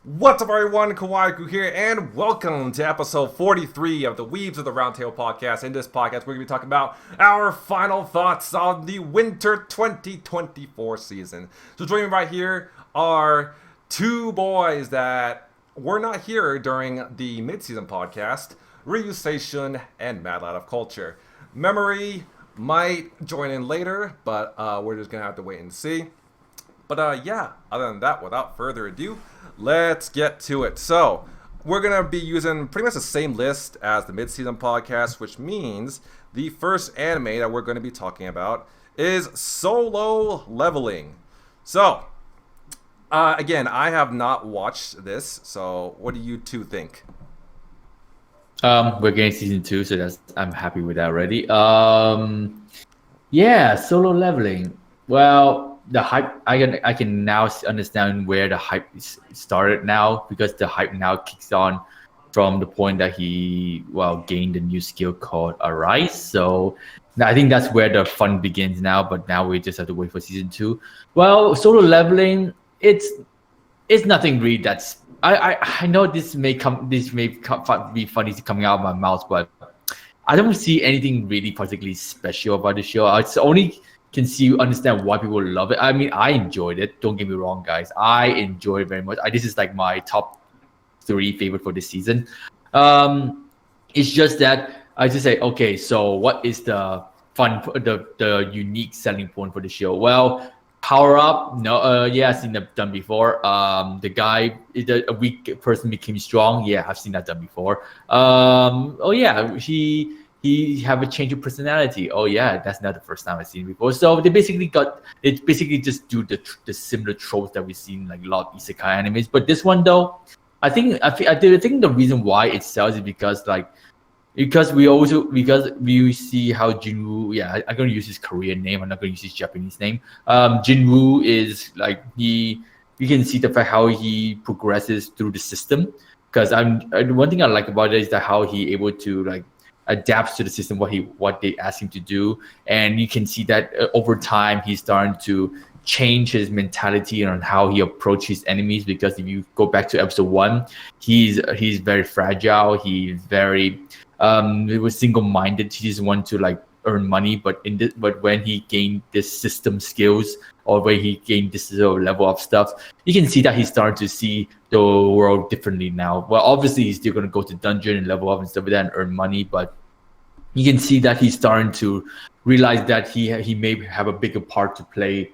What's up, everyone? Kawaii here, and welcome to episode 43 of the Weebs of the Roundtable podcast. In this podcast, we're going to be talking about our final thoughts on the winter 2024 season. So joining me right here are two boys that were not here during the mid-season podcast, Rouge Station and Mad Lad of Culture. Memory might join in later, but we're just going to have to wait and see. But yeah, other than that, without further ado, let's get to it. So, we're going to be using pretty much the same list as the mid-season podcast, which means the first anime that we're going to be talking about is Solo Leveling. So, again, I have not watched this, so what do you two think? We're getting season 2, so I'm happy with that already. Solo Leveling. Well, the hype, I can now understand where the hype started now, because the hype now kicks on from the point that he gained a new skill called Arise. So I think that's where the fun begins now, but now we just have to wait for season 2. Well, Solo Leveling, it's nothing really that's I know this may be funny coming out of my mouth, but I don't see anything really particularly special about the show. It's only understand why people love it. I mean, I enjoyed it. Don't get me wrong, guys. I enjoyed it very much. This is like my top 3 favorite for this season. It's just that I just say, okay, so what is the the unique selling point for the show? Well, power up. No, I've seen that done before. A weak person became strong. Yeah, I've seen that done before. He have a change of personality. Oh yeah, that's not the first time I've seen it before. So they basically just do the similar tropes that we've seen like a lot of isekai animes. But this one though, I think the reason why it sells is because we see how Jinwoo. Yeah, I'm gonna use his Korean name. I'm not gonna use his Japanese name. Jinwoo is like you can see the fact how he progresses through the system. Because one thing I like about it is that how he able to like adapts to the system, what they ask him to do, and you can see that over time he's starting to change his mentality on how he approaches enemies. Because if you go back to episode 1, he's very fragile. He's very he was single-minded. He just want to like earn money, but when he gained this system skills, or when he gained this level of stuff, you can see that he's starting to see the world differently now. Well, obviously he's still going to go to dungeon and level up and stuff like that and earn money, but you can see that he's starting to realize that he may have a bigger part to play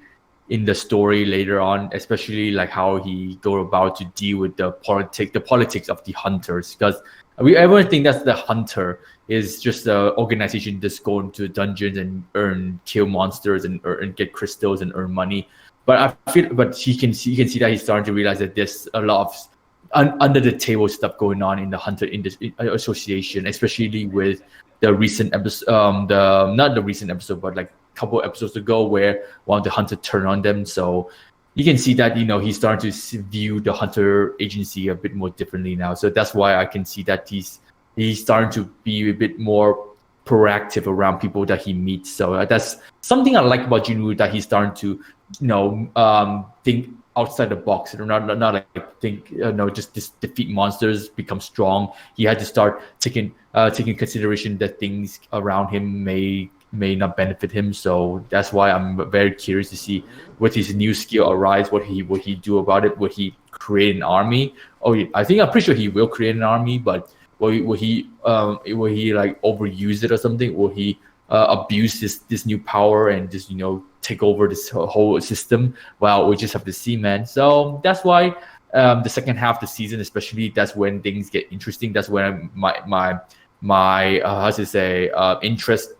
in the story later on, especially like how he go about to deal with the politics of the hunters. Because everyone think that the hunter is just an organization that's going to dungeons and kill monsters and get crystals and earn money. But you can see that he's starting to realize that there's a lot of under the table stuff going on in the hunter association, especially with the recent episode, not the recent episode, but like a couple episodes ago, where one of the hunter turned on them. So you can see that he's starting to view the hunter agency a bit more differently now. So that's why I can see that he's starting to be a bit more proactive around people that he meets. So that's something I like about Jinwoo, that he's starting to think outside the box, not like think just defeat monsters, become strong. He had to start taking consideration that things around him may not benefit him. So that's why I'm very curious to see what his new skill Arise, what he do about it. Will he create an army? I'm pretty sure he will create an army, but will he like overuse it or something? Will he abuse this new power and just take over this whole system? Well, we just have to see, man. So that's why the second half of the season, especially, that's when things get interesting. That's when my interest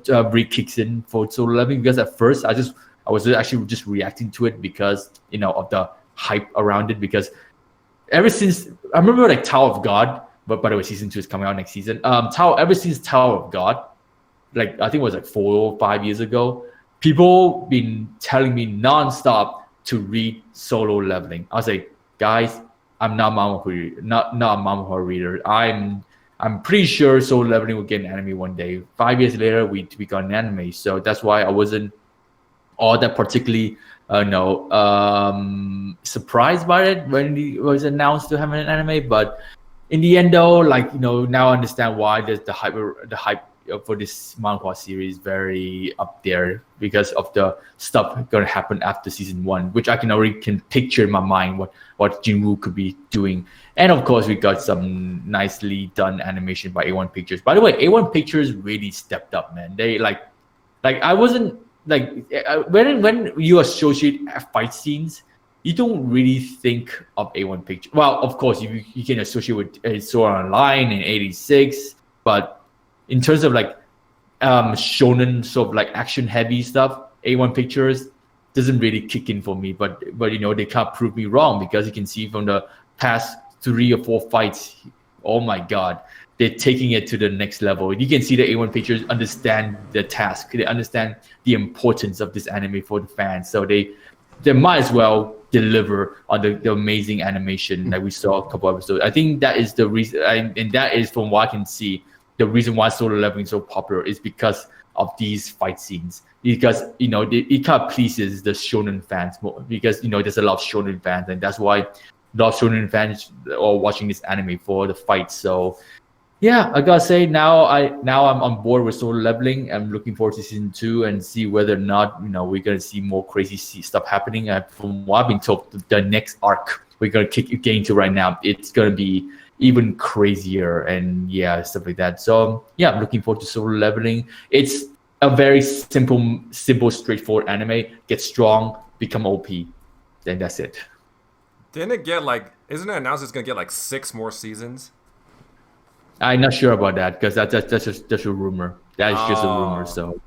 really kicks in for Solo Leveling. Because at first I was actually just reacting to it because of the hype around it. Because ever since I remember like Tower of God, but by the way, season 2 is coming out next season. Ever since Tower of God, like I think it was like 4 or 5 years ago, people been telling me nonstop to read Solo Leveling. I was like, guys, I'm not a manga reader. I'm pretty sure Solo Leveling will get an anime one day. 5 years later, we got an anime. So that's why I wasn't all that particularly surprised by it when it was announced to have an anime. But in the end, though, now I understand why the hype for this manhwa series very up there because of the stuff going to happen after season 1, which I can picture in my mind what Jinwoo could be doing. And of course, we got some nicely done animation by A1 Pictures. By the way, A1 Pictures really stepped up, man. They I wasn't when you associate fight scenes, you don't really think of A1 Pictures. Well, of course, you can associate with Sword Online in '86, but in terms of shonen sort of action heavy stuff, A1 Pictures doesn't really kick in for me. But they can't prove me wrong because you can see from the past 3 or 4 fights, oh my god, they're taking it to the next level. You can see the A1 Pictures understand the task. They understand the importance of this anime for the fans. So they might as well deliver on the amazing animation that we saw a couple episodes. I think that is the reason, and that is from what I can see, the reason why Solo Leveling is so popular is because of these fight scenes. Because it kind of pleases the shonen fans more. Because there's a lot of shonen fans, and that's why a lot of shonen fans are watching this anime for the fights. So yeah, I gotta say now I'm on board with Solo Leveling. I'm looking forward to season 2 and see whether or not we're gonna see more crazy stuff happening. From what I've been told, the next arc we're gonna get into right now, it's gonna be even crazier and stuff like that. So yeah, I'm looking forward to Solo Leveling. It's a very simple, straightforward anime. Get strong, become OP, then that's it. Didn't it get isn't it announced it's gonna get 6 more seasons? I'm not sure about that because that's just a rumor. That is just a rumor. So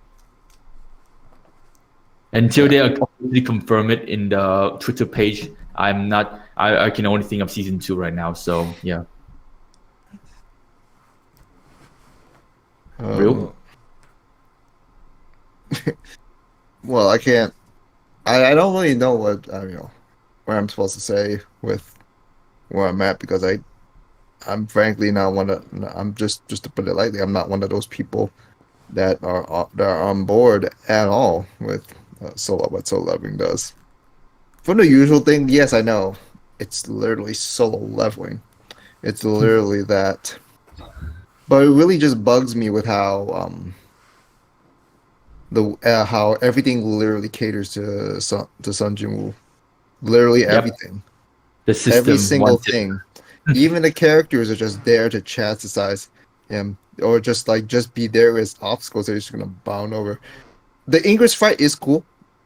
until they officially confirm it in the Twitter page, I'm not. I can only think of season 2 right now. So yeah. Real? Well, I can't. I don't really know what where I'm supposed to say with where I'm at because I'm frankly not one of. I'm just to put it lightly, I'm not one of those people that are on board at all with what Solo Leveling does. From the usual thing, yes, I know it's literally Solo Leveling. It's literally that. But it really just bugs me with how how everything literally caters to Sun Jinwoo. Literally everything. The system, every single thing. Even the characters are just there to chastise him, or just be there as obstacles that he's just gonna bound over. The Ingress fight is cool.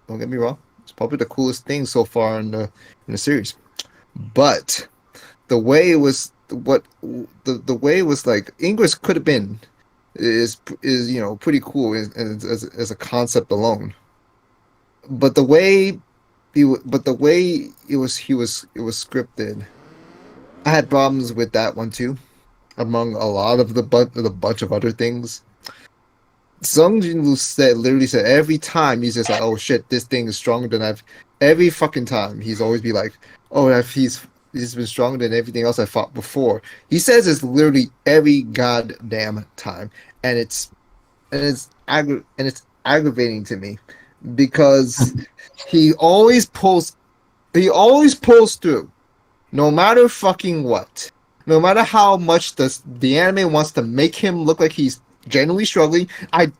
Don't get me wrong; it's probably the coolest thing so far in the series. But the way it was, the way it was Ingress could have been is pretty cool as a concept alone. But the way he was scripted, I had problems with that one too, among a lot of the bunch of other things. Sung Jin-woo literally said every time he's just oh shit, this thing is stronger than I've. Every fucking time he's always be oh, he's been stronger than everything else I fought before. He says it's literally every goddamn time, and it's aggravating to me because he always pulls through. No matter fucking what. No matter how much the anime wants to make him look like he's genuinely struggling,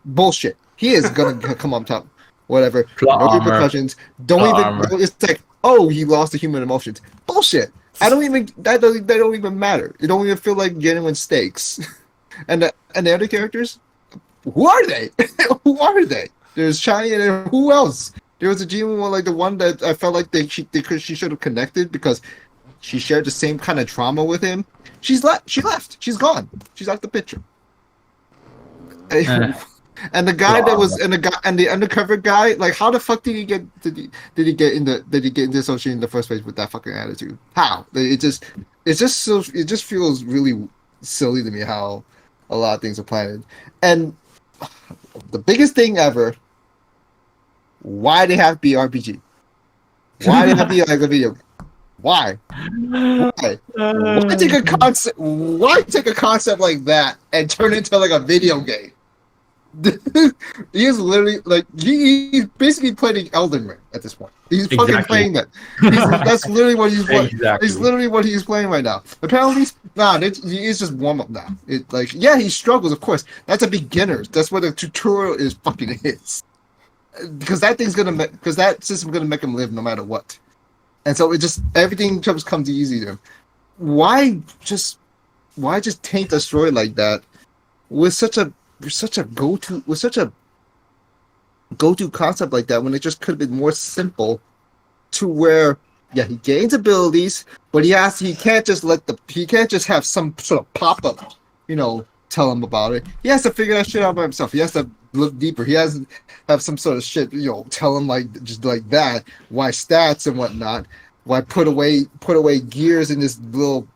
bullshit. He is gonna come up top. Whatever. No repercussions. It's oh, he lost the human emotions. Bullshit. That don't even matter. It don't even feel like genuine stakes. And the other characters? Who are they? Who are they? There's Shiny and who else? There was a genuine one, the one that I felt like she should have connected because she shared the same kind of trauma with him. She left. She's gone. She's out the picture. And the guy that was and the undercover guy, how the fuck did he get into association in the first place with that fucking attitude? How? It just feels really silly to me how a lot of things are planned. And the biggest thing ever, why they have to be RPG? Why they have to be like a video game? Why? Why take a concept like that and turn it into a video game? He is literally like he's basically playing Elden Ring at this point. He's fucking Exactly. playing that. That's literally what he's playing. Exactly. It's literally what he's playing right now. Apparently, he is just warm up now. It like yeah, he struggles, of course. That's a beginner. That's what a tutorial is fucking is. Because that because that system's gonna make him live no matter what. And so it just everything just comes easy to him. Why just taint a story like that with such a go-to concept like that when it just could have been more simple to where yeah he gains abilities but he can't just have some sort of pop-up tell him about it. He has to figure that shit out by himself. He has to look deeper. He has to have some sort of shit tell him like just like that why stats and whatnot, why put away gears in this little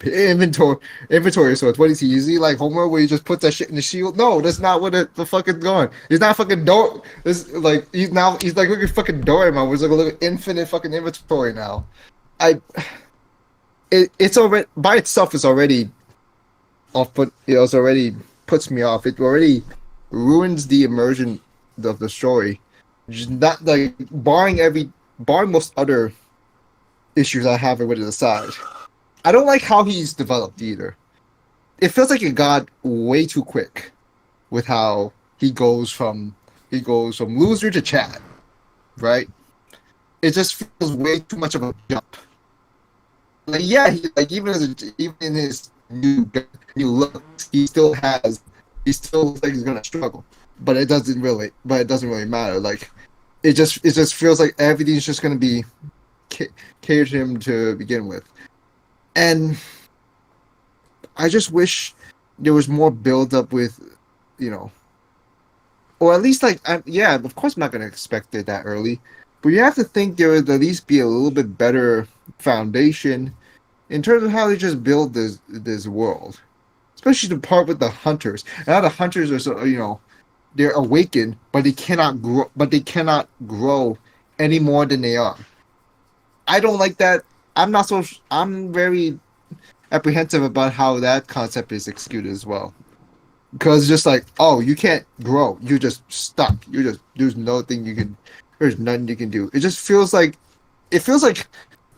inventory. So what is he using like Homer where he just puts that shit in the shield? No, that's not what the fuck is going. He's not fucking door. This like he's like looking fucking Doraemon. It's like a little infinite fucking inventory now. It's already by itself is already off, but it already puts me off. It already ruins the immersion of the story. Just not like barring most other issues I have with it aside. I don't like how he's developed either. It feels like it got way too quick with how he goes from loser to Chad, right? It just feels way too much of a jump. Like yeah, even in his new looks, he still looks like he's gonna struggle, but it doesn't really matter. Like it just feels like everything's just gonna be catered to him to begin with. And I just wish there was more build up with, or at least like, of course I'm not going to expect it that early, but you have to think there would at least be a little bit better foundation in terms of how they just build this world, especially the part with the hunters. And how the hunters are so, they're awakened, but they cannot grow any more than they are. I don't like that. I'm very apprehensive about how that concept is executed as well. Because just like, oh, you can't grow. You're just stuck. There's nothing you can do. It just feels like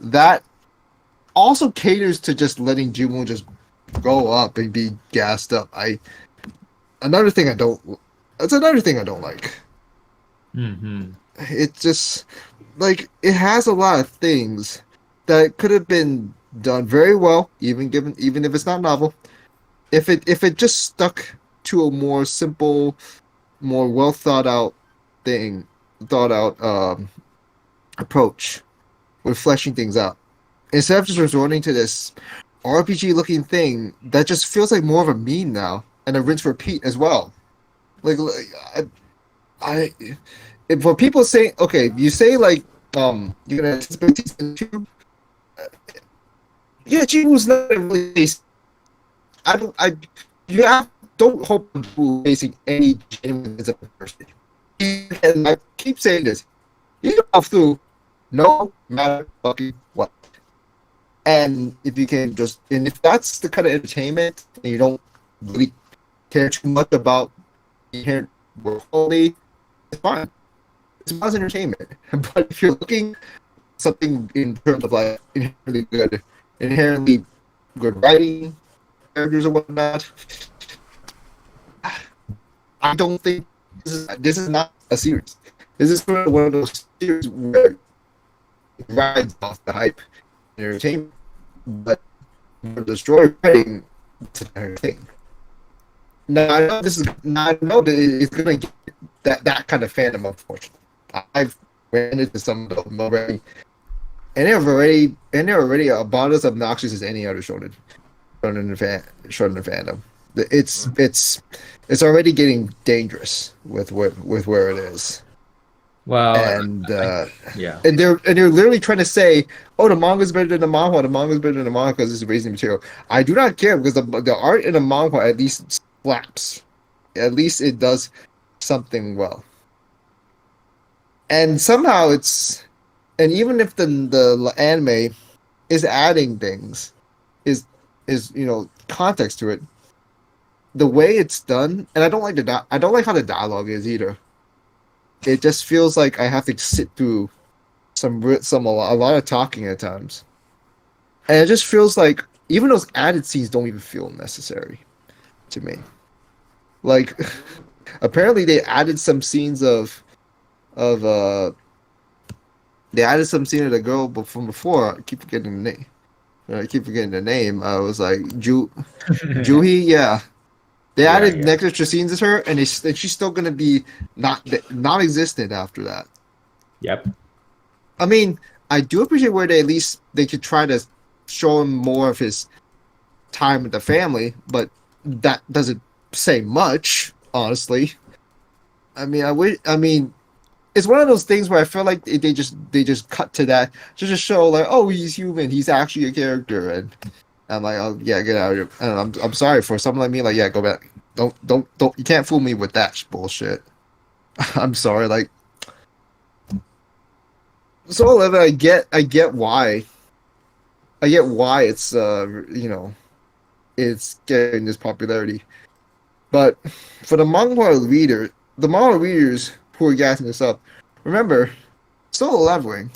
that also caters to just letting Jimon just go up and be gassed up. That's another thing I don't like. Mm-hmm. It just like it has a lot of things that could have been done very well, even if it's not novel. If it just stuck to a more simple, more well thought out approach with fleshing things out, instead of just resorting to this RPG looking thing that just feels like more of a meme now and a rinse repeat as well. Like for people saying, okay, you say like you're gonna anticipate season 2. Yeah, Chibu's not really. Don't hope Chibu facing any genuine person. And I keep saying this. You go through no matter fucking what. And if that's the kind of entertainment and you don't really care too much about inherent work quality, it's fine. It's not entertainment. But if you're looking something in terms of like inherently good writing, characters or whatnot, I don't think this is not a series. This is one of those series where it rides off the hype and entertainment, but the story writing is another thing. Now I know that it's gonna get that kind of fandom, unfortunately. I've ran into some of them already. And they're already about as obnoxious as any other shonen fandom. It's already getting dangerous with where it is. Well, and yeah, and they're literally trying to say, oh, the manga's better than the manhwa. The manga's better than the manga because it's raising material. I do not care because the art in the manhwa at least slaps. At least it does something well. And somehow and even if the anime is adding things, is context to it, the way it's done, and I don't like I don't like how the dialogue is either. It just feels like I have to sit through a lot of talking at times, and it just feels like even those added scenes don't even feel necessary to me. Like, apparently they added some scenes of they added some scene of the girl from before. I keep forgetting the name. I was like Juhi, yeah. They added extra scenes of her, and she's still gonna be non-existent after that. Yep. I mean, I do appreciate where they at least they could try to show him more of his time with the family, but that doesn't say much, honestly. I mean, it's one of those things where I feel like they just cut to that just to show like, oh, he's human, he's actually a character, and I'm like, oh yeah, get out of here. And I'm sorry for someone like me, like, yeah, go back. Don't you can't fool me with that bullshit. I'm sorry, like Soul 11, I get why. I get why it's it's getting this popularity. But for the manga readers who are gassing this up, remember, Solo Leveling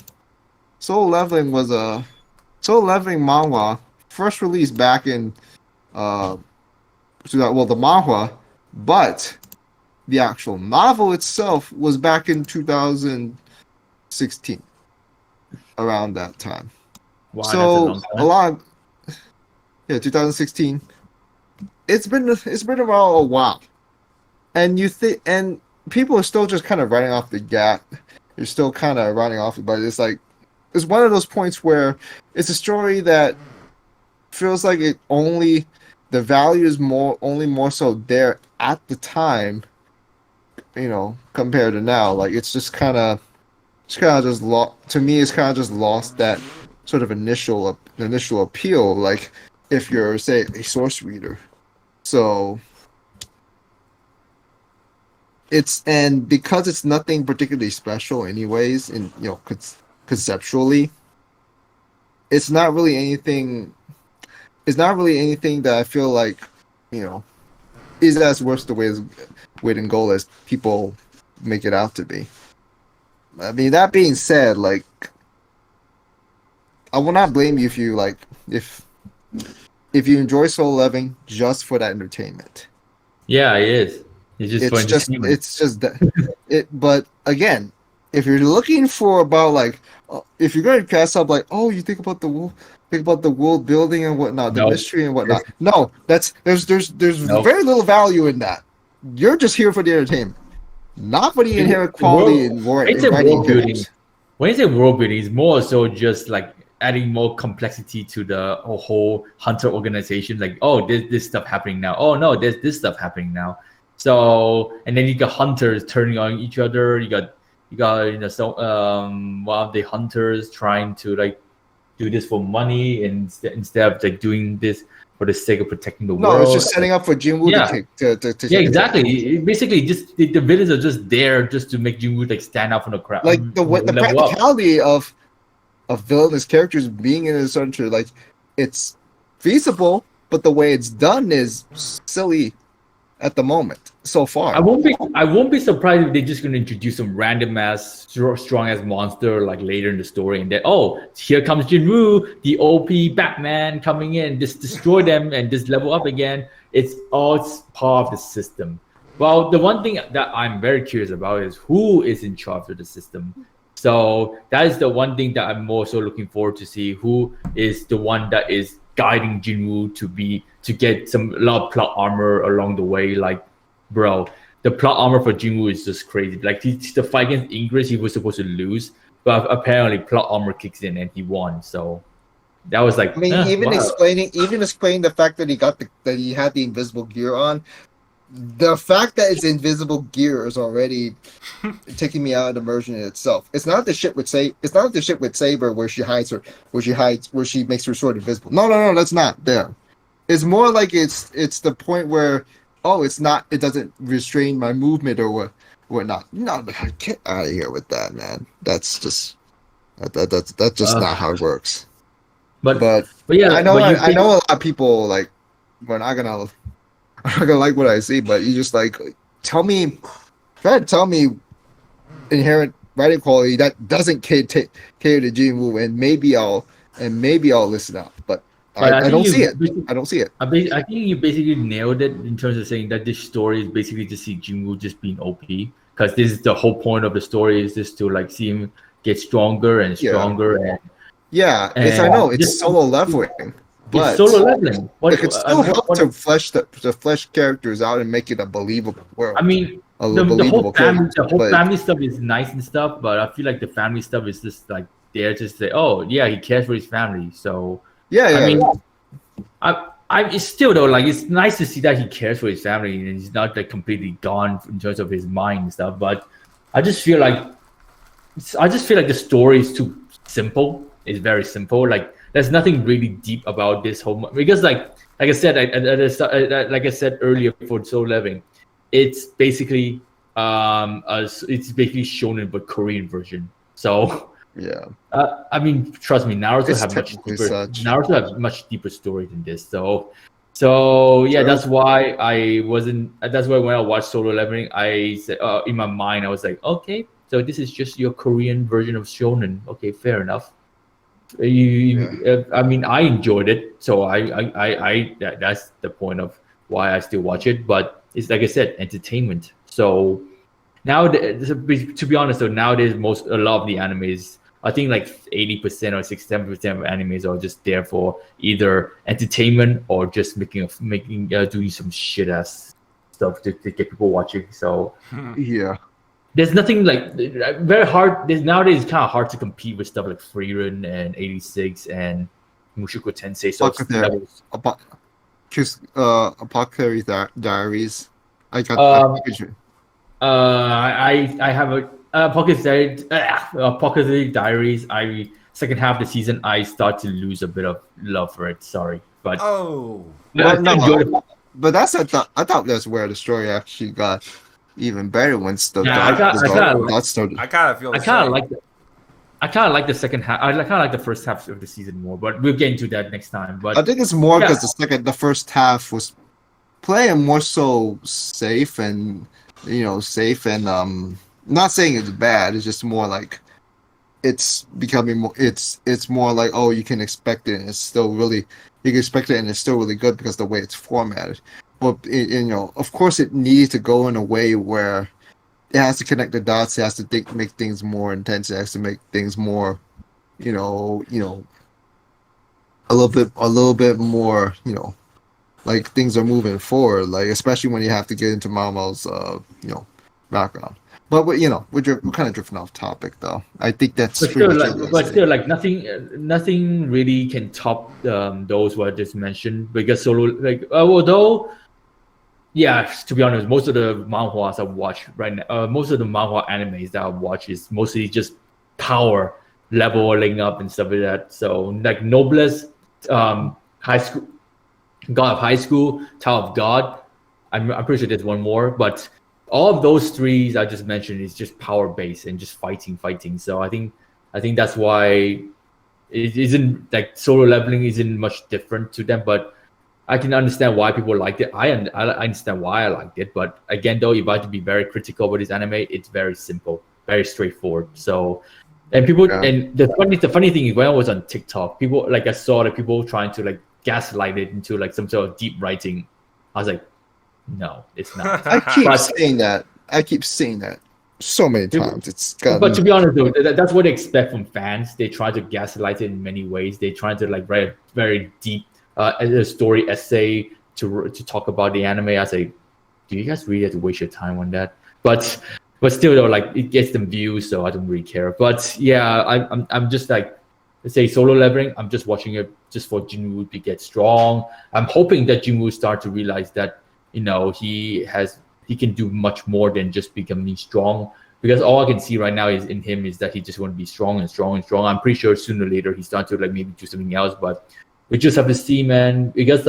was a Solo Leveling manga first released back in the manhwa, but the actual novel itself was back in 2016, around that time. Wow, So that's a long time. 2016. It's been around a while, and and people are still just kind of running off the gap. You're still kind of running off it, but it's like it's one of those points where it's a story that feels like the value is more so there at the time, compared to now. Like it's just kind of just lost. To me, it's kind of just lost that sort of initial appeal. Like if you're, say, a source reader. So because it's nothing particularly special anyways, and conceptually, it's not really anything that I feel like is as worth the weight in gold as people make it out to be. I mean, that being said, like, I will not blame you if you enjoy Soul 11 just for that entertainment. Yeah, it is. It's just that. But again, if you're looking for about like, if you're going to pass up like, oh, you think about the world building and whatnot, the mystery and whatnot. No, there's very little value in that. You're just here for the entertainment, not for the inherent quality in writing characters. When you say world building, it's more so just like adding more complexity to the whole hunter organization. Like, oh, there's this stuff happening now. Oh no, there's this stuff happening now. So, and then you got hunters turning on each other. You got one of the hunters trying to like do this for money instead of like doing this for the sake of protecting the world. No, it's just setting up for Jinwoo to yeah, exactly. Basically, just the villains are just there just to make Jinwoo like stand out from the crowd. Like the practicality of villainous characters being in a center, like it's feasible, but the way it's done is silly at the moment so far. I won't be surprised if they're just gonna introduce some random ass strong ass monster like later in the story, and then here comes Jinwoo, the OP Batman coming in, just destroy them and just level up again. It's part of the system. Well, the one thing that I'm very curious about is who is in charge of the system. So that is the one thing that I'm more so looking forward to see, who is the one that is guiding Jinwoo to get a lot of plot armor along the way. Like, bro, the plot armor for Jinwoo is just crazy. Like the fight against Ingress, he was supposed to lose, but apparently plot armor kicks in and he won. So that was like, I mean, explaining the fact that he had the invisible gear on. The fact that it's invisible gear is already taking me out of immersion in itself. It's not the shit with Saber where she makes her sword invisible. No, that's not there. It's more like it's the point where it doesn't restrain my movement or whatnot. No, get out of here with that, man. That's just not how it works. But yeah, I know a lot of people like we're not gonna. I'm not gonna like what I see, but you just like try to tell me inherent writing quality that doesn't cater to Jinwoo, and maybe I'll listen up. But But I don't see it. basically- I don't see it. I think you basically nailed it in terms of saying that this story is basically to see Jinwoo just being OP, because this is the whole point of the story, is just to like see him get stronger and Yeah. stronger and Yeah, I And know it's just- solo leveling, but it's solo leveling. it could still help to flesh the flesh characters out and make it a believable world. I mean, a the whole family, but- family stuff is nice and stuff, but I feel like the family stuff is just like there to say, oh yeah, he cares for his family. So yeah. I mean, it's still though, like it's nice to see that he cares for his family and he's not like completely gone in terms of his mind and stuff. But I just feel like the story is too simple. It's very simple. Like there's nothing really deep about this whole, because like I said, like I said earlier for Solo Leveling, it's basically shonen but Korean version. So yeah, I mean, trust me, Naruto It's have technically such. much deeper story than this. So yeah, True. that's why I wasn't. That's why when I watched Solo Leveling, I said in my mind I was like, okay, so this is just your Korean version of shonen. Okay, fair enough. I mean, I enjoyed it, so that's the point of why I still watch it. But it's like I said, entertainment. So now, to be honest, though, nowadays a lot of the animes, I think like 80% or 67% of animes are just there for either entertainment or just doing some shit ass stuff to get people watching. So Yeah, there's nothing like very hard. Nowadays it's kind of hard to compete with stuff like Freerun and 86 and Mushoku Tensei. So Apothecary Diaries. I got. I have a Apothecary Diaries. Second half of the season, I start to lose a bit of love for it. Sorry, but Oh, I still enjoyed it. But I thought that's where the story actually got even better once the Yeah, dot started. I kind of feel. I kind of like the. I kind of like the second half. I kind of like the first half of the season more, but we'll get into that next time. But I think it's more because the first half was playing more so safe and not saying it's bad. It's just more like it's becoming more. It's more like, oh, you can expect it, and it's still really good because the way it's formatted. But of course, it needs to go in a way where it has to connect the dots. It has to make things more intense. It has to make things more, a little bit more, like things are moving forward. Like especially when you have to get into Mamo's, background. But we're kind of drifting off topic though. I think that's still, like nothing really can top those what I just mentioned, because Solo, like although. Yeah, to be honest, most of the manhwas I watch right now, most of the manhwa animes that I watch is mostly just power leveling up and stuff like that. So like Noblesse, High School, God of High School, Tower of God. I'm pretty sure there's one more, but all of those three I just mentioned is just power based and just fighting. So I think that's why it isn't like Solo Leveling isn't much different to them, but I can understand why people liked it. I understand why I liked it, but again, though, if I had to be very critical about this anime, it's very simple, very straightforward. So, and people, and the funny thing is, when I was on TikTok, people like I saw the people trying to like gaslight it into like some sort of deep writing. I was like, no, it's not. I keep saying that so many times. But to be honest, though, that's what they expect from fans. They try to gaslight it in many ways. They try to like write a very deep. A story essay to talk about the anime. I say, do you guys really have to waste your time on that? But still though, like it gets them views, so I don't really care. But yeah, I'm just like, let's say Solo Leveling. I'm just watching it just for Jinwoo to get strong. I'm hoping that Jinwoo start to realize that he can do much more than just becoming strong. Because all I can see right now is that he just want to be strong and strong and strong. I'm pretty sure sooner or later he starts to like maybe do something else, but. We just have to see, man. Because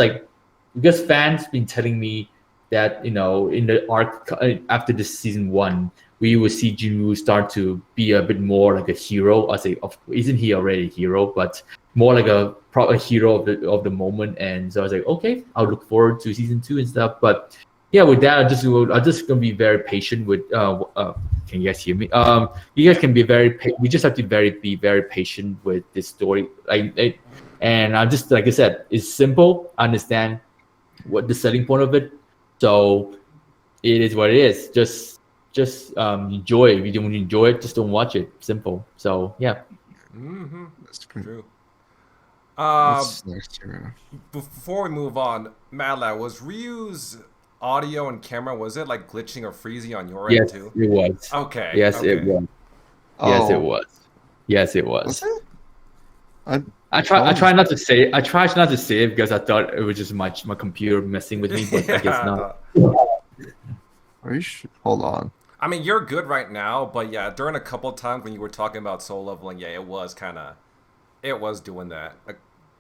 fans been telling me that in the arc after this season 1, we will see Jinwoo start to be a bit more like a hero. I say, isn't he already a hero? But more like a hero of the moment. And so I was like, okay, I'll look forward to season 2 and stuff. But yeah, with that, I'm just gonna be very patient with. Can you guys hear me? You guys can be we just have to be very patient with this story. And I'm just, like I said, it's simple. I understand what the selling point of it. So it is what it is. Just enjoy it. If you don't enjoy it, just don't watch it. Simple. So yeah. That's pretty True. What's next here? Before we move on, Madlad, was Ryu's audio and camera, was it like glitching or freezing on your end too? Yes, it was. Okay. Yes, okay. it was. Yes, it was. Yes, it was. Was it? I try not to say it because I thought it was just my computer messing with me, but I guess not. Are you sure? Hold on. I mean, you're good right now, but yeah, during a couple of times when you were talking about soul leveling, yeah, it was doing that. Like,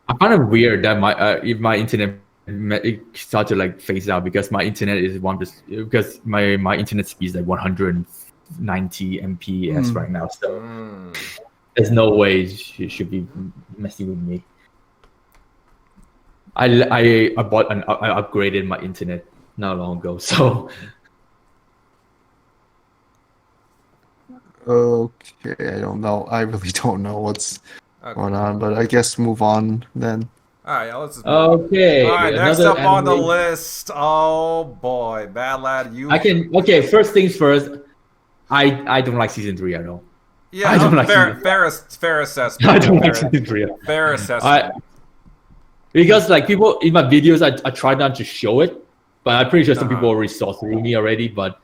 I find it weird that if my internet it started to like phase out because my internet is because my internet speed is like 190 Mbps right now, so there's no way it should be messing with me. I upgraded my internet not long ago, so. Okay, I don't know. I really don't know what's going on, but I guess move on then. All right, let's just okay. All right, next up on the list. Oh boy, Madlad, you. Okay, first things first. I don't like season 3 at all. Yeah, I don't like fair assessment. I don't like season 3. Fair assessment. Because like people in my videos, I try not to show it, but I'm pretty sure some people already saw through me already. But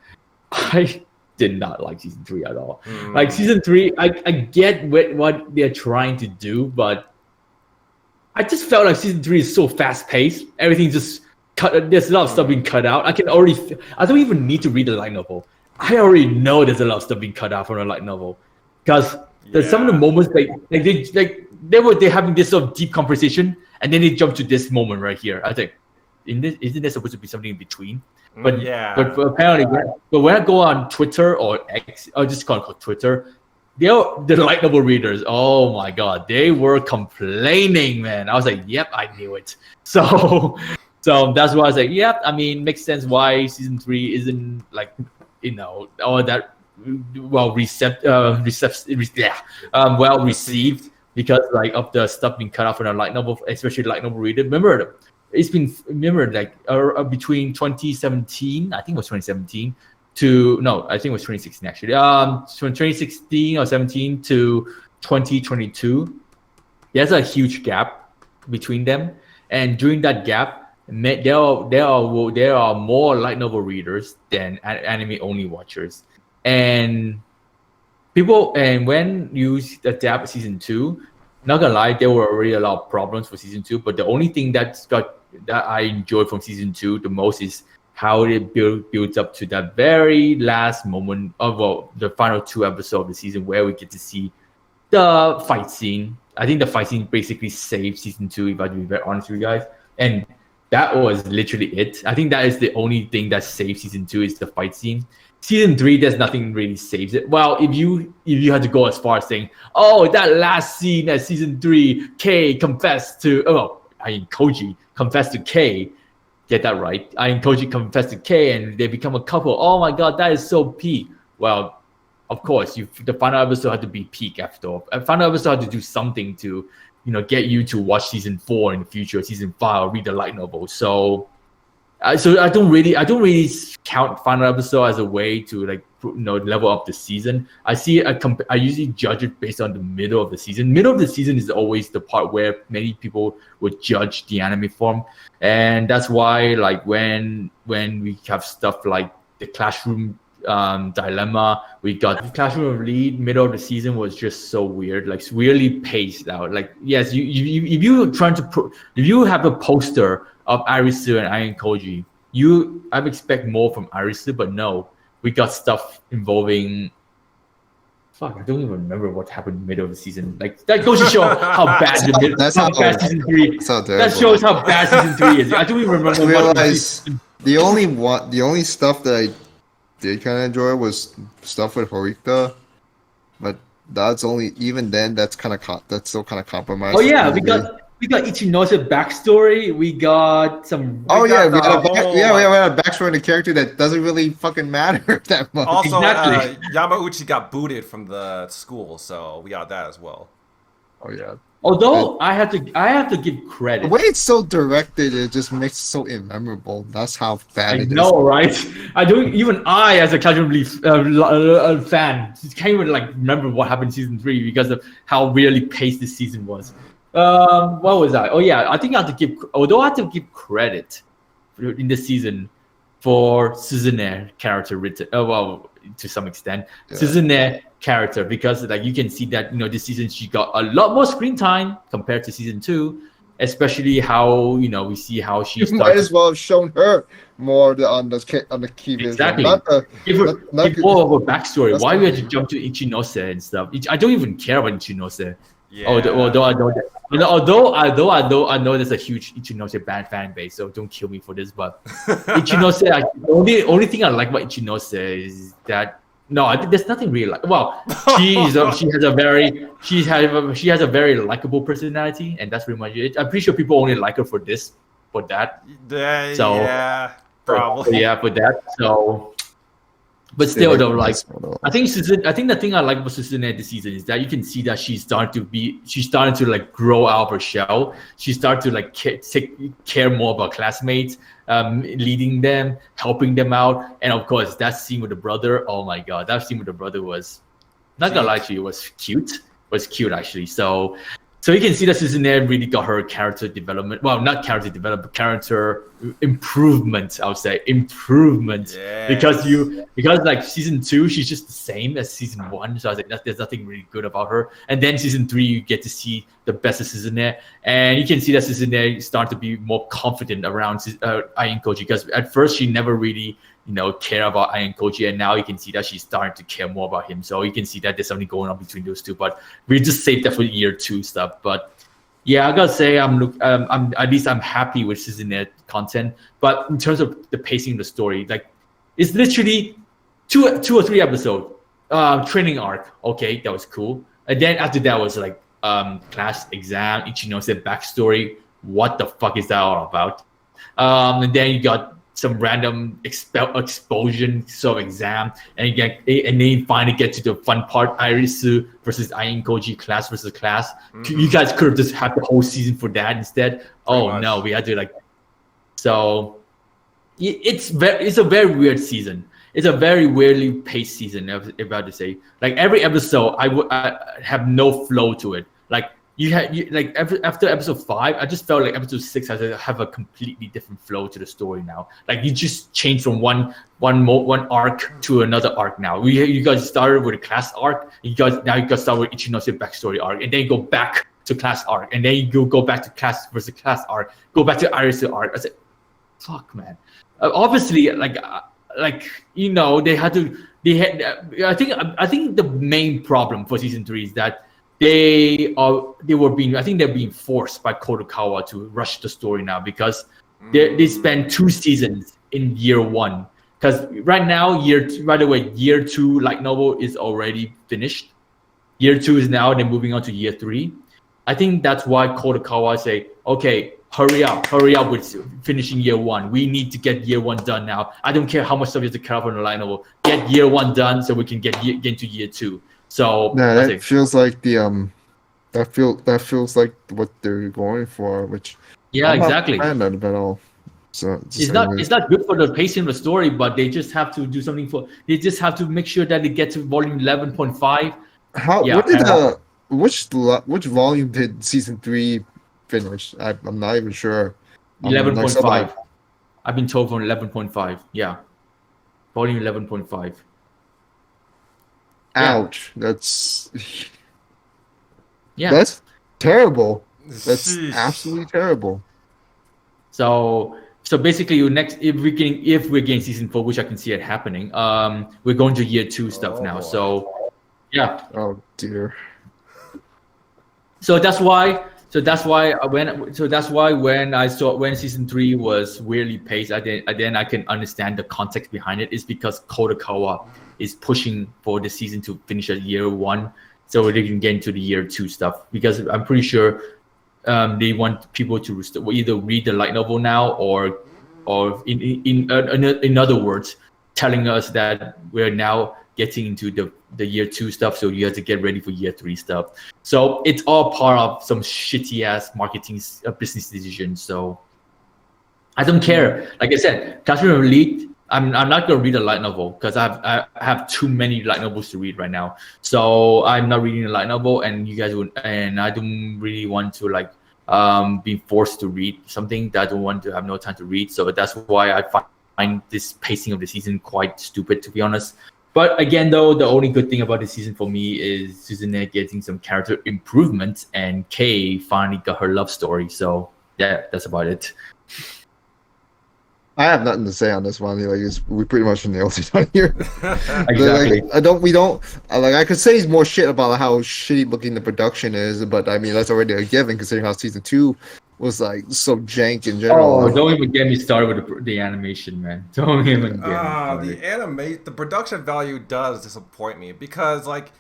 I did not like season 3 at all. Like season 3, I get what they're trying to do, but I just felt like season 3 is so fast paced. Everything just cut. There's a lot of stuff being cut out. I don't even need to read the light novel. I already know there's a lot of stuff being cut out from the light novel, because there's some of the moments they're having this sort of deep conversation, and then they jump to this moment right here. I think, isn't there supposed to be something in between? But apparently, when I go on Twitter or X, I'll just call it Twitter. The light novel readers, oh my god, they were complaining, man. I was like, yep, I knew it. So that's why I was like, yep. I mean, makes sense why season 3 isn't like, all that well received, because like of the stuff being cut off from the light novel, especially light novel reader. Remember, it's been like between 2017, I think it was 2017. I think it was 2016 actually. From 2016 or 17 to 2022, there's a huge gap between them, and during that gap, there are more light novel readers than anime only watchers, and when you adapt season 2, not gonna lie, there were already a lot of problems for season 2, but the only thing that I enjoyed from season 2 the most is how it builds up to that very last moment of the final 2 episodes of the season, where we get to see the fight scene. I think the fight scene basically saved season 2, if I to be very honest with you guys. And that was literally it. I think that is the only thing that saves season 2 is the fight scene. Season 3, there's nothing really saves it. Well, if you had to go as far as saying, oh, that last scene at season 3, Koji confessed to K. Get that right. Koji confessed to K, and they become a couple. Oh my god, that is so peak. Well, of course, the final episode had to be peak after all. A final episode had to do something to, get you to watch season 4 in the future, season 5, or read the light novel. So I don't really count final episode as a way to level up the season. I usually judge it based on the middle of the season. Middle of the season is always the part where many people would judge the anime form, and that's why when we have stuff like the classroom dilemma, we got the classroom lead. Middle of the season was just so weird, really paced out. Like, yes, if you have a poster of Arisu and Iron Koji, I expect more from Arisu, but no, we got stuff involving. Fuck, I don't even remember what happened in the middle of the season. Like, that goes to show how bad season 3. That shows how bad season 3 is. I don't even remember. I realize the only stuff that I did kind of enjoy was stuff with Horikta, but that's only even then. That's kind of that's still kind of compromised. Oh yeah, we got Ichinose backstory. We got some. Oh yeah, we got had the whole, we had a backstory in the character that doesn't really fucking matter that much. Also, Exactly. Yamauchi got booted from the school, so we got that as well. Oh yeah. Although I have to give credit. The way it's so directed, it just makes it so immemorable. That's how bad I it is. know, right? I, as a casual fan, can't even like remember what happened in season 3 because of how really paced this season was. What was that? Oh yeah, I think I have to give credit in this season for Suzune character written. To some extent, Yeah. Suzune character, because like you can see that this season she got a lot more screen time compared to season 2, especially how we see how she You might as well have shown her more on the key visual. Exactly. Not the, Give her more of a backstory. That's Why not we had to good. jump to Ichinose and stuff? I don't even care about Ichinose. Yeah. Although I know there's a huge Ichinose fan base, so don't kill me for this. But Ichinose, the only thing I like about Ichinose is that there's nothing really like. Well, she has a very likable personality, and that's pretty much it. I'm pretty sure people only like her for that. So Yeah, probably. Yeah, for that. So, but still, though, like I think the thing I like about Suzune this season is that you can see that she's starting to like grow out of her shell. She started to like care more about classmates, leading them, helping them out, and of course that scene with the brother. Oh my god, that scene with the brother was not gonna lie to you, it was cute. It was cute actually. So you can see that Suzune really got her character development. Well, not character development, character improvement. I would say improvement. Yes. Because like season 2, she's just the same as season 1. So I was like, there's nothing really good about her. And then season 3, you get to see the best of Suzune, and you can see that Suzune start to be more confident around Ain Koji, because at first she never really care about Ain Koji, and now you can see that she's starting to care more about him. So you can see that there's something going on between those two. But we just saved that for year 2 stuff. But yeah, I gotta say I'm at least I'm happy with Suzune content. But in terms of the pacing of the story, like it's literally two or three episode training arc. Okay, that was cool. And then after that was like class exam, Ichinose backstory. What the fuck is that all about? And then you got some random explosion sort of exam, and then you finally get to the fun part: Irisu versus Ain Koji, class versus class. Mm-hmm. You guys could have just had the whole season for that instead. No, we had to like. So it's a very weird season. It's a very weirdly paced season. If I had to say, like every episode, I have no flow to it. Like. After episode 5, I just felt like episode 6 has to have a completely different flow to the story now. Like you just change from one arc to another arc now. You guys started with a class arc. Now you guys start with Ichinose backstory arc, and then you go back to class arc, and then you go back to class versus class arc, go back to Irisu arc. I said, fuck, man. Obviously, they had to. I think the main problem for season 3 is that. They're being forced by Kodokawa to rush the story now, because they spend 2 seasons in year 1. Because right now, year 2 light novel is already finished. Year 2 is now, they're moving on to year 3. I think that's why Kodokawa say, okay, hurry up with finishing year 1. We need to get year 1 done now. I don't care how much stuff you have to cut up on the light novel. Get year 1 done so we can get into year 2. So that feels like that feels like what they're going for, which exactly. I'm not a fan of at all. So it's not good for the pacing of the story, but they just have to do something they just have to make sure that they get to volume 11.5. Which volume did season 3 finish? I'm not even sure. 11.5. I've been told from 11.5. Yeah, volume 11.5. Ouch! That's terrible. That's absolutely terrible. So basically, if we're getting season 4, which I can see it happening, we're going to year 2 stuff now. So yeah. Oh dear. So that's why when season 3 was weirdly paced, I can understand the context behind it. Is because Kodokawa is pushing for the season to finish at year 1. so they can get into the year 2 stuff. Because I'm pretty sure they want people to either read the light novel now, or in other words, telling us that we're now getting into the year 2 stuff, so you have to get ready for year 3 stuff. So it's all part of some shitty ass marketing business decision. So I don't care. Like I said, Classroom of Elite, I'm not gonna read a light novel because I have too many light novels to read right now. So I'm not reading a light novel, and you guys would, and I don't really want to like be forced to read something that I don't want to have no time to read. So that's why I find this pacing of the season quite stupid, to be honest. But again, though, the only good thing about the season for me is Suzune getting some character improvement, and Kei finally got her love story. So yeah, that's about it. I have nothing to say on this one. We pretty much nailed it on here. Exactly. I could say more shit about how shitty looking the production is, but I mean that's already a given considering how season 2 was like so jank in general. Oh, don't even get me started with the animation, man. Don't even get me started. The production value does disappoint me because like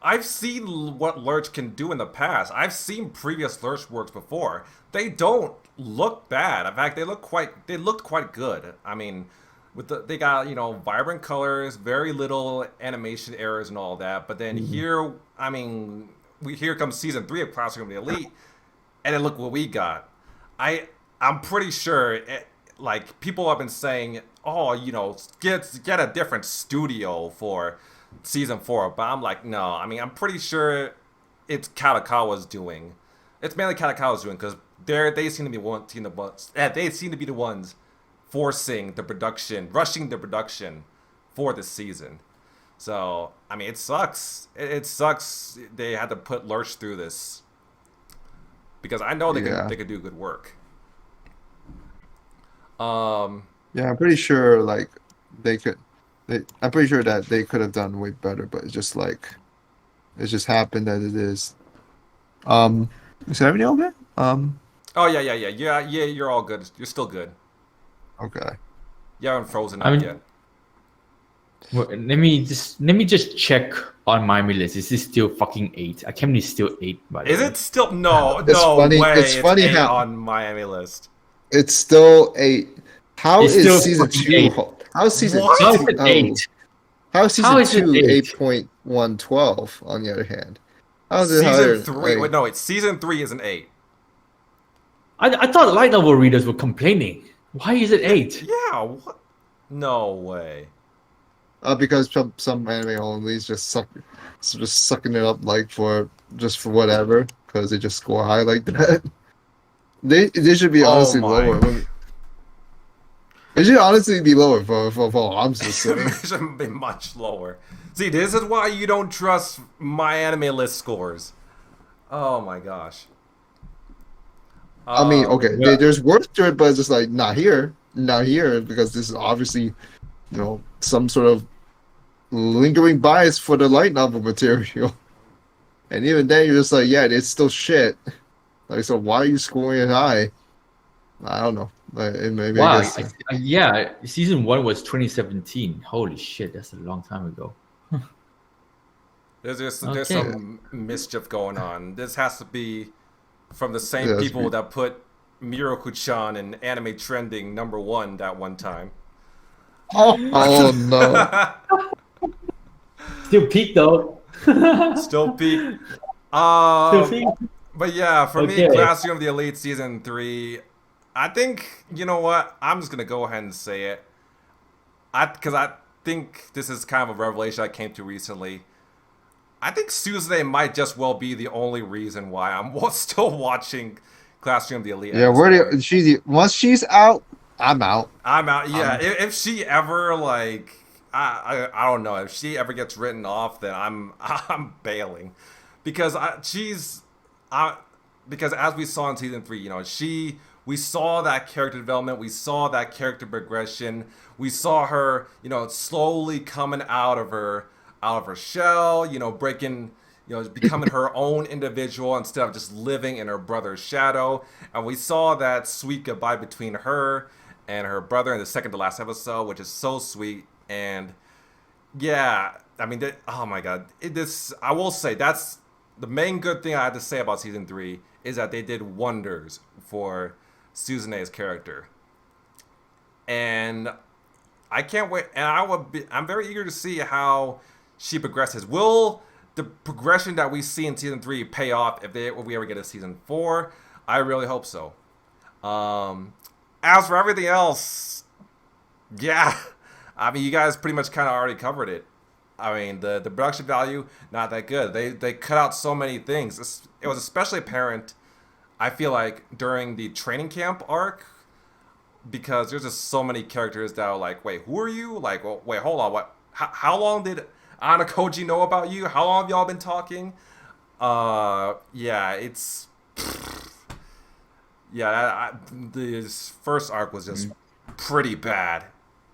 I've seen what Lurch can do in the past. I've seen previous Lurch works before. They don't look bad. In fact, they looked quite good. I mean, they got, vibrant colors, very little animation errors and all that. But then here comes season 3 of Classroom of the Elite, and then look what we got. I'm pretty sure like people have been saying, oh, get a different studio for season 4, but I'm like, no. I mean, I'm pretty sure it's Kadokawa's doing. It's mainly Kadokawa's doing because they seem to be the ones forcing the production, rushing the production for this season. So I mean, it sucks. It sucks they had to put Lurch through this because I know they could do good work. Yeah, I'm pretty sure like they could. I'm pretty sure that they could have done way better, but it's just happened that it is. Is everything okay? Oh yeah. You're all good. You're still good. Okay. You haven't frozen up yet. Well, let me just check on my list. Is this still fucking 8? I can't believe it's still 8. By the way. Is it still? No, It's no funny. way. It's funny 8 how on Miami list. It's still 8. How It's is still season fucking 2? 8. How is season What? 2? How is it 8? How is season How is it 2 8? 8.112 on the other hand? How is it Season higher? 3. Wait, no, season 3 is an 8. I thought light novel readers were complaining. Why is it 8? Yeah. What? No way. Because some anime onlys just sucking it up like for whatever because they just score high like that. They should be honestly lower. It should honestly be lower for all I'm just saying. It should be much lower. See, this is why you don't trust my anime list scores. Oh my gosh. I mean, okay, there's worth to it, but it's just like not here, because this is obviously, some sort of lingering bias for the light novel material. And even then, you're just like, yeah, it's still shit. Like, so why are you scoring it high? I don't know. Maybe Wow. I guess. Yeah, season 1 was 2017. Holy shit, that's a long time ago. There's some mischief going on. This has to be from the same people that put Miroku-chan in anime trending #1 that one time. Oh no. Still peak though. Still peak. But yeah, for me, Classroom of the Elite season 3, I think, you know what? I'm just gonna go ahead and say it. Because I think this is kind of a revelation I came to recently. I think Suzune might just well be the only reason why I'm still watching Classroom of the Elite. Yeah, once she's out, I'm out. I'm out. Yeah, if she ever I don't know, if she ever gets written off, then I'm bailing, because because as we saw in season 3, we saw that character development, we saw that character progression, we saw her, slowly coming out of her shell, breaking, becoming her own individual instead of just living in her brother's shadow. And we saw that sweet goodbye between her and her brother in the second to last episode, which is so sweet. And yeah, I mean, oh my god, I will say that's the main good thing I have to say about season 3 is that they did wonders for Suzune's character, and I can't wait. And I'm very eager to see how she progresses. Will the progression that we see in season 3 pay off if we ever get a season 4? I really hope so. As for everything else, yeah, I mean, you guys pretty much kind of already covered it. I mean, the production value, not that good. They cut out so many things. It was especially apparent, I feel like, during the training camp arc, because there's just so many characters that are like, wait, who are you? Like, well, wait, hold on, what? How long did Ana Koji know about you? How long have y'all been talking? Yeah, it's... Yeah, this first arc was just pretty bad,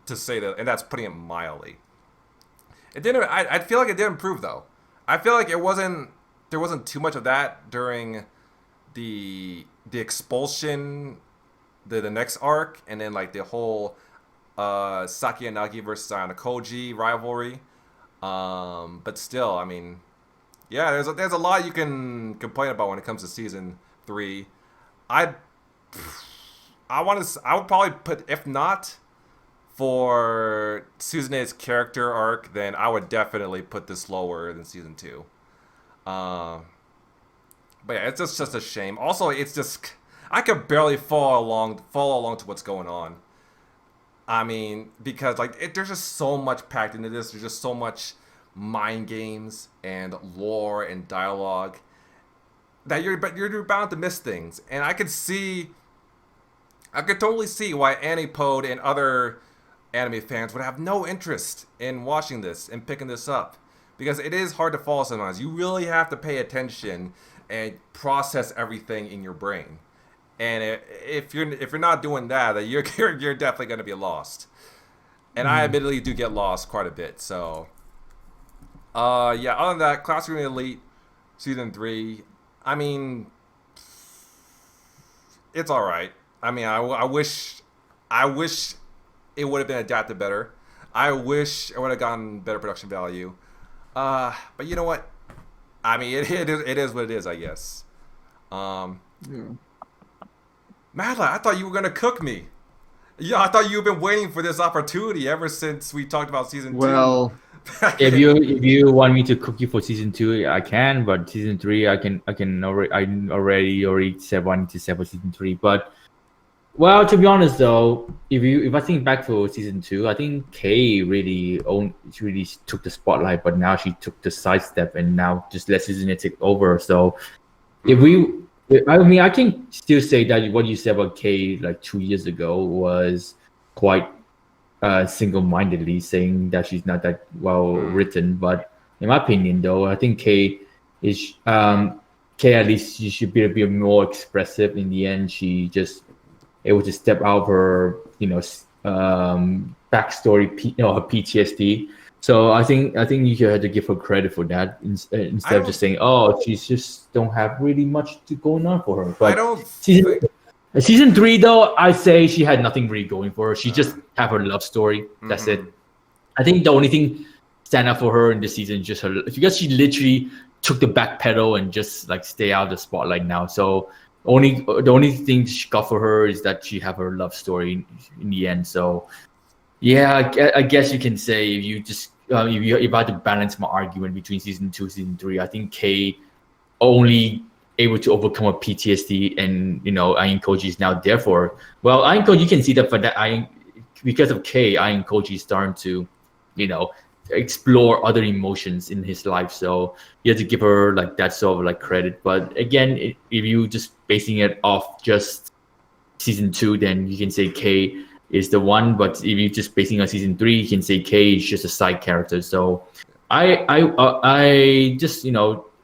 to say that, and that's putting it mildly. It didn't. I feel like it did improve though. I feel like there wasn't too much of that during the expulsion, the next arc, and then like the whole Saki and Nagi versus Ana Koji rivalry. But still, I mean, yeah, there's a lot you can complain about when it comes to season 3. I would probably put, if not for Suzune's character arc, then I would definitely put this lower than season 2. But yeah, it's just a shame. Also, it's just I could barely follow along to what's going on. I mean, because like there's just so much packed into this. There's just so much mind games and lore and dialogue that you're bound to miss things. And I could totally see why Anipode and other anime fans would have no interest in watching this and picking this up, because it is hard to follow sometimes. You really have to pay attention and process everything in your brain. And if you're not doing that, you're definitely going to be lost. And I admittedly do get lost quite a bit. So, yeah. Other than that, Classroom Elite season 3. I mean, it's all right. I mean, I wish it would have been adapted better. I wish it would have gotten better production value. But you know what? I mean, it is what it is, I guess. Yeah. Madla, I thought you were gonna cook me. Yeah, I thought you've been waiting for this opportunity ever since we talked about season 2. Well, if you want me to cook you for season 2, I can. But season 3, I already said wanting to say for season 3. But well, to be honest though, if I think back to season 2, I think Kay really took the spotlight, but now she took the sidestep and now just let Suzume take over. So I can still say that what you said about Kay like 2 years ago was quite single-mindedly saying that she's not that well written. But in my opinion, though, I think Kay at least she should be a bit more expressive. In the end, she just able to step out of her backstory, her PTSD. So I think you have to give her credit for that instead of just saying, oh, she's just don't have really much going on for her. But season 3 though, I say she had nothing really going for her. She just have her love story. That's it. I think the only thing stand out for her in this season is just her, because she literally took the back pedal and just like stay out of the spotlight now. So the only thing she got for her is that she have her love story in the end. So yeah, I guess you can say if you just if I had to balance my argument between season 2 and season 3, I think Kay only able to overcome a PTSD, and Ain Koji is now there for her. Well, Ain Koji, you can see that for that because of Kay, Ain Koji is starting to explore other emotions in his life. So you have to give her like that sort of like credit. But again, if you just basing it off just season 2, then you can say Kay is the one. But if you're just basing on season 3, you can say Kay is just a side character. So I just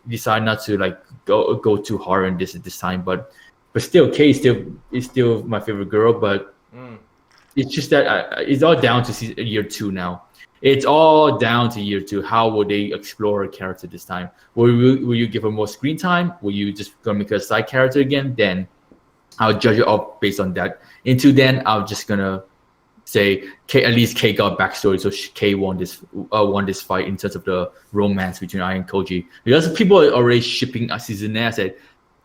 decide not to like go too hard on this at this time. But still, Kay is still my favorite girl. But it's just that it's all down to year 2 now. It's all down to year 2. How will they explore her character this time? Will you give her more screen time? Will you just gonna make her a side character again? Then I'll judge it all based on that. Until then, I'm just gonna say at least K got backstory, so K won this fight in terms of the romance between I and Koji. Because people are already shipping a season A. I said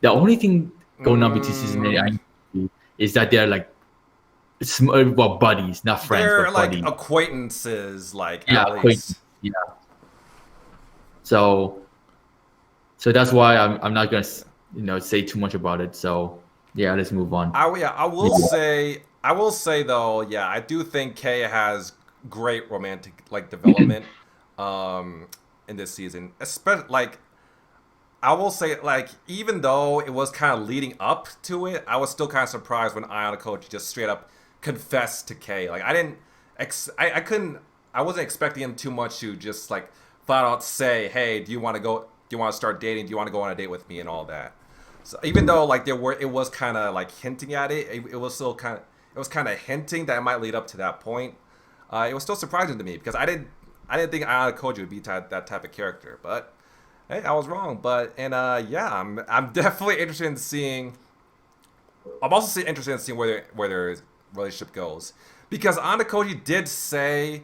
the only thing going on between season A and Koji is that they're like buddies, not friends, They're but like buddies. acquaintances, like Yeah, at least. yeah. So that's why I'm not gonna say too much about it. So yeah, let's move on. I will say though, yeah, I do think Kay has great romantic development in this season. Especially I will say even though it was kind of leading up to it, I was still kind of surprised when Ayano Koji just straight up confessed to Kay. Like I wasn't expecting him too much to just flat out say, "Hey, do you want to start dating? Do you want to go on a date with me?" and all that. So even though it was kind of hinting at it, it was still kind of hinting that it might lead up to that point. It was still surprising to me because I didn't think Ayano Koji would be that type of character. But hey, I was wrong. I'm definitely interested in seeing. I'm also interested in seeing where their relationship goes, because Ayano Koji did say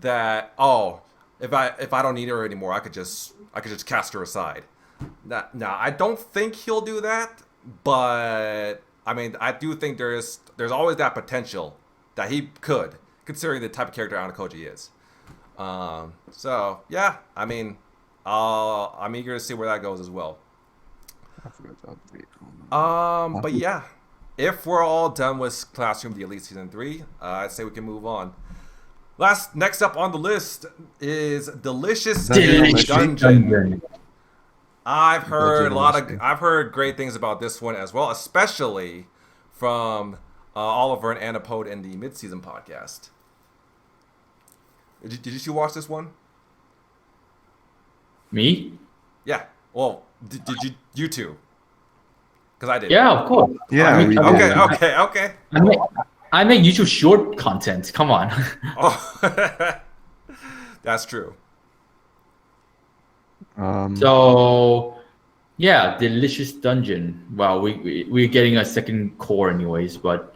that if I don't need her anymore, I could just cast her aside. Now I don't think he'll do that, but I mean I do think there's always that potential that he could, considering the type of character Ayano Koji is. So yeah, I mean, I'm eager to see where that goes as well. But yeah, if we're all done with Classroom the Elite Season 3, I'd say we can move on. Next up on the list is Delicious Dungeon. I've heard great things about this one as well, especially from Oliver and Anapode in the mid-season podcast. Did you watch this one? Me? Yeah. Well, did you two? Because I did. Yeah, of course. Yeah. Okay. I make YouTube short content. Come on. Oh, that's true. So yeah, Delicious Dungeon. Well, we're getting a second core anyways, but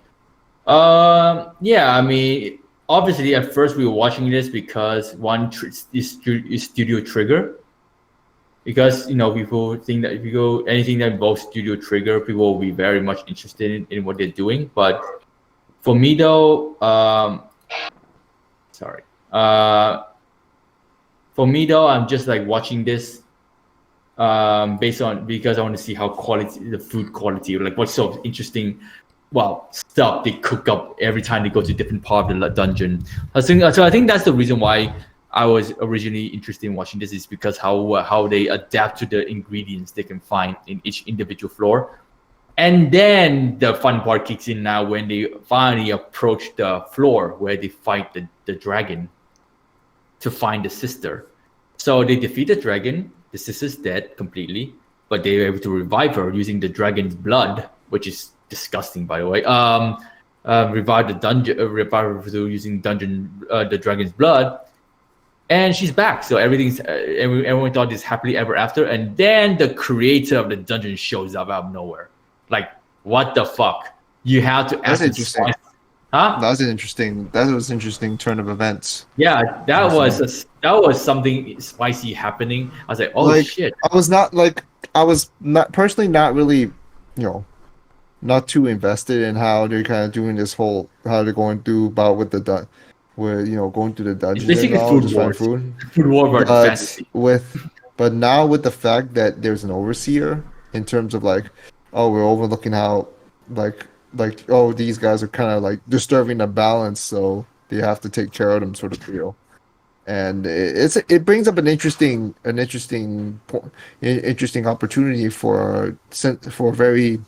yeah, I mean, obviously at first we were watching this because is Studio Trigger. Because people think that if you go anything that involves Studio Trigger, people will be very much interested in what they're doing. But for me though, I'm just watching this because I want to see how the food quality, what sort of interesting stuff they cook up every time they go to different part of the dungeon. I think that's the reason why I was originally interested in watching this, is because how they adapt to the ingredients they can find in each individual floor. And then the fun part kicks in now when they finally approach the floor where they fight the dragon to find the sister. So they defeat the dragon. The sister's dead completely, but they're able to revive her using the dragon's blood, which is disgusting, by the way. Revive her through using the dragon's blood. And she's back, so everyone thought this happily ever after, and then the creator of the dungeon shows up out of nowhere. What the fuck? You have to ask. That's interesting. Huh? That was an interesting turn of events. Yeah, that was something spicy happening. I was like, oh shit. I was not personally not really, not too invested in how they're kind of doing this how they're going through about with the going through the dungeon. It's basically food wars. Food war versus fantasy. But now with the fact that there's an overseer in terms of we're overlooking how these guys are kind of disturbing the balance, so they have to take care of them, sort of deal. And it brings up an interesting opportunity for a very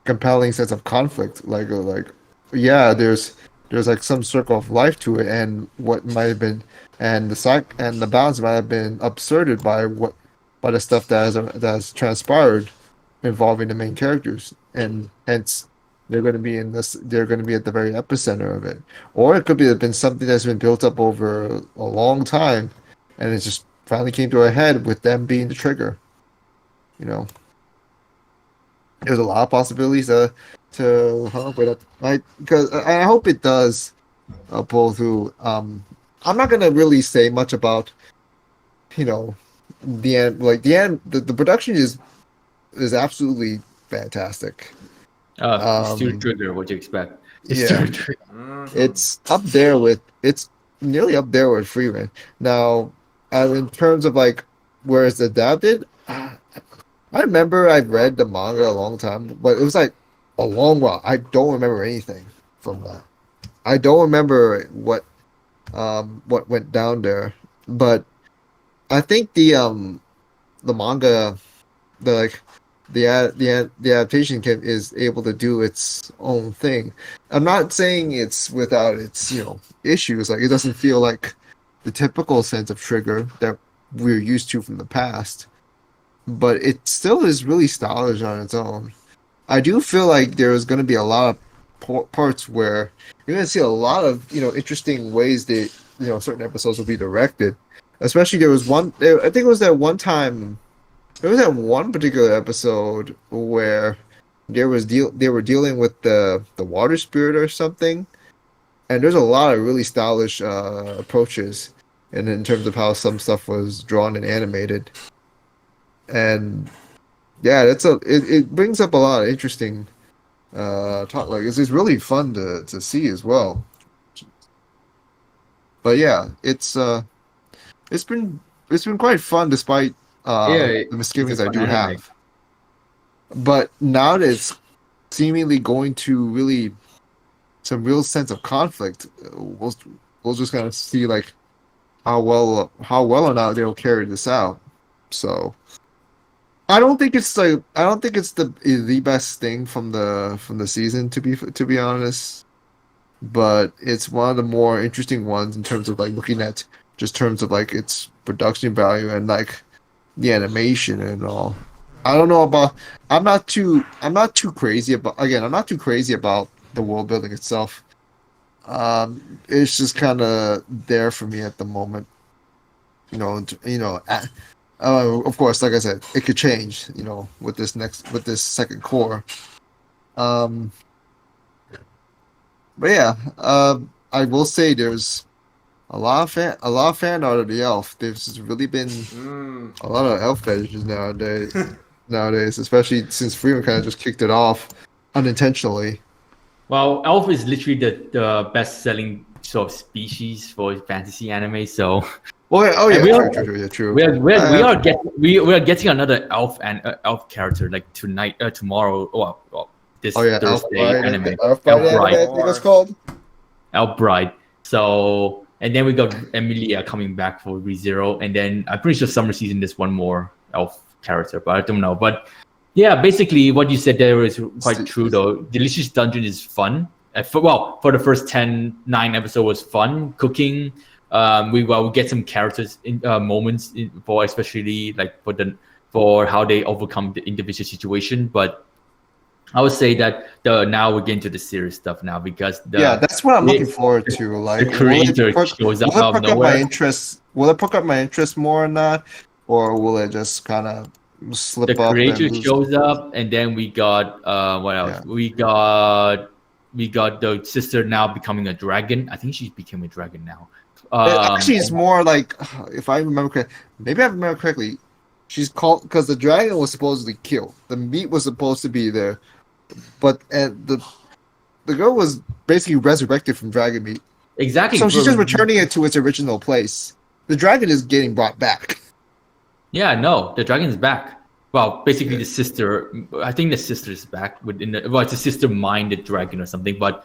compelling sense of conflict. There's some circle of life to it, and what might have been, and the balance might have been absurded by the stuff that has transpired involving the main characters, and hence they're going to be at the very epicenter of it. Or it could have been something that's been built up over a long time, and it just finally came to a head with them being the trigger. There's a lot of possibilities to come up with it. Because I hope it does pull through. I'm not gonna really say much about, you know, the end. Like the production is absolutely fantastic. It's still trigger. What do you expect? It's Yeah. still trigger. It's nearly up there with Freeman. Now, in terms of like where it's adapted, I remember I read the manga a long time, but it was like a long while. I don't remember anything from that. I don't remember what went down there, but I think the manga, the like the adaptation is able to do its own thing. I'm not saying it's without its issues. Like it doesn't feel like the typical sense of Trigger that we're used to from the past, but it still is really stylish on its own. I do feel like there's going to be a lot of parts where you're going to see a lot of interesting ways that certain episodes will be directed. Especially there was one. I think it was that one time. There was that one particular episode where they were dealing with the water spirit or something, and there's a lot of really stylish approaches, and in terms of how some stuff was drawn and animated, and yeah, it brings up a lot of interesting talk. Like it's really fun to see as well. But yeah, it's been quite fun despite the misgivings it's a I fun do anime. have. But now that it's seemingly going to really some real sense of conflict, we'll just kind of see like how well or not they'll carry this out. So I don't think it's the best thing from the season to be honest, but it's one of the more interesting ones in terms of like looking at just terms of like its production value and like the animation and all. I don't know about. I'm not too crazy about. Again, I'm not too crazy about the world building itself. It's just kind of there for me at the moment. Of course, like I said, it could change. With this second core. But yeah, I will say there's a lot of fan art of the elf. There's really been a lot of elf fetishes nowadays, especially since Freeman kind of just kicked it off unintentionally. Well, elf is literally the best-selling sort of species for fantasy anime. So, True. we are getting another elf and elf character like tonight, tomorrow. Well, this Thursday anime. Elf Bride, I think it's called. Elf Bride. So, and then we got Emilia coming back for ReZero, and then I'm pretty sure summer season there's one more elf character, but I don't know. But yeah, basically what you said there is quite true though. Delicious Dungeon is fun. For the first 9 episodes was fun. Cooking, we get some characters in moments for especially like for how they overcome the individual situation. But I would say that now we're getting to the serious stuff now because that's what I'm looking forward to. Like the creator shows up out of nowhere. Will it perk up my interest more or not, or will it just kind of slip the up? The creator shows up, and then we got what else? Yeah. We got the sister now becoming a dragon. I think she became a dragon now. Actually, it's more like, if I remember correctly, maybe I remember correctly, she's called because the dragon was supposedly killed. The meat was supposed to be there, but the girl was basically resurrected from dragon meat. Exactly. So she's just returning it to its original place. The dragon is getting brought back. Yeah, no, the dragon is back. Well, basically the sister. I think the sister is back it's a sister-minded dragon or something. But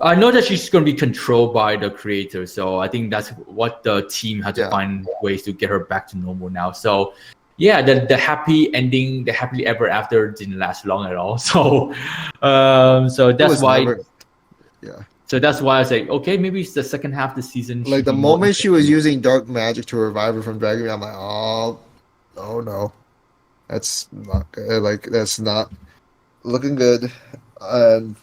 I know that she's going to be controlled by the creator, so I think that's what the team had to find ways to get her back to normal now. So, yeah, the happy ending, the happily ever after didn't last long at all. So, that's why. So that's why I say, okay, maybe it's the second half of the season. Like the moment she was using dark magic to revive her from dragon, I'm like, oh no, that's not good. Like that's not looking good. And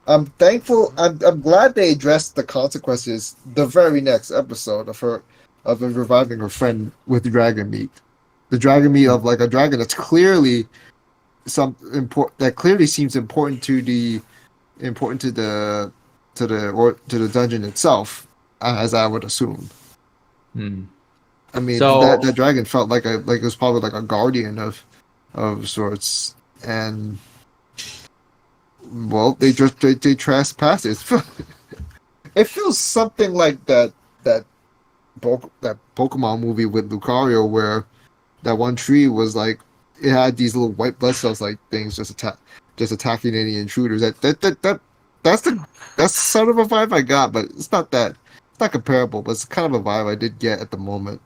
I'm thankful. I'm glad they addressed the consequences the very next episode of reviving her friend with dragon meat. The dragon meat of like a dragon that's clearly that clearly seems important to the the dungeon itself, as I would assume. Hmm. I mean, So that dragon felt like it was probably like a guardian of sorts, and well, they trespassed it. It feels something like that that Pokemon movie with Lucario, where that one tree was like it had these little white blood cells like things just attacking any intruders. That's the sort of a vibe I got, but it's not comparable, but it's kind of a vibe I did get at the moment.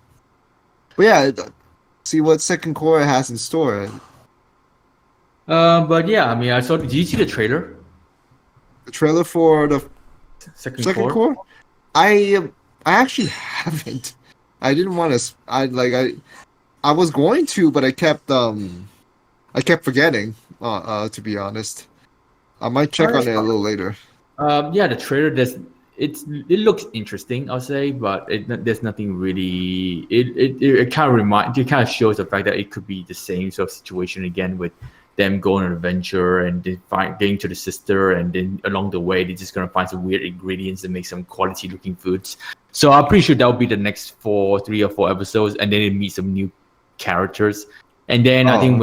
But yeah, see what second core has in store. but yeah, I mean, I saw. Did you see the trailer? The trailer for the second Core. core, I actually haven't. I didn't want to. I was going to, but I kept forgetting. To be honest, I might check on it a little later. Yeah, the trailer. It looks interesting, I'll say, but there's nothing really. It kind of shows the fact that it could be the same sort of situation again with them going on an adventure and getting to the sister, and then along the way they're just gonna find some weird ingredients and make some quality looking foods. So I'm pretty sure that'll be the next 3 or 4 episodes, and then it meet some new characters. And then I think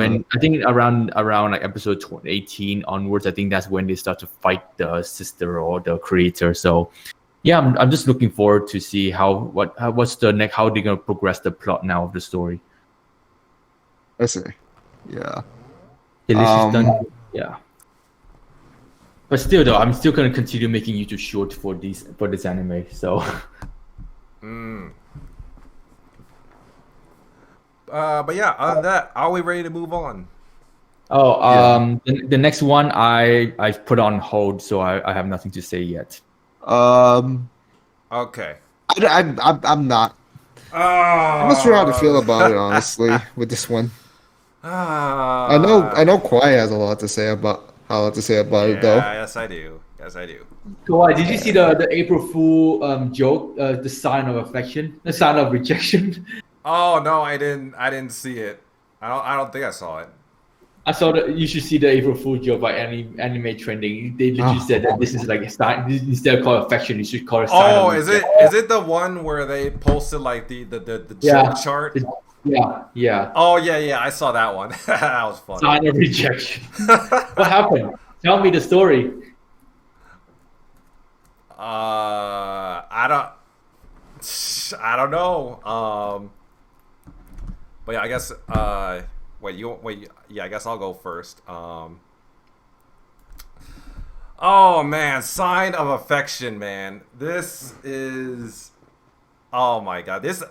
around like episode 18 onwards, I think that's when they start to fight the sister or the creator. So yeah, I'm just looking forward to see what's the next, how they're gonna progress the plot now of the story. I see. Yeah. Delicious done. Yeah. But still though, I'm still gonna continue making YouTube short for this anime. So But yeah, other than that, are we ready to move on? the next one I've put on hold, so I have nothing to say yet. Okay. I'm not. I'm not sure how to feel about it, honestly, with this one. I know Kawaii has a lot to say about it though. Yes, I do. Kawaii, did you see the April Fool joke? The sign of affection, the sign of rejection. Oh no, I didn't see it. I don't think I saw it. I saw that you should see the April Fool joke by anime trending. They literally said that this is like a sign. Instead of call it affection, you should call it sign of rejection. Is it the one where they posted like the joke chart? Yeah. Oh yeah, I saw that one. That was funny. Sign of rejection. What happened? Tell me the story. I don't know. But yeah, I guess wait. Yeah, I guess I'll go first. Oh man, sign of affection, man. This is. Oh my god, this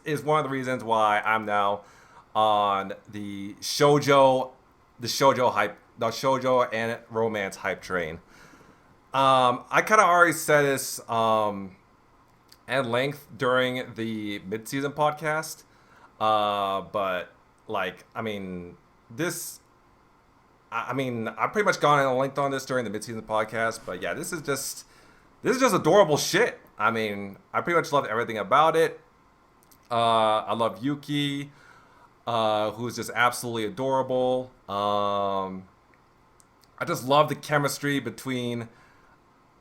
is one of the reasons why I'm now on the shoujo and romance hype train. I kind of already said this at length during the mid-season podcast, but like I mean I've pretty much gone in length on this during the mid-season podcast, but yeah, this is just adorable shit. I mean, I pretty much love everything about it. I love Yuki, who's just absolutely adorable. I just love the chemistry between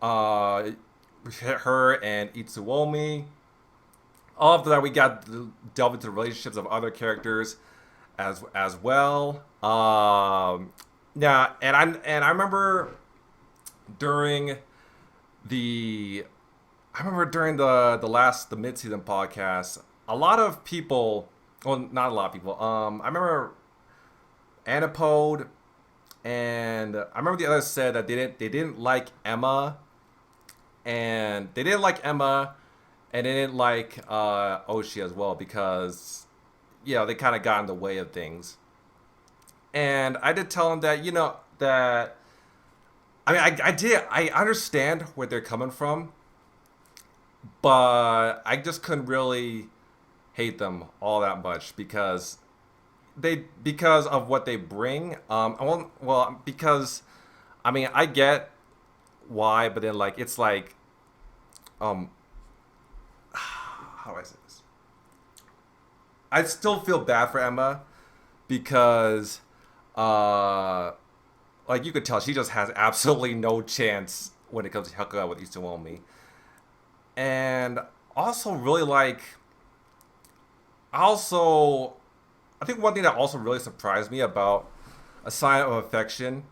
her and Itsuomi. I love that we got to delve into the relationships of other characters as well. Yeah, and I remember during the mid-season podcast, a lot of people, well, not a lot of people. I remember Anipode and I remember the others said that they didn't like Emma, and they didn't like Oshi as well because they kind of got in the way of things. And I did tell them that that I understand where they're coming from, but I just couldn't really hate them all that much because of what they bring. Because I get why, but then it's like how do I say this? I still feel bad for Emma because you could tell she just has absolutely no chance when it comes to hooking up with Itsuomi. And also really like, I think one thing that also really surprised me about A Sign of Affection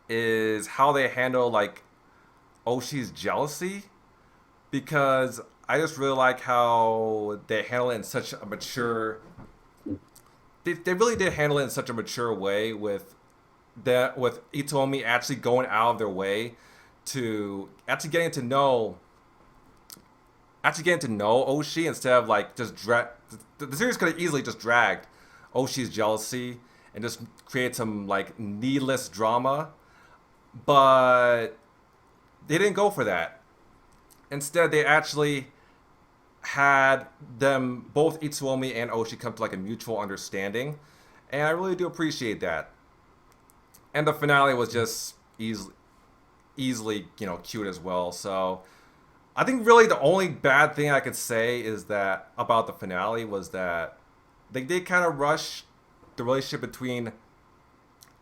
is how they handle like Oshi's jealousy, because I just really like how they handle it in such a mature. They really did handle it in such a mature way with Itsuomi actually going out of their way to actually getting to know Oshi instead of like just the series could have easily just dragged Oshi's jealousy and just create some like needless drama, but they didn't go for that. Instead, they actually had them, both Itsuomi and Oshi, come to like a mutual understanding, and I really do appreciate that. And the finale was just easily, cute as well. So I think really the only bad thing I could say is that about the finale was that they did kind of rush the relationship between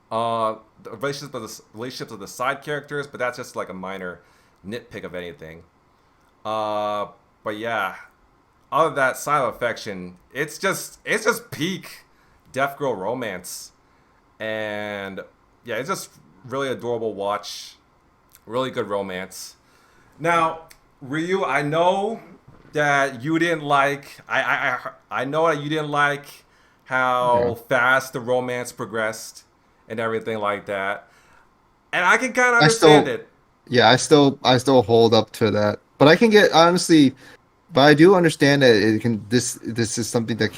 the relationships of the side characters, but that's just like a minor nitpick of anything. But yeah, other than that, Sign of Affection, it's just peak deaf girl romance, and yeah, it's just really adorable watch, really good romance. Now, Ryu, I know that you didn't like. I know that you didn't like how fast the romance progressed and everything like that, and I can kind of understand it. Yeah, I still hold up to that, but I can get honestly, but I do understand that it can. This is something that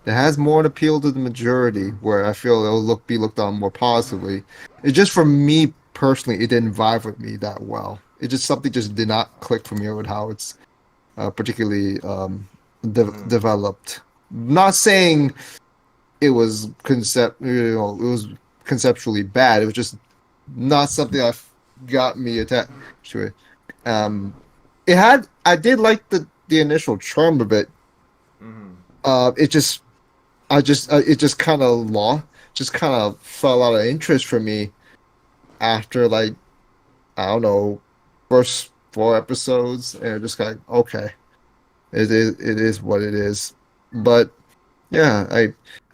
has more an appeal to the majority, where I feel it'll be looked on more positively. It's just for me personally, it didn't vibe with me that well. It just something just did not click for me with how it's particularly developed. Not saying it was it was conceptually bad. It was just not something that got me attached to it. I did like the initial charm of it. It just kind of fell out of interest for me after like, I don't know, first 4 episodes, and just kind of okay, it is what it is. But yeah,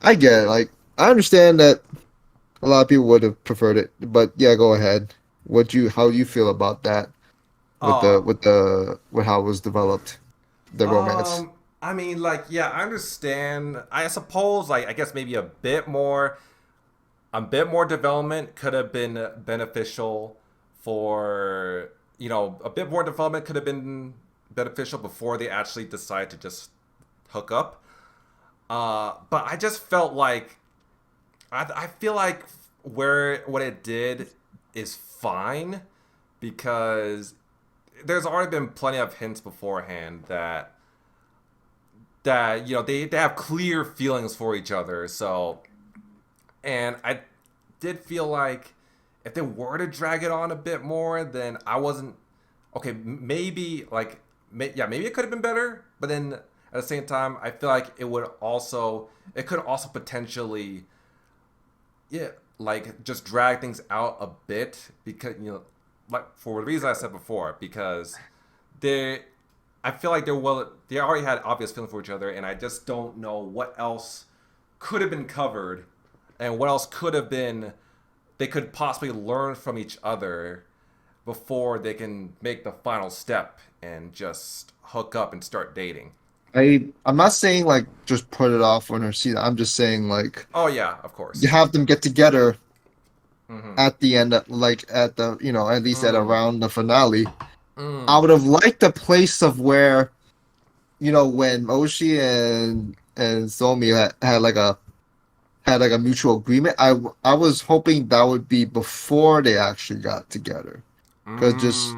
I get it. Like, I understand that a lot of people would have preferred it, but yeah, go ahead. How do you feel about that with how it was developed, the romance? I mean, like, yeah, I understand. I suppose, like, I guess maybe a bit more development could have been beneficial for, a bit more development could have been beneficial before they actually decide to just hook up. But I just felt like, I feel like what it did is fine, because there's already been plenty of hints beforehand that they have clear feelings for each other. So, and I did feel like if they were to drag it on a bit more, then I wasn't okay. Maybe maybe it could have been better, but then at the same time, I feel like it could also potentially, like, just drag things out a bit, because like, for the reason I said before, because I feel like they already had obvious feelings for each other, and I just don't know what else could have been covered, and what else they could possibly learn from each other before they can make the final step and just hook up and start dating. I'm not saying like just put it off on her seat. I'm just saying like, oh yeah, of course, you have them get together at the end, like at the at least at around the finale. I would have liked a place of where, when Oshi and Somi had like a mutual agreement. I was hoping that would be before they actually got together, because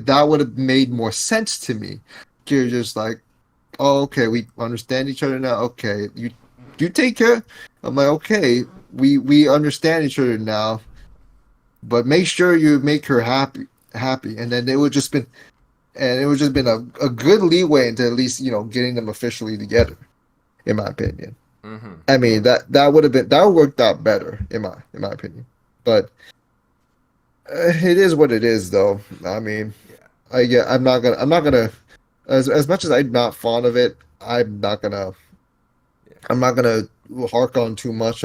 that would have made more sense to me. You're just like, oh, okay, we understand each other now. Okay, you take care. I'm like, okay, we understand each other now, but make sure you make her happy, and then it would just been a good leeway into at least getting them officially together, in my opinion. I mean that would have worked out better in my opinion, but It is what it is, though. I mean, Yeah. I'm not gonna. As much as I'm not fond of it, Yeah. I'm not gonna hark on too much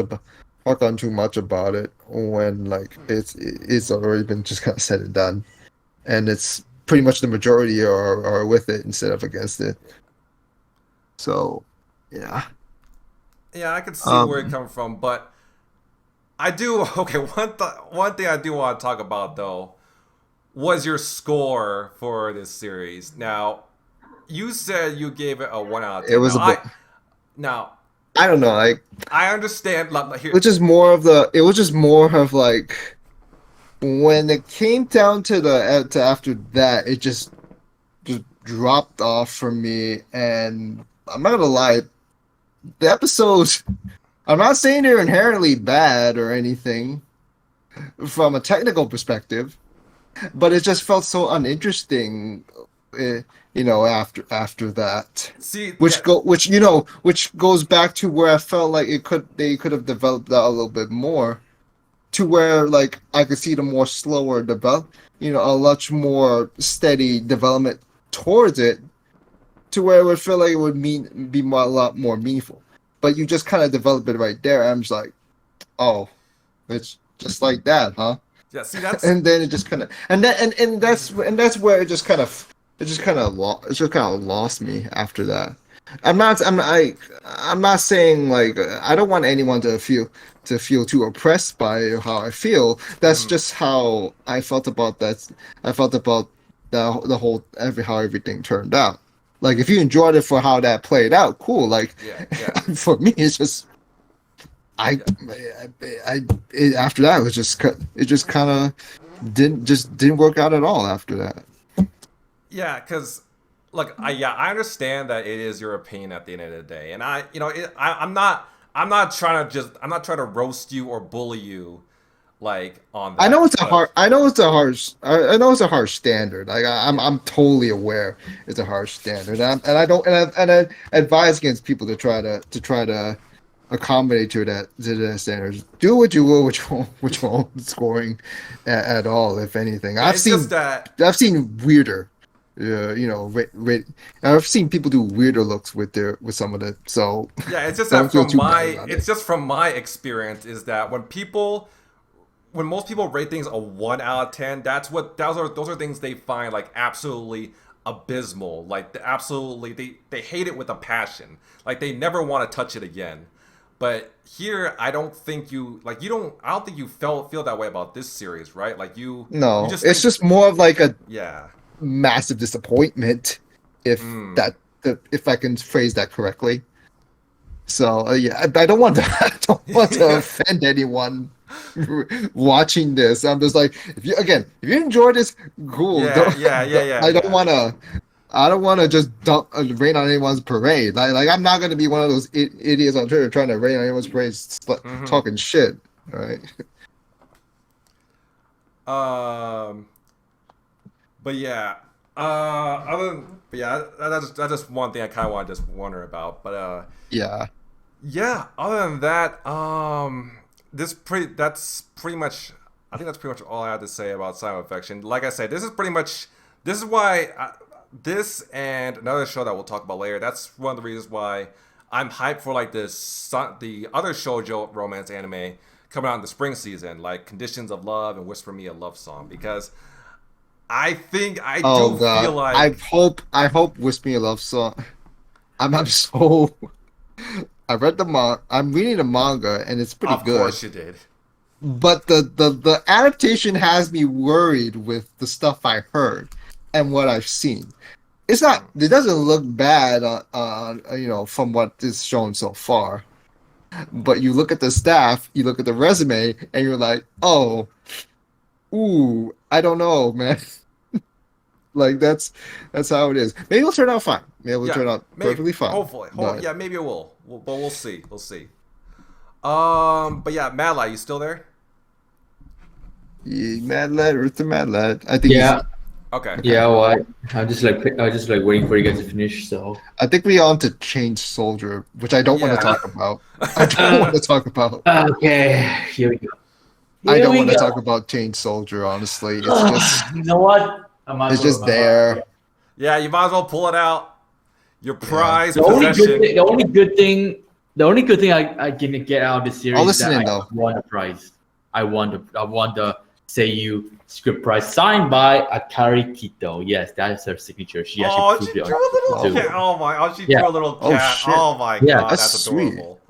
about it when like it's already been just kind of said and done, and it's pretty much the majority are with it instead of against it. So, yeah. Yeah, I can see where you're Um, coming from, but I do. Okay, one thing I do want to talk about though was your score for this series. Now, you said you gave it a 1 out of 10. it was Now a bit. now I don't know. Like I understand. it was just more of the. It was just more of like when it came down to to after that, it just dropped off for me. And I'm not gonna lie, the episodes. I'm not saying they're inherently bad or anything from a technical perspective, but it just felt so uninteresting. eh, after that, See, yeah, which goes back to where I felt like they could have developed that a little bit more, to where like I could see the more slower develop, a much more steady development towards it, to where it would feel like it would a lot more meaningful. But you just kind of develop it right there. I'm just like, oh, it's just like that, huh? yeah. See, that's And then it just kind of and that's where it just kind of lost me after that. I'm not saying like I don't want anyone to feel too oppressed by how I feel. That's just how I felt about that. I felt about the whole how everything turned out. Like if you enjoyed it for how that played out, cool. Like yeah, yeah. for me, it's just after that it just kind of didn't work out at all after that. Yeah, because look, I understand that it is your opinion at the end of the day, and I'm not trying to roast you or bully you like on that. I know it's a but- I know it's a harsh standard. Like I'm totally aware it's a harsh standard, and I advise against people to try to accommodate to that standards. Do what you will with your own scoring at all, if anything. It's just that I've seen weirder. I've seen people do weirder looks with some of it. So yeah, it's just don't that feel from too my bad about it's it. just from my experience is that when most people rate things a 1 out of 10, those are things they find like absolutely abysmal. Like they hate it with a passion. Like they never want to touch it again. But here, I don't think I don't think you feel that way about this series, right? Like you No, just it's just more of like a yeah. massive disappointment, if if I can phrase that correctly. So yeah, I don't want to I don't want to offend anyone watching this. I'm just like, if you enjoy this, cool. Yeah. I don't want to just rain on anyone's parade. Like I'm not gonna be one of those idiots on Twitter trying to rain on anyone's parade, talking shit. All right. But yeah, that's just one thing I kind of want to just wonder about. But Yeah. yeah. Other than that, that's pretty much. I think that's pretty much all I have to say about Silent Affection. Like I said, this is why this and another show that we'll talk about later. That's one of the reasons why I'm hyped for like the other shoujo romance anime coming out in the spring season, like Conditions of Love and Whisper Me a Love Song, because I think I do feel like I hope Whisper Me a Love Song. I'm so. I read I'm reading the manga and it's pretty good. Of course you did. But the adaptation has me worried with the stuff I heard and what I've seen. It doesn't look bad from what is shown so far. But you look at the staff, you look at the resume, and you're like, oh, ooh, I don't know, man. Like that's how it is. Maybe it'll turn out fine. Maybe it'll turn out perfectly fine. Hopefully, But yeah, maybe it will. But we'll see. We'll see. But yeah, Madlight, you still there? yeah, Mad Lad, Earth to Mad Lad. I think Yeah, Okay. yeah. Well, I was just like waiting for you guys to finish. So I think we on to Change Soldier, which I don't want Yeah. to talk about. I don't want to talk about. okay, here we go. I Here don't we want to go. talk about Chain Soldier. Honestly, it's just You know what? it's just there. Yeah, you might as well pull it out. Your prized The only possession. good thing I can get out of this series I'll is listen that in, I though. won a prize. I won the Seiyu script prize signed by Akari Kito. Yes, that is her signature. She actually She proved drew it a little on cat. too. Oh my! Oh, she Yeah. drew a little Oh, cat. shit. Oh my Yeah. god, That's that's sweet. adorable.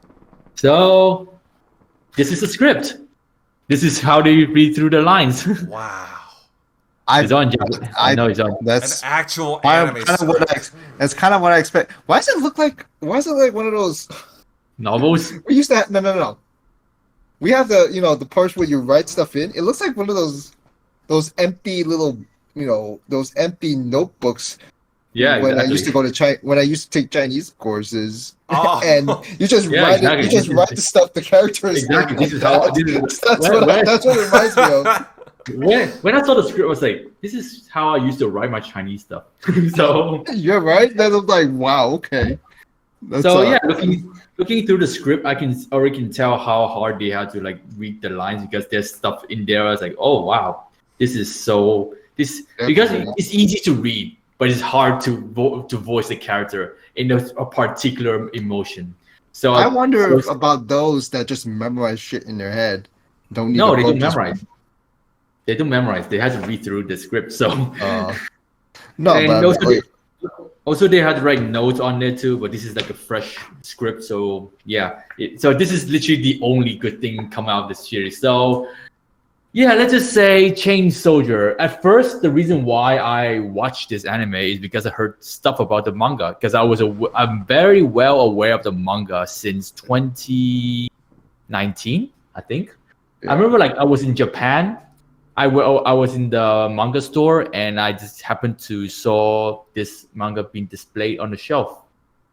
So this is the script. This is how they read through the lines. Wow. It's on Japanese. I know it's on. An That's actual kind anime of what script. that's kind of what I expect. Why does it look like? Why is it like one of those? Novels. We used to have no. We have the parts where you write stuff in. It looks like one of those empty little those empty notebooks. Yeah, when exactly. I used to go to China, when I used to take Chinese courses, Oh. and you just Yeah, write exactly. it. You just write the stuff the characters. Exactly. Like This is how. that. This is, That's when- that's what it reminds me of. When I saw the script, I was like, "This is how I used to write my Chinese stuff." So, You're right. Then I'm like, wow, okay. That's, yeah, looking through the script, I can already tell how hard they had to like read the lines because there's stuff in there. I was like, "Oh wow, this is so because Definitely. it's easy to read, but it's hard to voice the character in a particular emotion." So I wonder about those that just memorize shit in their head. Don't need no, a they book, don't just- memorize. They don't memorize. They had to read through the script. So No, and but also, like, also they had to write notes on there too. But this is like a fresh script. So yeah, so this is literally the only good thing come out of this series. So yeah, let's just say Chain Soldier. At first, the reason why I watched this anime is because I heard stuff about the manga. Because I'm very well aware of the manga since 2019, I think. Yeah. I remember like I was in Japan. I was in the manga store and I just happened to saw this manga being displayed on the shelf,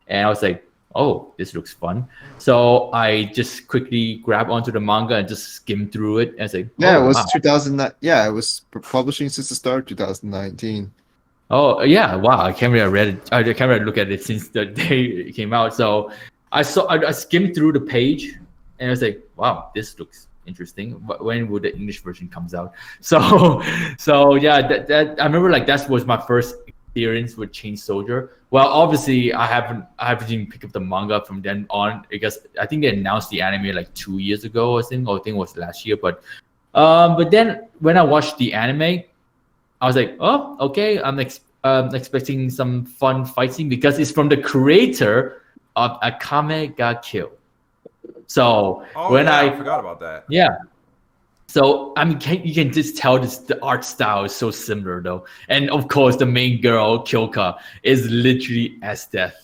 and I was like, "Oh, this looks fun." So I just quickly grabbed onto the manga and just skimmed through it. And I was like, yeah, "Oh, it was wow. 2009. Yeah, it was publishing since the start of 2019. Oh yeah, wow! I can't really read it. I can't really look at it since the day it came out. So I skimmed through the page and I was like, "Wow, this looks interesting. But when would the English version comes out?" So yeah, that I remember like that was my first experience with Chain Soldier. Well, obviously I haven't even picked up the manga from then on because I think they announced the anime like 2 years ago. I think it was last year. But then when I watched the anime, I was like, "Oh, okay." I'm expecting some fun fight scene because it's from the creator of Akame ga Kill. So I forgot about that. yeah. So I mean, you can just tell the art style is so similar though, and of course the main girl Kyoka is literally as death.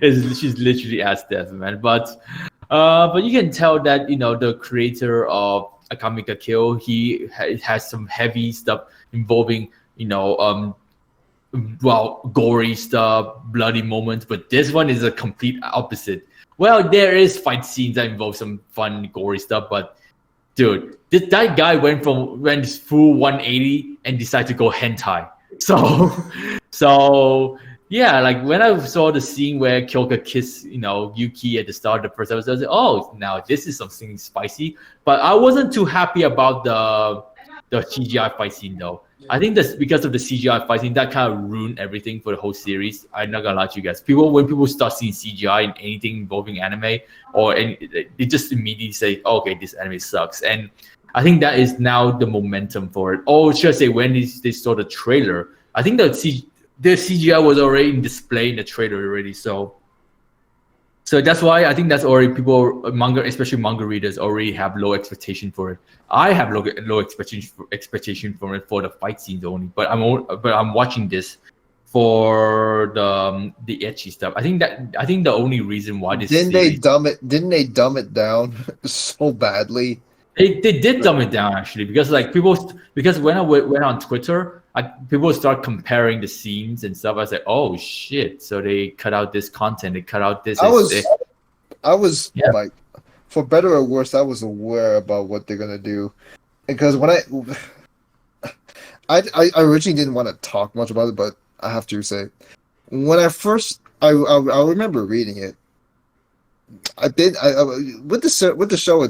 She's literally as death, man. But you can tell that the creator of Akame ga Kill, he has some heavy stuff involving gory stuff, bloody moments. But this one is a complete opposite. Well, there is fight scenes that involve some fun, gory stuff, but dude, that guy went full 180 and decided to go hentai. So yeah, like when I saw the scene where Kyoka kissed, Yuki at the start of the first episode, I was like, oh, now this is something spicy. But I wasn't too happy about the CGI fight scene though. I think that's because of the CGI fight scene that kind of ruined everything for the whole series. I'm not gonna lie to you guys. When people start seeing CGI in anything involving anime, they just immediately say, oh, "Okay, this anime sucks." And I think that is now the momentum for it. Or should I say, when they saw the trailer, I think the CGI was already in display in the trailer already. So that's why I think that's already especially manga readers, already have low expectation for it. I have low expectation for it for the fight scenes only. But I'm watching this for the ecchi stuff. I think the only reason why this Didn't they dumb it down so badly? They did dumb it down actually because when I went on Twitter, people start comparing the scenes and stuff. I was like, oh shit! So they cut out this content. They cut out this. I was like, for better or worse, I was aware about what they're gonna do, because when I originally didn't want to talk much about it, but I have to say, when I remember reading it. With the show,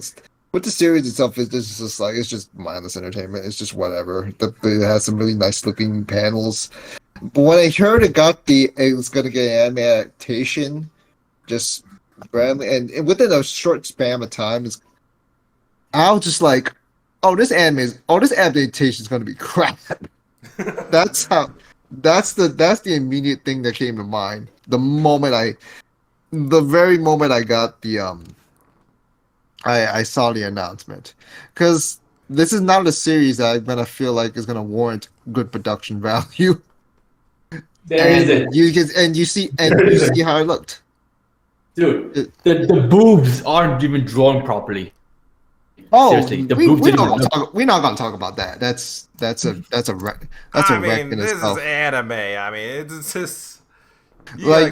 But the series itself is just like, it's just mindless entertainment. It's just whatever. It has some really nice looking panels. But when I heard it was gonna get an anime adaptation, just randomly, and within a short span of time, I was just like, this adaptation is gonna be crap. That's the immediate thing that came to mind. The very moment I got I saw the announcement, because this is not a series that I'm gonna feel like is gonna warrant good production value. You see how it looked, dude. The boobs aren't even drawn properly. Oh, seriously, the we're boobs not gonna talk about that. That's a wreck. That's a wreck in this itself. is anime. I mean, it's just I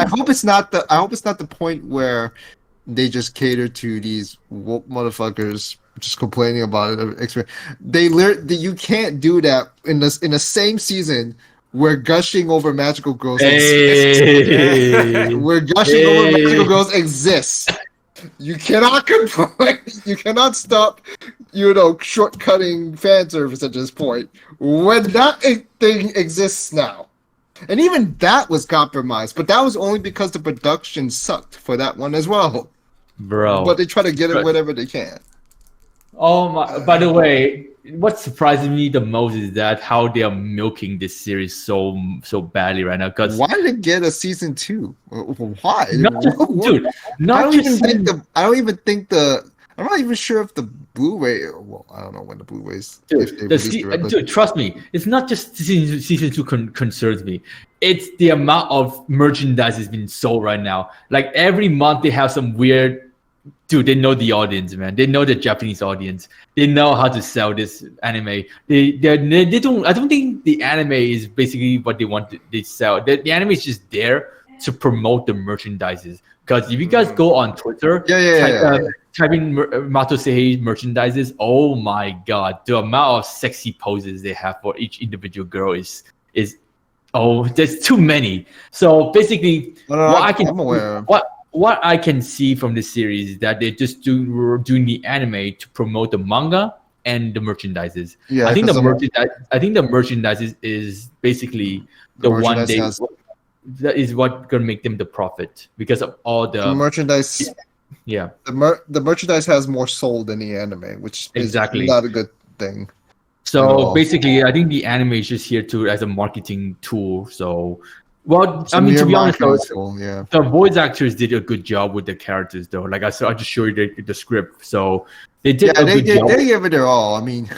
hope it's not the point where they just cater to these woke motherfuckers just complaining about it. You can't do that in the same season where gushing over magical girls exists. Where gushing over magical girls exists. You cannot complain. You cannot stop, shortcutting fan service at this point when that thing exists now. And even that was compromised, but that was only because the production sucked for that one as well. Bro. But they try to get it whatever they can. Oh my! By the way, what surprises me the most is that how they are milking this series so badly right now. Because why did it get a season 2? Why? I'm not even sure if the Blu-ray. Well, I don't know when the Blu-rays. Dude, trust me, it's not just season 2 concerns me. It's the amount of merchandise that's been sold right now. Like every month, they have some weird. Dude, they know the audience, man. They know the Japanese audience. They know how to sell this anime. They don't. I don't think the anime is basically what they want to sell. The anime is just there to promote the merchandises. Because if you guys go on Twitter, type in Matosei merchandises. Oh my god, the amount of sexy poses they have for each individual girl is there's too many. So basically, what I can see from this series is that they just doing the anime to promote the manga and the merchandises. Yeah, I think the merchandise is basically the one that is what gonna make them the profit because of all the merchandise. Yeah, the merchandise has more soul than the anime, which is not a good thing. So basically, I think the anime is just here as a marketing tool. So. Well, I mean, to be honest, the voice actors did a good job with the characters, though. Like I said, I just showed you the script, so they did a good job. They gave it their all. I mean,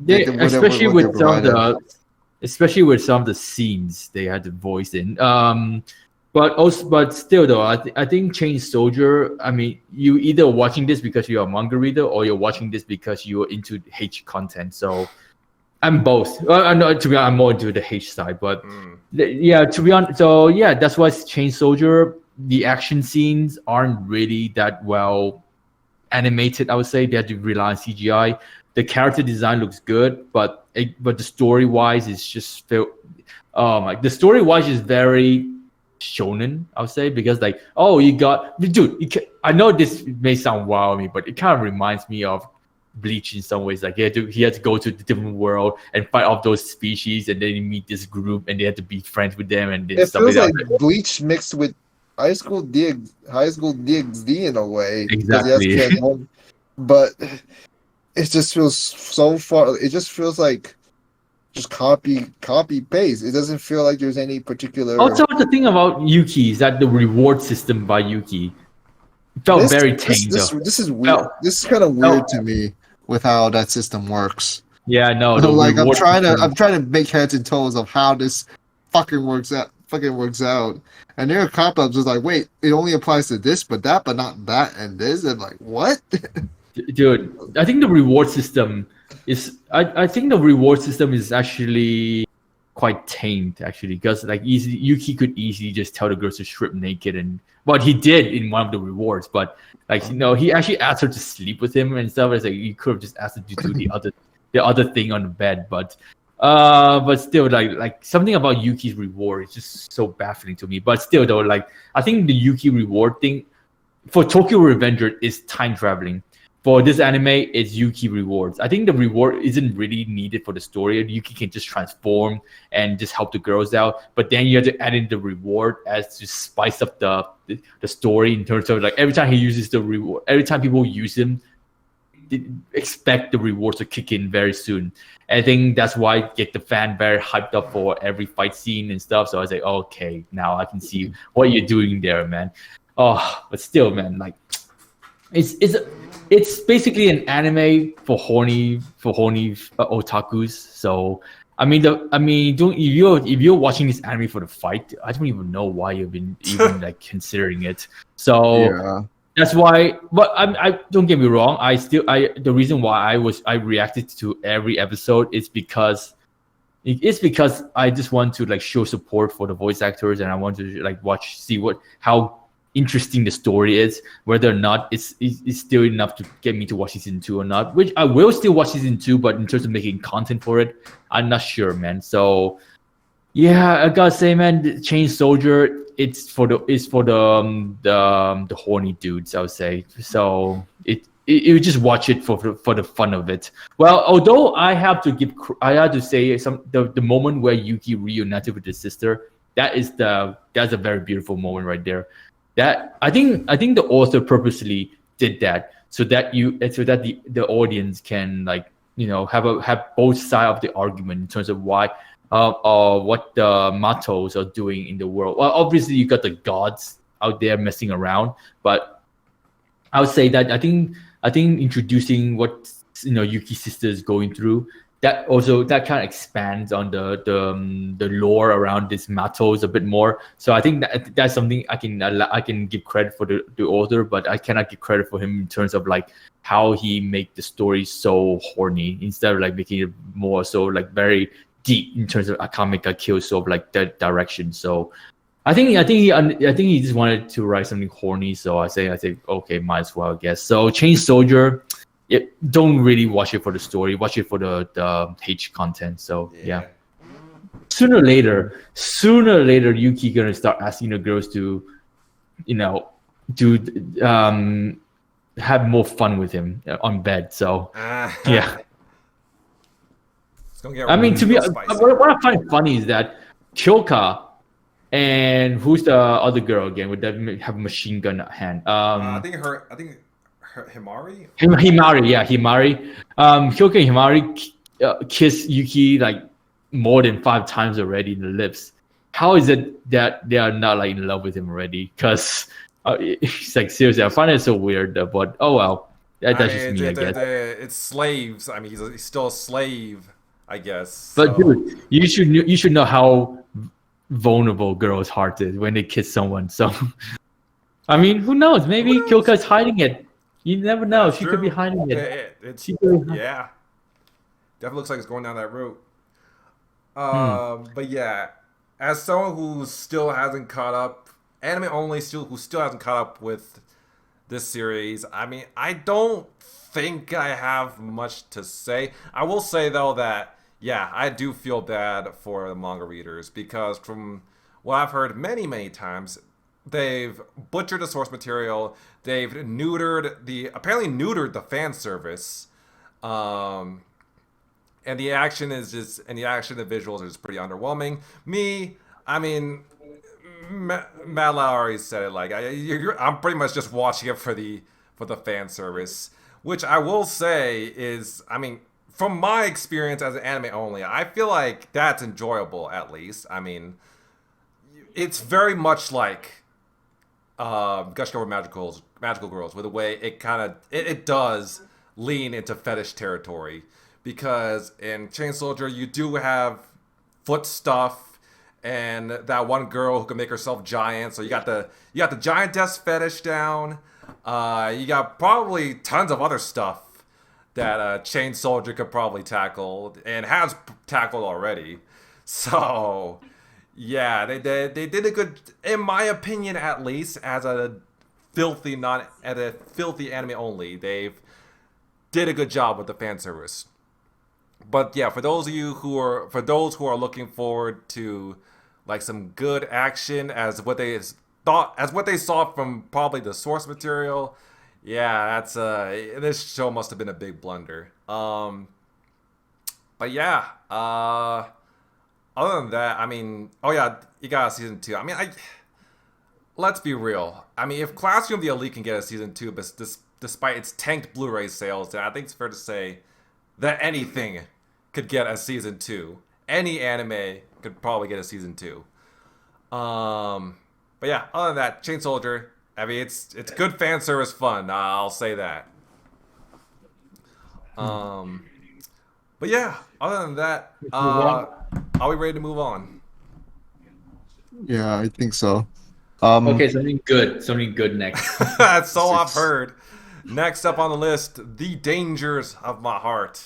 especially with some of the scenes they had to voice in. But still, though, I think Chain Soldier. I mean, you either watching this because you're a manga reader or you're watching this because you're into H content. So. I'm both. To be honest, I'm more into the H side, but to be honest, so yeah, that's why Chain Soldier. The action scenes aren't really that well animated. I would say they have to rely on CGI. The character design looks good, but the story wise is just the story wise is very shonen. I would say because I know this may sound wild to me, but it kind of reminds me of Bleach in some ways. Like he had to go to the different world and fight off those species, and then you meet this group, and they had to be friends with them. And it feels like Bleach mixed with High School DxD in a way. Exactly. But it just feels so far. It just feels like just copy paste. It doesn't feel like there's any particular. Also, the thing about Yuki is that the reward system by Yuki felt very tame. This is weird. This is kind of weird to me with how that system works. Yeah, no. I'm trying to make heads and toes of how this fucking works out. And there are cop-ups just like, wait, it only applies to this, but that, but not that, and this. And like, what? Dude, I think the reward system is. I think the reward system is actually quite tamed, actually, because like Yuki could easily just tell the girls to strip naked, and what he did in one of the rewards, but like he actually asked her to sleep with him and stuff. It's like you could have just asked her to do the other thing on the bed, but still like something about Yuki's reward is just so baffling to me. But still though, like I think the Yuki reward thing for Tokyo Revenger, it's time traveling. For this anime, it's Yuki rewards. I think the reward isn't really needed for the story. Yuki can just transform and just help the girls out. But then you have to add in the reward as to spice up the story in terms of like every time he uses the reward, every time people use him, expect the rewards to kick in very soon. And I think that's why get the fan very hyped up for every fight scene and stuff. So I was like, okay, now I can see what you're doing there, man. Oh, but still, man, like it's basically an anime for horny otakus. So if you're watching this anime for the fight, I don't even know why you've been even like considering it. So Yeah. that's why. But I don't get me wrong. The reason why I reacted to every episode is because I just want to like show support for the voice actors, and I want to like see how interesting the story is, whether or not it's still enough to get me to watch season 2 or not, which I will still watch season 2, but in terms of making content for it, I'm not sure, man. So yeah, I gotta say, man, Chain Soldier, it's for the horny dudes, I would say. So you just watch it for the fun of it. Well, although I have to say the moment where Yuki reunited with his sister, that's a very beautiful moment right there. That I think the author purposely did that so that the audience can like have both sides of the argument in terms of why what the Matos are doing in the world. Well, obviously you got the gods out there messing around, but I would say that I think introducing what Yuki's sister is going through, that kind of expands on the lore around this Matos a bit more. So I think that's something I can give credit for the author, but I cannot give credit for him in terms of like how he make the story so horny instead of like making it more so like very deep in terms of Akame ga Kill, sort of like that direction. So I think he just wanted to write something horny. So I say okay, might as well, I guess. So Chain Soldier. Yeah, don't really watch it for the story. Watch it for the H content. So yeah. Sooner or later, Yuki gonna start asking the girls to, have more fun with him on bed. So yeah. It's gonna get To be what I find funny is that Kyoka and who's the other girl again with that have a machine gun at hand? I think Himari? Himari, yeah, Himari. Kyoka and Himari kiss Yuki like more than 5 times already in the lips. How is it that they are not like in love with him already? Because it's like seriously, I find it so weird. But oh well, that's just me, I guess. It's slaves. I mean, he's still a slave, I guess. But dude, you should know how vulnerable girls' heart is when they kiss someone. So I mean, who knows? Maybe Kyoka is hiding it. You never know. She could be hiding it. Yeah. Definitely looks like it's going down that route. But yeah, as someone who still hasn't caught up, anime only, who still hasn't caught up with this series, I mean, I don't think I have much to say. I will say, though, that, yeah, I do feel bad for the manga readers because from what I've heard many, many times, they've butchered the source material. They've apparently neutered the fan service, and the action and the visuals are just pretty underwhelming. I mean, Matt already said it. Like I'm pretty much just watching it for the fan service, which I will say is, I mean, from my experience as an anime only, I feel like that's enjoyable. At least, I mean, it's very much like Gushing Over Magical Girls, with the way it does lean into fetish territory, because in Chain Soldier you do have foot stuff and that one girl who can make herself giant. So you got the giantess fetish down. You got probably tons of other stuff that Chain Soldier could probably tackle and has tackled already. So yeah, they did a good, in my opinion at least, as a filthy anime only. They've did a good job with the fan service. But yeah, for those who are looking forward to like some good action, as what they thought, as what they saw from probably the source material, yeah, that's this show must have been a big blunder. But yeah, other than that, I mean, oh yeah, you got a season 2. I mean, let's be real. I mean, if Classroom of the Elite can get a season 2, but despite its tanked Blu-ray sales, then I think it's fair to say that anything could get a season 2. Any anime could probably get a season 2. But yeah, other than that, Chain Soldier, I mean, it's good fan service fun. I'll say that. But yeah, other than that, are we ready to move on? Yeah, I think so. Okay, something good next. That's so I've heard. Next up on the list, The Dangers of My Heart,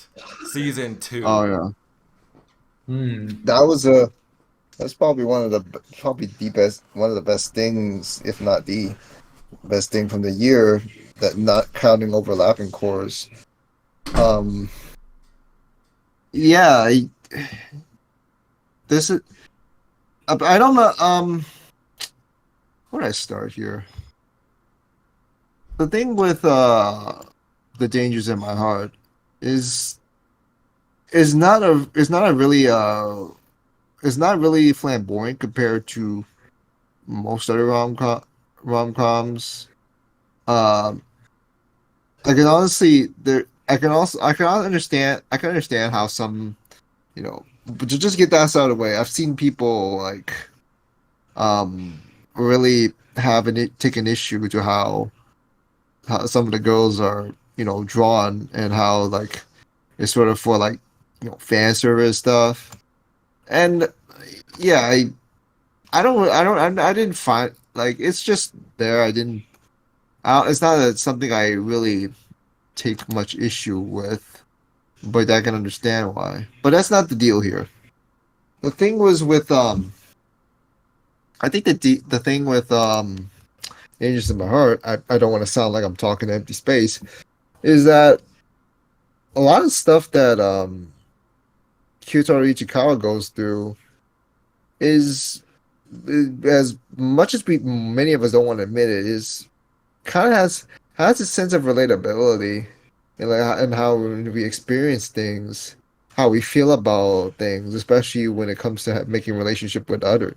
season 2. Oh yeah. That's probably one of the best things, if not the best thing from the year, that not counting overlapping cores. Yeah, this is. I don't know. Where do I start here? The thing with The Dangers in My Heart is not really flamboyant compared to most other rom-coms. I can understand how some, but to just get that out of the way, I've seen people like really take an issue to how some of the girls are, drawn, and how like it's sort of for like, fan service stuff. And yeah, I didn't find, like, it's just there. It's not something I really take much issue with, but I can understand why. But that's not the deal here. The thing was with I think the thing with Angels in My Heart, I don't want to sound like I'm talking to empty space, is that a lot of stuff that Kyutaro Ichikawa goes through is, as much as many of us don't want to admit it, is kind of has a sense of relatability, and how we experience things, how we feel about things, especially when it comes to making relationship with others,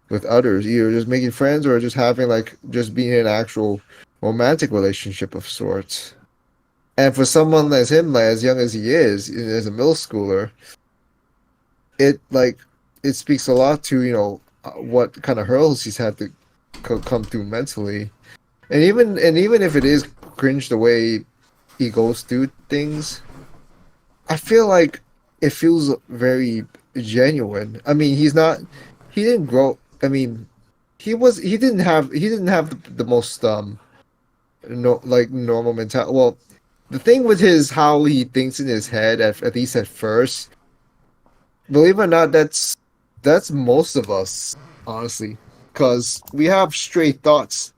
either just making friends or just having just being in an actual romantic relationship of sorts. And for someone as him, as young as he is, as a middle schooler, it speaks a lot to what kind of hurdles he's had to come through mentally, and even if it is cringe the way he goes through things, I feel like it feels very genuine. I mean, he didn't grow. I mean, he didn't have the most normal mentality. Well, the thing with how he thinks in his head, at least at first, believe it or not, that's most of us, honestly, because we have stray thoughts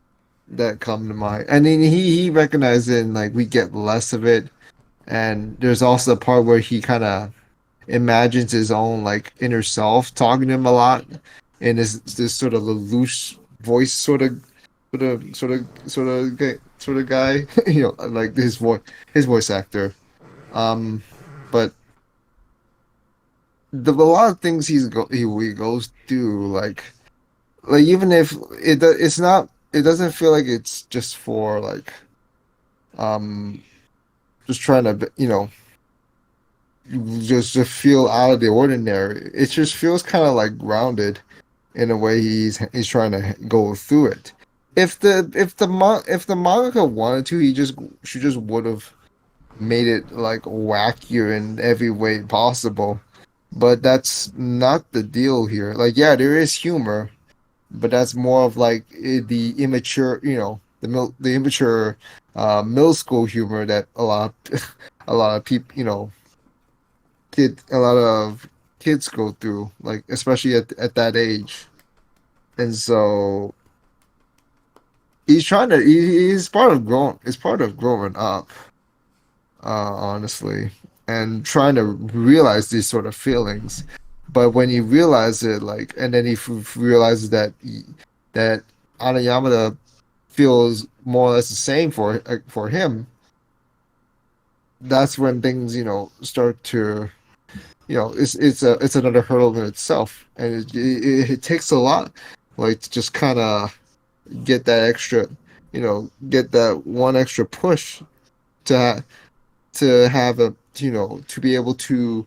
that come to mind, and then he recognized it, and we get less of it. And there's also a part where he kind of imagines his own inner self talking to him a lot, in this sort of loose voice sort of guy, like his voice actor. But a lot of things he goes through, like even if it's not, it doesn't feel like it's just for just trying to just to feel out of the ordinary. It just feels kind of grounded in a way he's trying to go through it. If the mangaka wanted to, she just would have made it wackier in every way possible. But that's not the deal here. Yeah, there is humor, but that's more of the immature, the immature middle school humor that a lot of people, a lot of kids go through, especially at that age. And so he's part of growing up, honestly, and trying to realize these sort of feelings. But when he realizes it, and then he realizes that Ana Yamada feels more or less the same for him, that's when things start to it's another hurdle in itself, and it takes a lot, like, to just kind of get that extra, get that one extra push to have a to be able to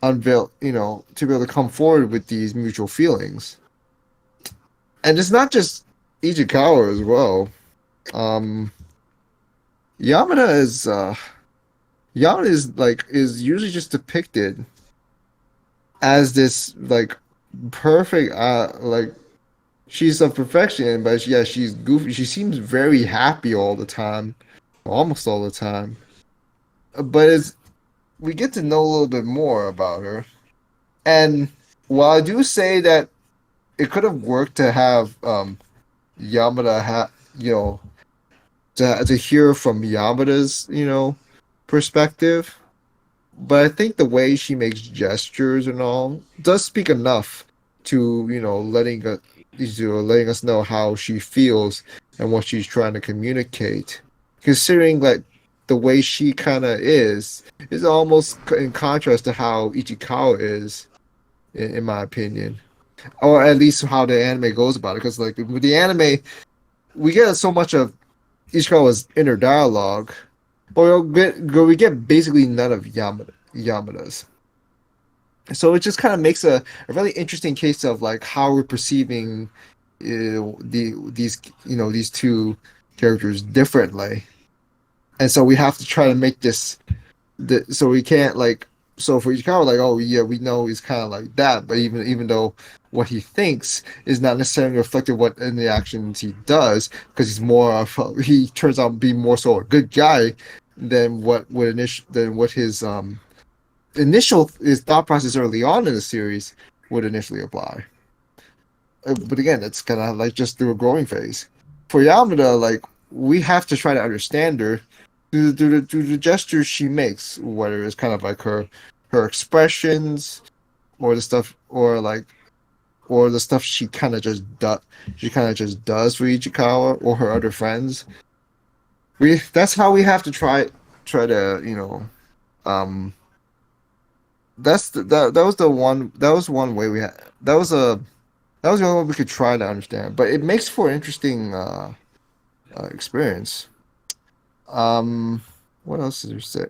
unveil, to be able to come forward with these mutual feelings. And it's not just Ichikawa as well. Yamada is usually just depicted as this like perfect like she's a perfection, but yeah, she's goofy. She seems very happy all the time, almost all the time. But we get to know a little bit more about her. And while I do say that it could have worked to have Yamada to hear from Yamada's perspective, but I think the way she makes gestures and all does speak enough to letting us know how she feels and what she's trying to communicate. Considering that the way she kind of is almost in contrast to how Ichikawa is, in my opinion, or at least how the anime goes about it. Because like with the anime, we get so much of Ichikawa's inner dialogue, but we get basically none of Yamada's. So it just kind of makes a really interesting case of like how we're perceiving these two characters differently. And so we have to try to make this. So we can't So for Ichikawa, oh yeah, we know he's kind of like that, but even though what he thinks is not necessarily reflective of what in the actions he does, because he turns out to be more so a good guy than what his his thought process early on in the series would initially apply. But again, it's kind of like just through a growing phase. For Yamada, we have to try to understand her through the gestures she makes, whether it's kind of like her expressions, or the stuff, or the stuff she kind of just does for Ichikawa or her other friends. That's how we have to try to that was one way we had. That was the only way we could try to understand. But it makes for an interesting experience. What else is there to say?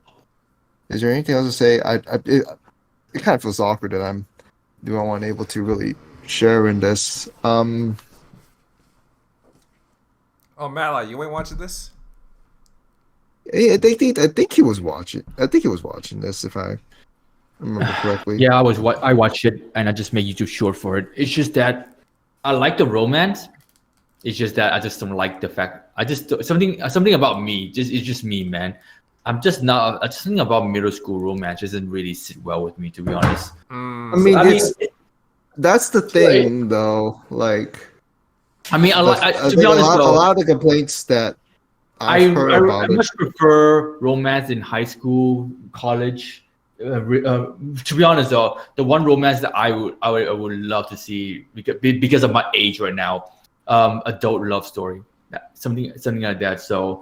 Is there anything else to say? It kind of feels awkward that I'm unable to really share in this. Oh, Mala, you ain't watching this? I think he was watching. I think he was watching this, if I remember correctly. Yeah, I watched it, and I just made you too short for it. It's just that I like the romance. It's just that I just don't like the fact. Something about me. It's just me, man. I'm just not. Something about middle school romance doesn't really sit well with me, to be honest. That's the thing, though. To be honest, a lot of the complaints that I've heard about I much prefer romance in high school, college. To be honest, though, the one romance that I would love to see because of my age right now, adult love story, something like that. So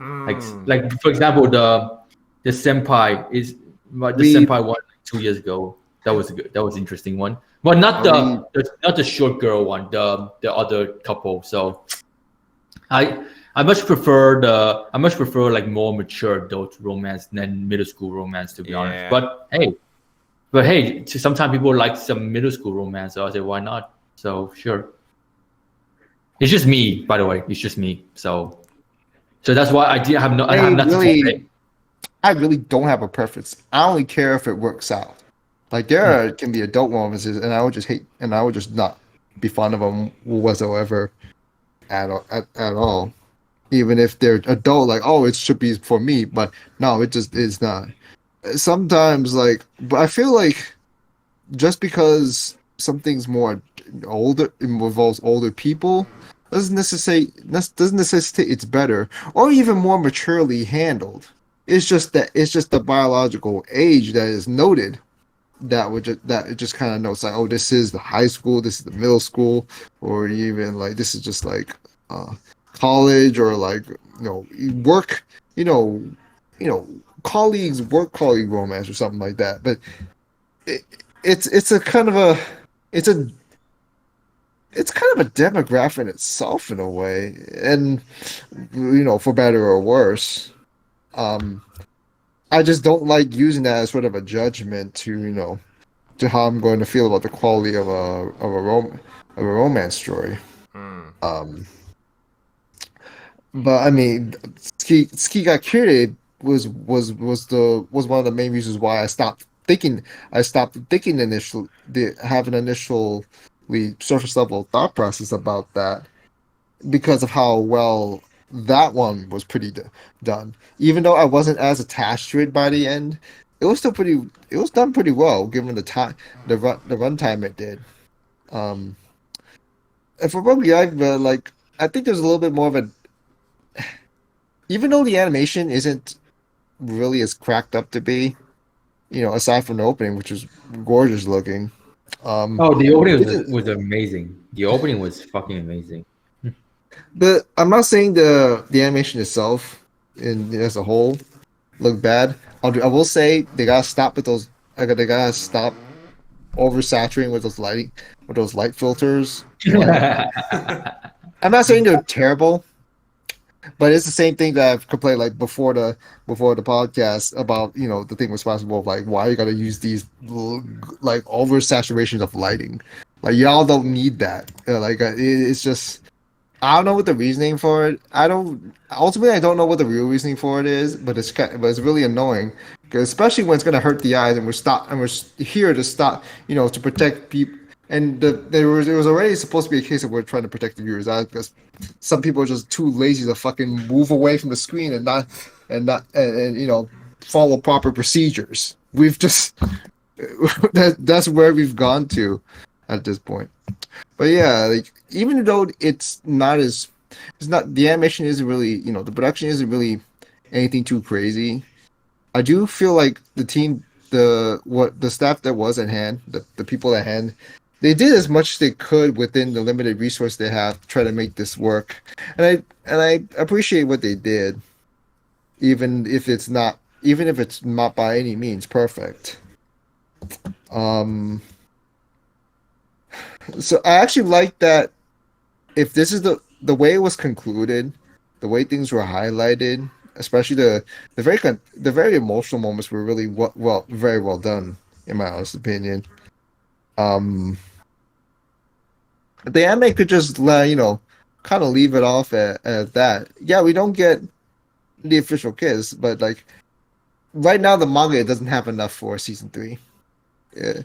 like for example, the senpai senpai one 2 years ago. That was an interesting one, but not the short girl one. The other couple. So I much prefer more mature adult romance than middle school romance, to be honest. But hey, sometimes people like some middle school romance, so I say why not? So sure. It's just me, by the way. It's just me. So that's why I have nothing to say. I really don't have a preference. I only care if it works out. There can be adult romances, and I would just not be fond of them whatsoever at all. Even if they're adult, it should be for me, but no, it just is not. Sometimes, but I feel like just because something's more older, it involves older people, doesn't necessitate it's better or even more maturely handled. It's just the biological age that is noted. That it just kind of notes this is the high school, this is the middle school, or even this is just college or like work, you know, colleagues, work colleague romance or something like that. But it's a kind of a it's a it's kind of a demographic in itself in a way, and for better or worse. Um, I just don't like using that as sort of a judgment to how I'm going to feel about the quality of a romance story. Um, but I mean, Ski got Kyrie was one of the main reasons why I stopped thinking. Initially, have an initially surface level thought process about that because of how well that one was done. Even though I wasn't as attached to it by the end, it was still pretty. It was done pretty well given the time, the runtime it did. And for Buggy like I think there's a little bit more of a. Even though the animation isn't really as cracked up to be, aside from the opening, which is gorgeous looking. The opening was amazing. The opening was fucking amazing. I'm not saying the animation itself as a whole look bad. I will say they gotta stop with those. They gotta stop oversaturating with those light filters. I'm not saying they're terrible, but it's the same thing that I've complained like before the podcast about the thing responsible of like why you gotta use these like oversaturations of lighting. Like y'all don't need that. It's just. I don't know what the reasoning for it. I don't know what the real reasoning for it is, but it's really annoying, especially when it's going to hurt the eyes, and we're here to stop, to protect people. And it was already supposed to be a case of we're trying to protect the viewers' eyes because some people are just too lazy to fucking move away from the screen and follow proper procedures. We've just that's where we've gone to at this point. But yeah, like even though it's not the animation isn't really, the production isn't really anything too crazy. I do feel like the staff that was at hand, the people at hand, they did as much as they could within the limited resource they have to try to make this work. And I appreciate what they did, even if it's not by any means perfect. So I actually like that if this is the way it was concluded, the way things were highlighted, especially the very emotional moments were really very well done in my honest opinion. The anime could just kind of leave it off at that. Yeah, we don't get the official kiss, but like right now the manga doesn't have enough for season 3. Yeah.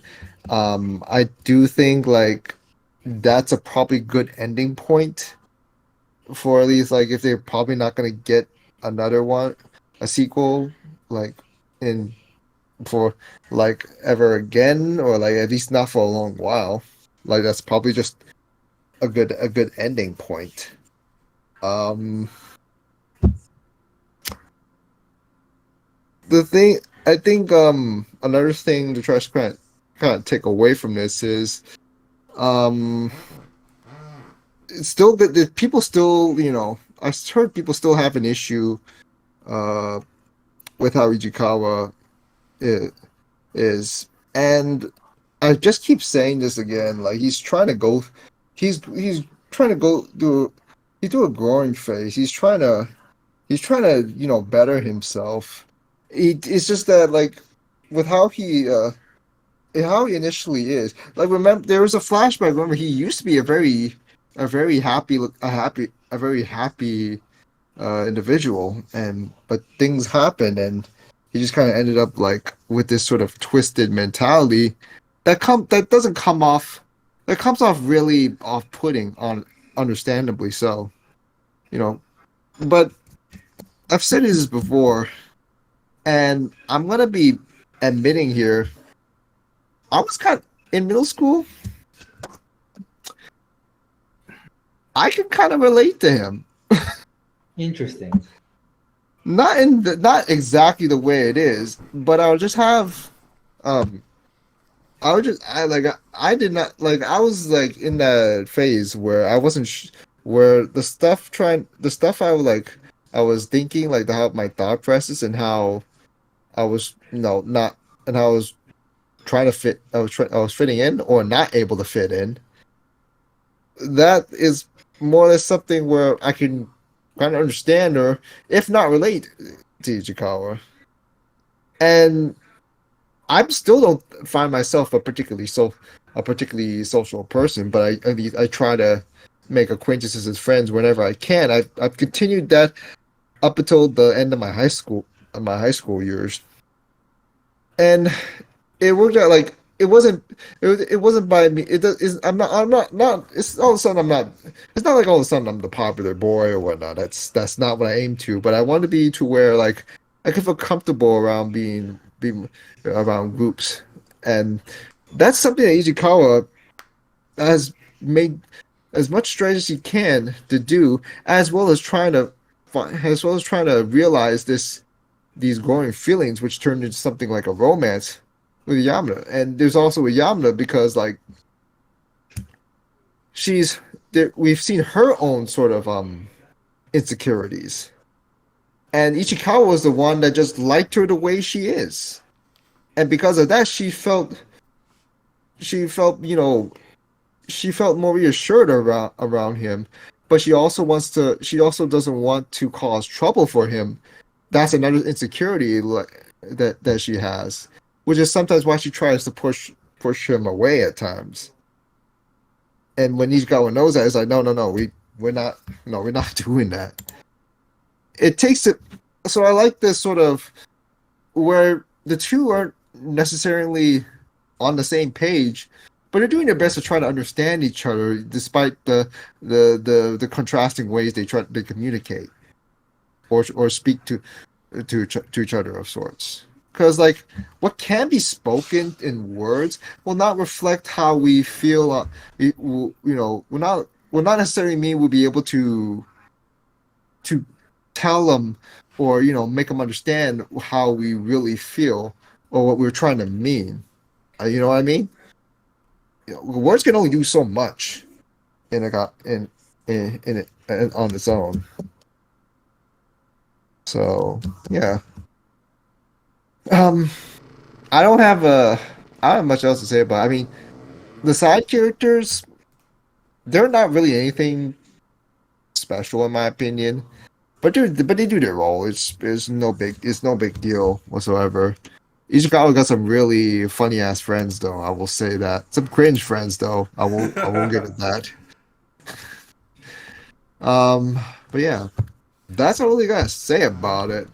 I do think like that's a probably good ending point for at least like if they're probably not gonna get a sequel like for like ever again, or like at least not for a long while. Like that's probably just a good ending point. The thing I think another thing to try to kind of take away from this is it's still that people still I heard people still have an issue with how Ichikawa is, and I just keep saying this again, like he's trying to go through a growing phase. He's trying to better himself. It's just that like with how he initially is. Like remember there was a flashback. Remember he used to be a very happy individual, but things happened and he just kind of ended up like with this sort of twisted mentality that comes off really off-putting, understandably so. But I've said this before, and I'm gonna be admitting here, I was kind of in middle school. I can kind of relate to him. Interesting. Not exactly the way it is, but I would just have, I did not like. I was like in that phase where I wasn't where the stuff I was thinking, like how my thought process and how I was not and how I was trying to fit I was fitting in or not able to fit in. That is more or less something where I can kind of understand or if not relate to Ichikawa. And I still don't find myself a particularly social person, but I try to make acquaintances as friends whenever I can. I've continued that up until the end of my high school years, and it worked out. Like it wasn't by me. I'm not. It's all of a sudden I'm not. It's not like all of a sudden I'm the popular boy or whatnot. That's not what I aim to. But I want to be to where like I can feel comfortable around being around groups, and that's something that Ichikawa has made as much strides as he can to do, as well as trying to realize these growing feelings, which turned into something like a romance with Yamna. And there's also a Yamna because like we've seen her own sort of insecurities. And Ichikawa was the one that just liked her the way she is. And because of that, she felt more reassured around him. But she also doesn't want to cause trouble for him. That's another insecurity that she has, which is sometimes why she tries to push him away at times. And when Ichikawa knows that, it's like, no, we're not doing that. It takes it. So I like this sort of where the two aren't necessarily on the same page, but they're doing their best to try to understand each other, despite the contrasting ways they communicate or speak to each other of sorts. Because like what can be spoken in words will not reflect how we feel. Will not necessarily mean we'll be able to tell them or make them understand how we really feel or what we're trying to mean. You know what I mean? Words can only do so much in on its own. So yeah. I don't have much else to say about it. I mean, the side characters, they're not really anything special in my opinion. But they do their role. It's no big deal whatsoever. Ishikawa got some really funny ass friends though. I will say that some cringe friends though. I won't give it that. But yeah, that's all I really got to say about it.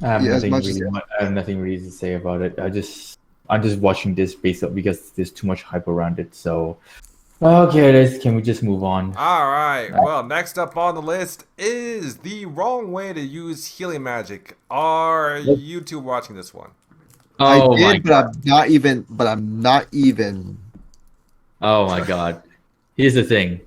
I have nothing really to say about it. I'm just watching this based up because there's too much hype around it. So okay, can we just move on? All right. Well, next up on the list is the wrong way to use healing magic. Are you two watching this one? Oh, I did, but I'm not even. Oh my god! Here's the thing.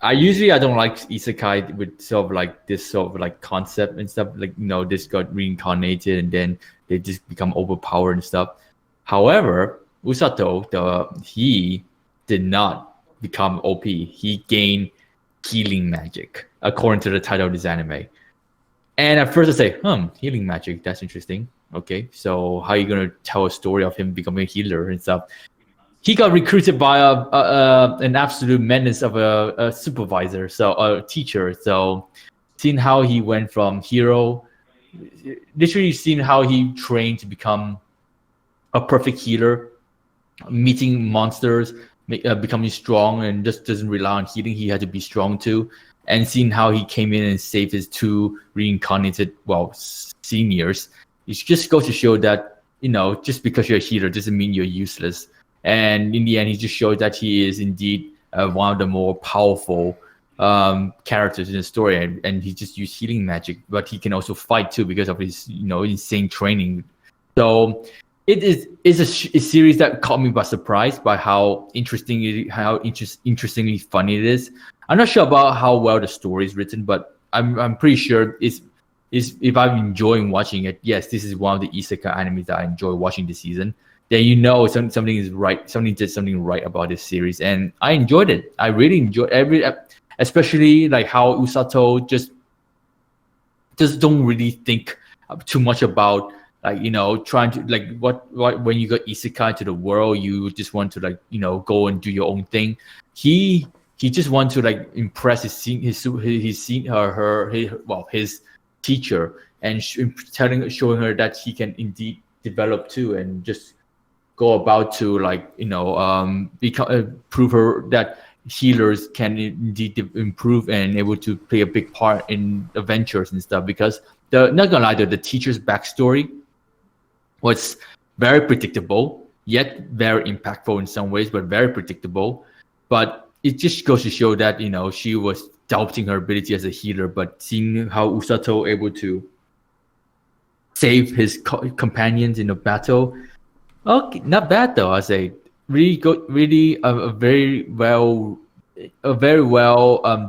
I don't like isekai with sort of like this sort of like concept and stuff. Like this got reincarnated and then they just become overpowered and stuff. However, Usato, he did not become OP. He gained healing magic, according to the title of this anime. And at first I say, healing magic, that's interesting. Okay, so how are you gonna tell a story of him becoming a healer and stuff? He got recruited by an absolute menace of a supervisor, so a teacher. So seeing how he went from hero, literally seeing how he trained to become a perfect healer, meeting monsters, becoming strong, and just doesn't rely on healing. He had to be strong too. And seeing how he came in and saved his two reincarnated, seniors, it just goes to show that, just because you're a healer doesn't mean you're useless. And in the end, he just showed that he is indeed one of the more powerful characters in the story. And he just used healing magic, but he can also fight too because of his, insane training. So it is a series that caught me by surprise by how interestingly funny it is. I'm not sure about how well the story is written, but I'm pretty sure is if I'm enjoying watching it. Yes, this is one of the isekai animes that I enjoy watching this season. Then something is right. Something did something right about this series, and I enjoyed it. I really enjoyed especially like how Usato just don't really think too much about like trying to like what when you got isekai to the world, you just want to like go and do your own thing. He just wants to like impress his teacher and showing her that he can indeed develop too, and just go about to like prove her that healers can indeed improve and able to play a big part in adventures and stuff. Because not gonna lie, the teacher's backstory was very predictable, yet very impactful in some ways, but very predictable. But it just goes to show that she was doubting her ability as a healer, but seeing how Usato able to save his companions in a battle, okay, not bad though. I say really good, really a very well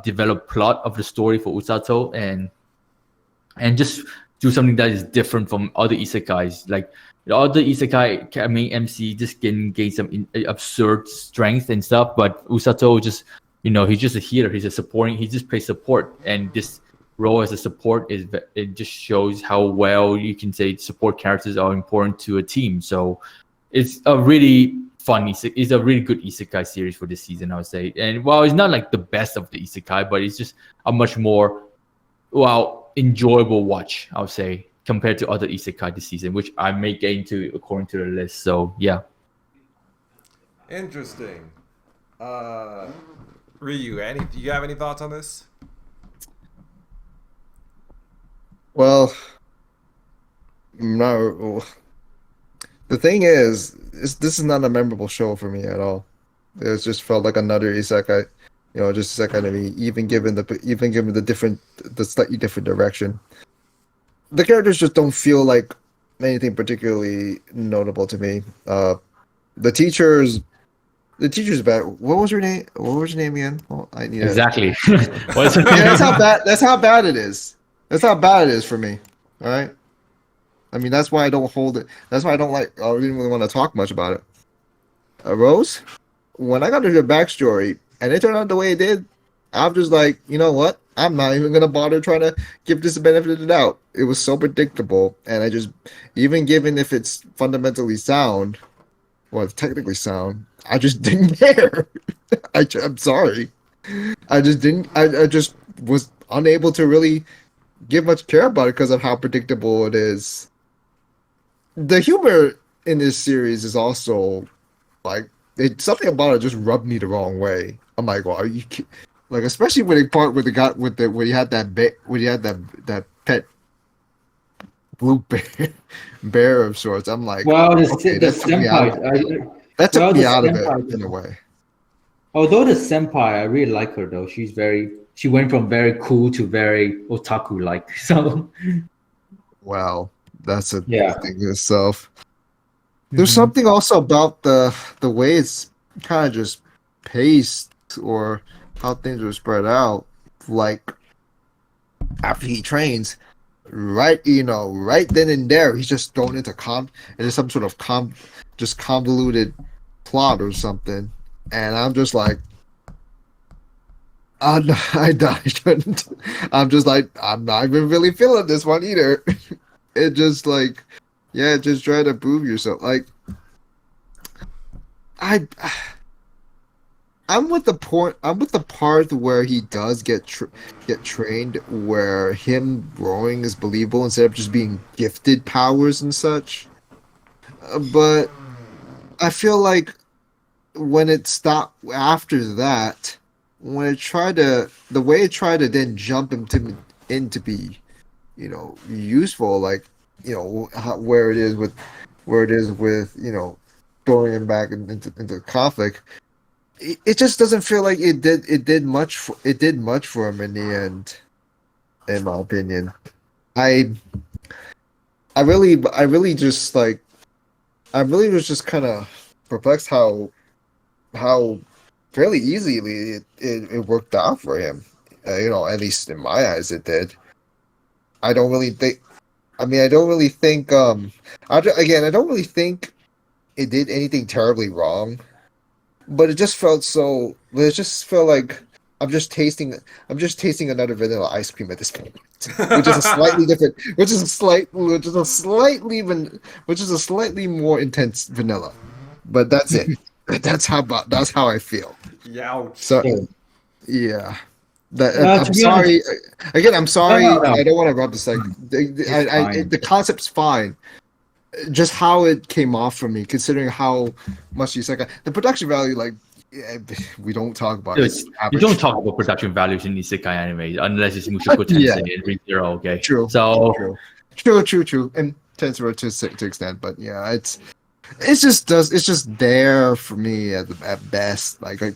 developed plot of the story for Usato, and just do something that is different from other isekais. Like the other isekai, I mean, MC just gain some absurd strength and stuff, but Usato just he's just a healer. He's a supporting. He just plays support, and this role as a support it just shows how well you can say support characters are important to a team. So it's a really fun it's a really good isekai series for this season, I would say. And while it's not like the best of the isekai, but it's just a much more enjoyable watch, I would say, compared to other isekai this season, which I may get into according to the list. So yeah. Interesting. Ryu, do you have any thoughts on this? Well, no. The thing is, this is not a memorable show for me at all. It just felt like another isekai, just isekai to me. Even given the slightly different direction, the characters just don't feel like anything particularly notable to me. The teacher's bad. What was her name? What was her name again? Well, I need exactly. What's her name? Yeah, that's how bad it is. That's how bad it is for me. All right. I mean, that's why I don't hold it. That's why I don't like. I didn't really want to talk much about it. Rose, when I got into the backstory and it turned out the way it did, I'm just like, you know what? I'm not even gonna bother trying to give this a benefit of the doubt. It was so predictable, and I just, even given if it's fundamentally sound, well, it's technically sound, I just didn't care. I'm sorry. I just didn't. I just was unable to really give much care about it because of how predictable it is. The humor in this series is also like something about it just rubbed me the wrong way. I'm like, well, are you like, especially when the part where they got with the when you had that pet blue bear of sorts. I'm like, well, okay, the senpai. That took me out of it in a way. Although the senpai, I really like her though. She went from very cool to very otaku like. So, well, that's a thing in itself. There's something also about the way it's kind of just paced or how things are spread out. Like after he trains, right then and there, he's just thrown into some sort of convoluted plot or something, and I'm just like, I shouldn't. I'm just like, I'm not even really feeling this one either. It just like, yeah, just try to prove yourself. Like, I'm with the point. I'm with the part where he does get trained, where him growing is believable instead of just being gifted powers and such. But I feel like when it stopped after that, the way it tried to then jump him to be, useful, like, where it is with throwing him back into conflict. It just doesn't feel like it did much for him in the end, in my opinion. I really was just kind of perplexed how fairly easily it worked out for him. At least in my eyes, it did. I don't really think I don't really think it did anything terribly wrong, but it just felt like I'm just tasting another vanilla ice cream at this point, which is a slightly different, which is a slightly more intense vanilla, but that's it. That's how I feel. Ouch. So yeah, I'm to be sorry. Again, I'm sorry. No. I don't want to rub this. Like the concept's fine. Just how it came off from me, considering how much you said. The production value, like. Yeah, we don't talk about it. You don't talk about production values in isekai anime unless it's Mushoku Tensei and ReZero, okay? True. So true. And Tensei to extent, but yeah, it's just there for me at best. Like I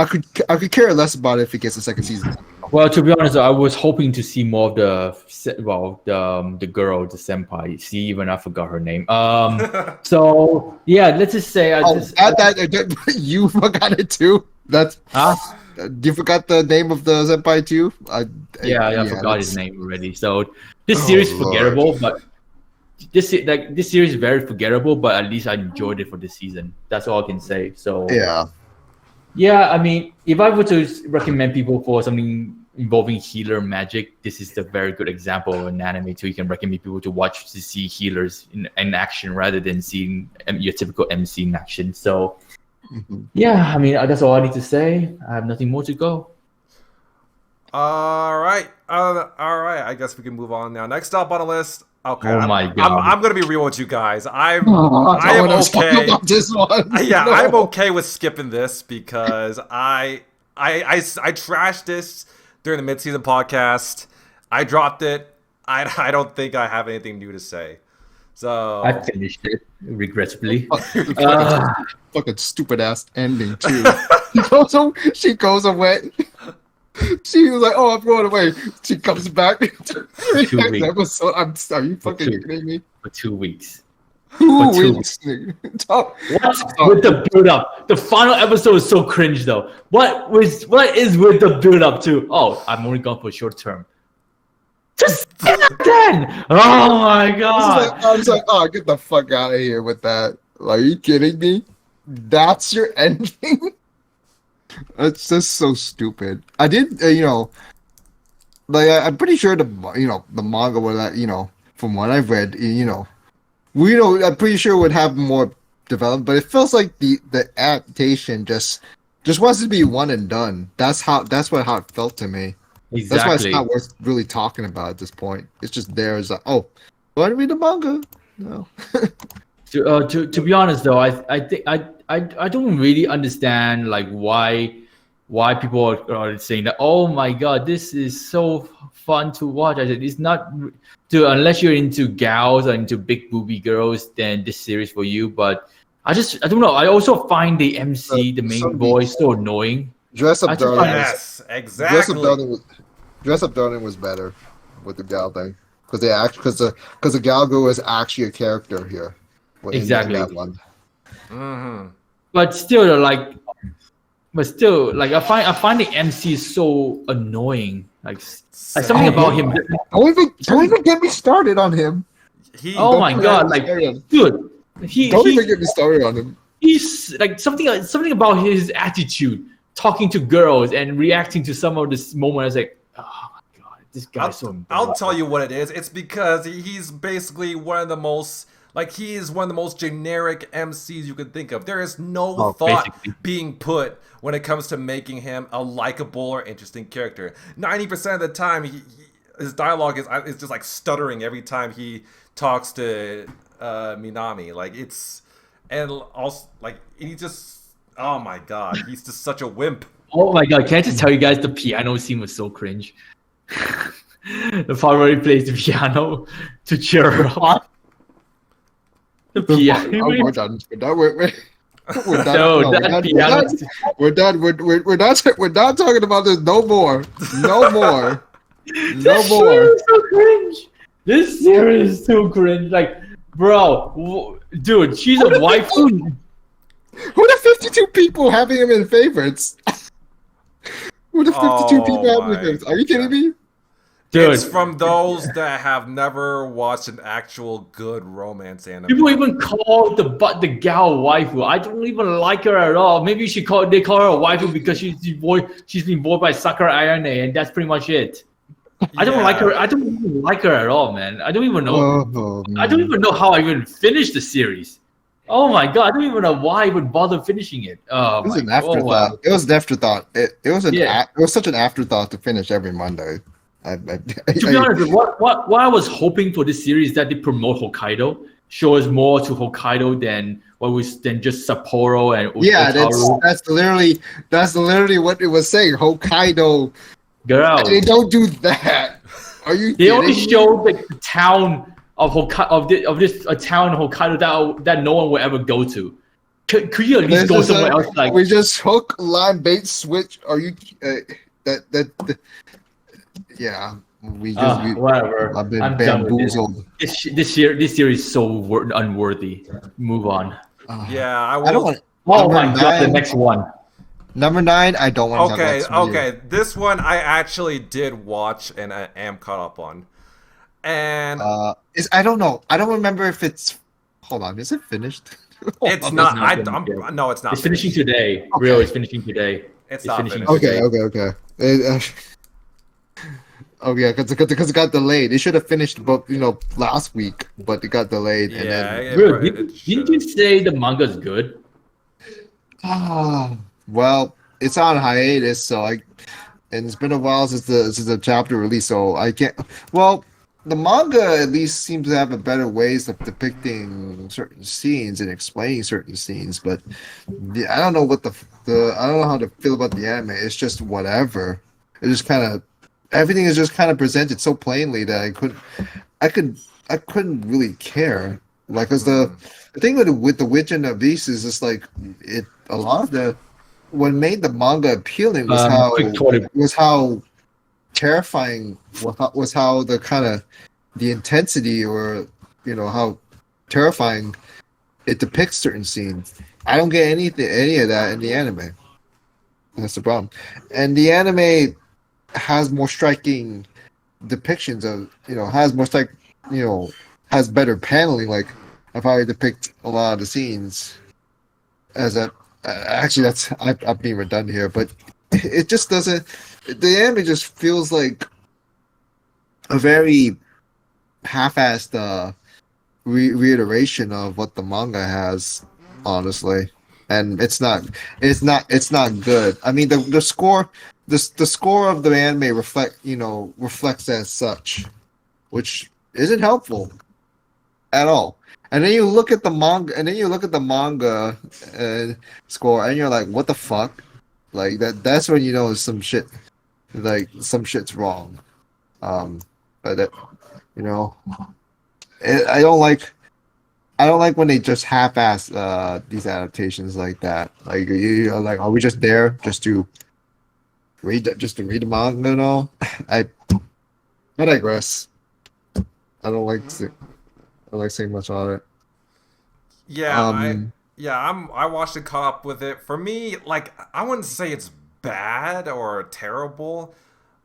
could care less about it if it gets a second season. well, to be honest, I was hoping to see more of the girl, the senpai. See, even I forgot her name. So yeah, let's just say You forgot it too. That's you forgot the name of the senpai too. I forgot his name already. So this series is forgettable, but this series is very forgettable. But at least I enjoyed it for this season. That's all I can say. So yeah, I mean, if I were to recommend people for something involving healer magic, this is a very good example of an anime. So you can recommend people to watch to see healers in action rather than seeing your typical MC in action. So yeah, I mean, that's all I need to say. I have nothing more to go. All right. I guess we can move on now. Next up on the list. Okay. Oh my God. I'm gonna be real with you guys. I am okay. About this one. Yeah, I'm okay with skipping this because I trashed this during the mid-season podcast. I dropped it. I don't think I have anything new to say. So I finished it regrettably. Fucking stupid ass ending too. She goes away. She was like, "Oh, I'm going away." She comes back. 2 weeks. Are you fucking kidding me? For 2 weeks. 2 weeks. What with the build up? The final episode is so cringe though. What is with the build up to? Oh, I'm only gone for short term. Just then. Oh my God. I was like, oh, get the fuck out of here with that. Like, are you kidding me? That's your ending? It's just so stupid. I did, I'm pretty sure the manga would, from what I've read, I'm pretty sure it would have more development, but it feels like the adaptation just wants to be one and done. That's how it felt to me. Exactly. That's why it's not worth really talking about at this point. It's just there as want to read the manga? No. To be honest though, I think I don't really understand like why people are saying that. Oh my God, this is so fun to watch. I said it's not unless you're into gals or into big booby girls, then this series for you. But I don't know. I also find the MC, the main boy, so annoying. Dress Up Darling. Yes, exactly. Dress Up Darling was better with the gal thing because the gal girl is actually a character here. Exactly. In that one. Mm-hmm. But still, I find the MC so annoying. Like something about him. Don't even get me started on him. Oh my God! Like, dude, don't even get me started on him. He's like something about his attitude, talking to girls and reacting to some of this moment. I was like, oh my God, this guy's so embarrassing. I'll tell you what it is. It's because he's basically one of the most. Like, he is one of the most generic MCs you can think of. There is no thought being put when it comes to making him a likable or interesting character. 90% of the time, his dialogue is just like stuttering every time he talks to Minami. Like, and also, like, he just, oh my God, he's just such a wimp. Oh my God, can I just tell you guys the piano scene was so cringe? The part where he plays the piano to cheer her up. We're done. We're done. We're not talking about this no more. No more. No more. So cringe. This series is so cringe. Like, bro, dude, she's a waifu. Who the 52 people having him in favorites? Who the 52 people having him in favorites? Are you kidding me? Dude, It's from those that have never watched an actual good romance anime. people even call the gal waifu. I don't even like her at all. Maybe they call her a waifu because she's been voiced by Sakura Ayane, and that's pretty much it. I don't like her. I don't even like her at all, man. I don't even know. I don't even know how I even finished the series. Oh my god! I don't even know why I would bother finishing it. Oh, It was an my afterthought. wow. It was an afterthought. It Yeah. was such an afterthought to finish every Monday. To be honest, what I was hoping for this series is that they promote Hokkaido, show us more to Hokkaido than just Sapporo and yeah, Otaru. that's literally what it was saying. Hokkaido. Girl, They don't do that. Are you? they only kidding me? showed the town of Hokkaido a town in Hokkaido that no one will ever go to. Could you at least This go is somewhere else? Like we just hook, line, bait, switch. Are you? Yeah, whatever. I've been I'm done with this. bamboozled. This series is so unworthy. Move on. Yeah, I will. I don't want. Oh my Number god, the 9. next one. Number 9, I don't want to Okay, talk about. okay. This one I actually did watch and I am caught up on. And I don't know. I don't remember if it's. Hold on, is it finished? it's not. not finished yet. No, it's not. It's finishing finished. today. Okay. Real, it's finishing today. It's It's not finishing finished. today. Okay. Oh yeah, because it got delayed. It should have finished, but last week, but it got delayed. Yeah, And then, Real, it didn't should've. you say the manga's good? well, it's on hiatus, and it's been a while since the chapter release, so I can't. Well, the manga at least seems to have a better ways of depicting certain scenes and explaining certain scenes, but I don't know what I don't know how to feel about the anime. It's just whatever. It just kind of everything is just kind of presented so plainly that I couldn't really care. Like, cause the thing with the Witch and the Beast is just like a lot of what made the manga appealing was how terrifying was how the kind of the intensity or how terrifying it depicts certain scenes. I don't get any of that in the anime. That's the problem. And the anime has more striking depictions of has better paneling, like of how they depict a lot of the scenes. Actually, I'm being redundant here, but it just doesn't. The anime just feels like a very half-assed reiteration of what the manga has, honestly, and it's not good. I mean, the score of the anime reflects as such, which isn't helpful at all. And then you look at the manga score, and you're like, what the fuck? Like that's when you know some shit's wrong. But I don't like when they just half-ass these adaptations like that. Like you're like, are we just there just to read the manga and all? I digress. I don't like saying much on it. Yeah, I watched it, caught up with it. For me, like, I wouldn't say it's bad or terrible,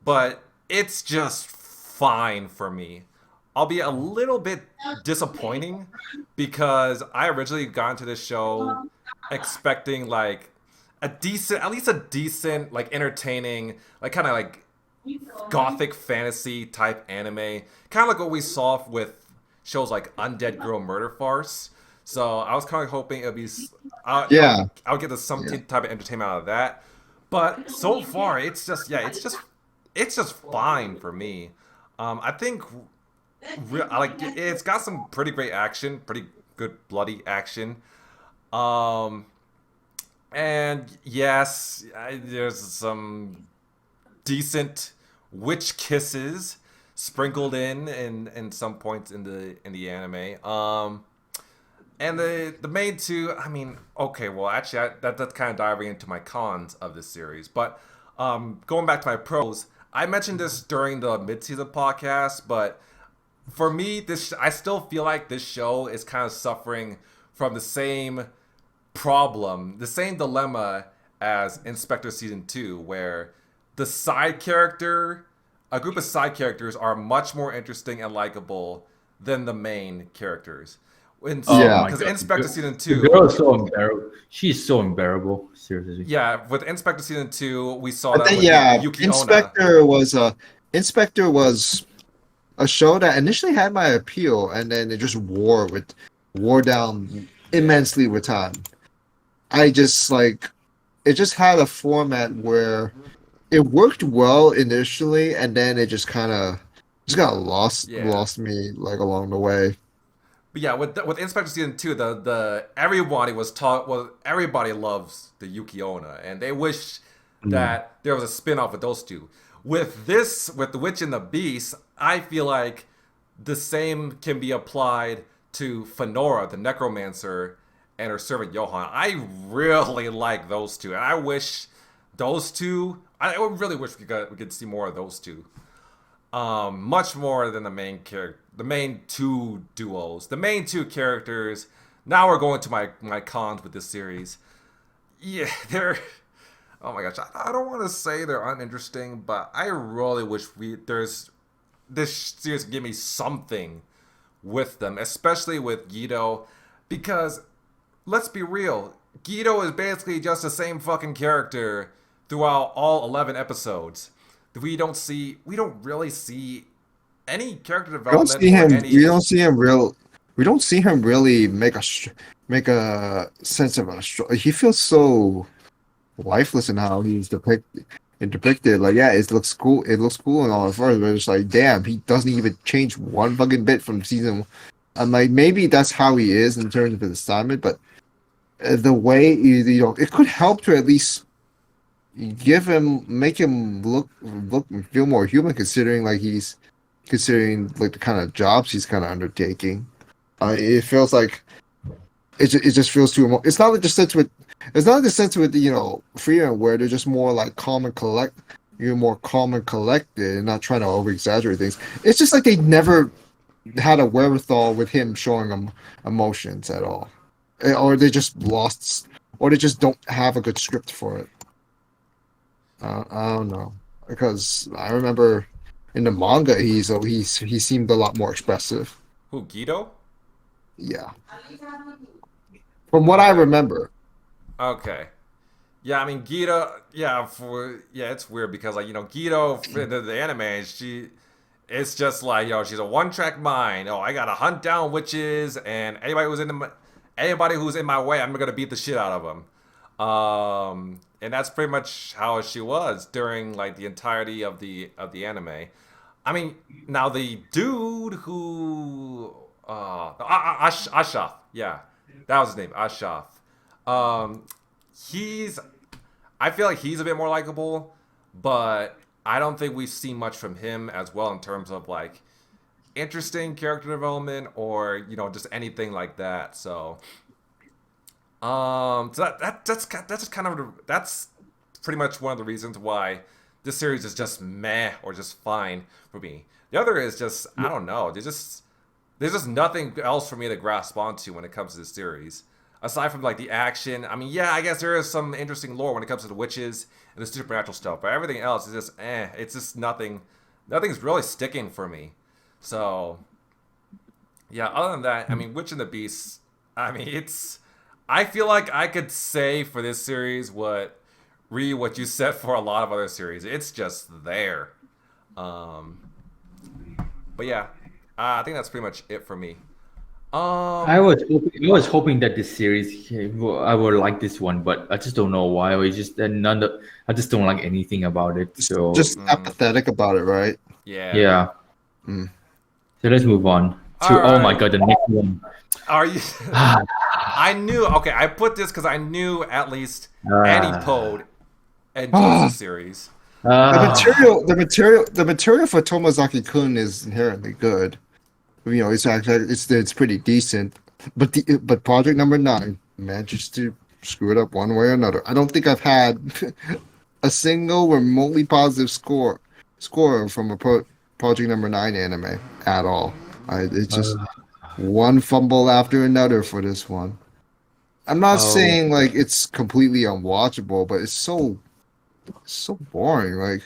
but it's just fine for me. I'll be a little bit disappointing because I originally got into this show expecting like at least a decent, like entertaining, like kind of like gothic fantasy type anime, kind of like what we saw with shows like Undead Girl Murder Farce. So I was kind of hoping it'd be, I would get some type of entertainment out of that. But so far, it's just fine for me. I think it's got some pretty great action, pretty good bloody action. And yes, there's some decent witch kisses sprinkled in some points in the anime. And the main two, I mean, okay, well, actually, that's kind of diving into my cons of this series. But going back to my pros, I mentioned this during the mid-season podcast, but for me, I still feel like this show is kind of suffering from the same problem, the same dilemma as Inspector Season 2, where the side character a group of side characters are much more interesting and likable than the main characters. Yeah. Because Inspector Season The 2... girl is so unbearable. She's so unbearable. Seriously. Yeah, with Inspector Season 2, we saw But that then, with yeah, Yuki Inspector was a show that initially had my appeal, and then it just wore down immensely with time. It just had a format where it worked well initially, and then it just kind of got lost me like along the way. But yeah, with Inspector Season 2, everybody loves the Yuki Onna, and they wish that there was a spin-off with those two. With The Witch and the Beast, I feel like the same can be applied to Fenora, the necromancer, and her servant Johan. I really like those two, and I wish those two... I really wish we could see more of those two. Much more than the main two duos. The main two characters... Now we're going to my cons with this series. Yeah, they're... Oh my gosh, I don't want to say they're uninteresting, but I really wish this series could give me something with them, especially with Guido, because let's be real, Guido is basically just the same fucking character throughout all 11 episodes. We don't really see any character development. We don't see him really make a sense of a. He feels so lifeless in how he's depicted. Like, yeah, it looks cool and all at first, but it's like, damn, he doesn't even change one fucking bit from season. I'm like, maybe that's how he is in terms of his assignment, but the way it could help to at least make him look feel more human, considering like the kind of jobs he's kind of undertaking. It feels like it just feels too. It's not like the sense with Freedom, where they're just more like calm and collected and not trying to over exaggerate things. It's just like they never had a wherewithal with him showing them emotions at all, or they just lost, or they just don't have a good script for it. I don't know, because I remember in the manga he seemed a lot more expressive. Who, Guido? Yeah, from what I remember. Okay. Yeah, I mean Guido. Yeah, it's weird because Guido in the anime, it's just like she's a one-track mind. Oh, I gotta hunt down witches, and anybody who's in my way, I'm gonna beat the shit out of them. And that's pretty much how she was during like the entirety of the anime. I mean, now the dude who Ashaf, yeah, that was his name, Ashaf. I feel like he's a bit more likable, but I don't think we've seen much from him as well in terms of like interesting character development or just anything like that. So, that's pretty much one of the reasons why this series is just meh or just fine for me. The other is just I don't know. There's just nothing else for me to grasp onto when it comes to this series. Aside from like the action, I mean, yeah, I guess there is some interesting lore when it comes to the witches and the supernatural stuff, but everything else is just it's just nothing. Nothing's really sticking for me. So, yeah. Other than that, I mean, Witch and the Beast. I mean, I feel like I could say for this series what you said for a lot of other series. It's just there. But yeah, I think that's pretty much it for me. I was hoping that this series I would like this one, but I just don't know why. I just don't like anything about it. So just apathetic about it, right? Yeah. So let's move on to All my right. god, the next one. Are you? I knew. Okay, I put this because I knew at least Anipode enjoys the series. The material for Tomozaki-kun is inherently good. It's pretty decent, but Project Number 9 manages to screw it up one way or another. I don't think I've had a single remotely positive score from a Project Number 9 anime at all. It's just one fumble after another for this one. I'm not saying like it's completely unwatchable, but it's so boring. Like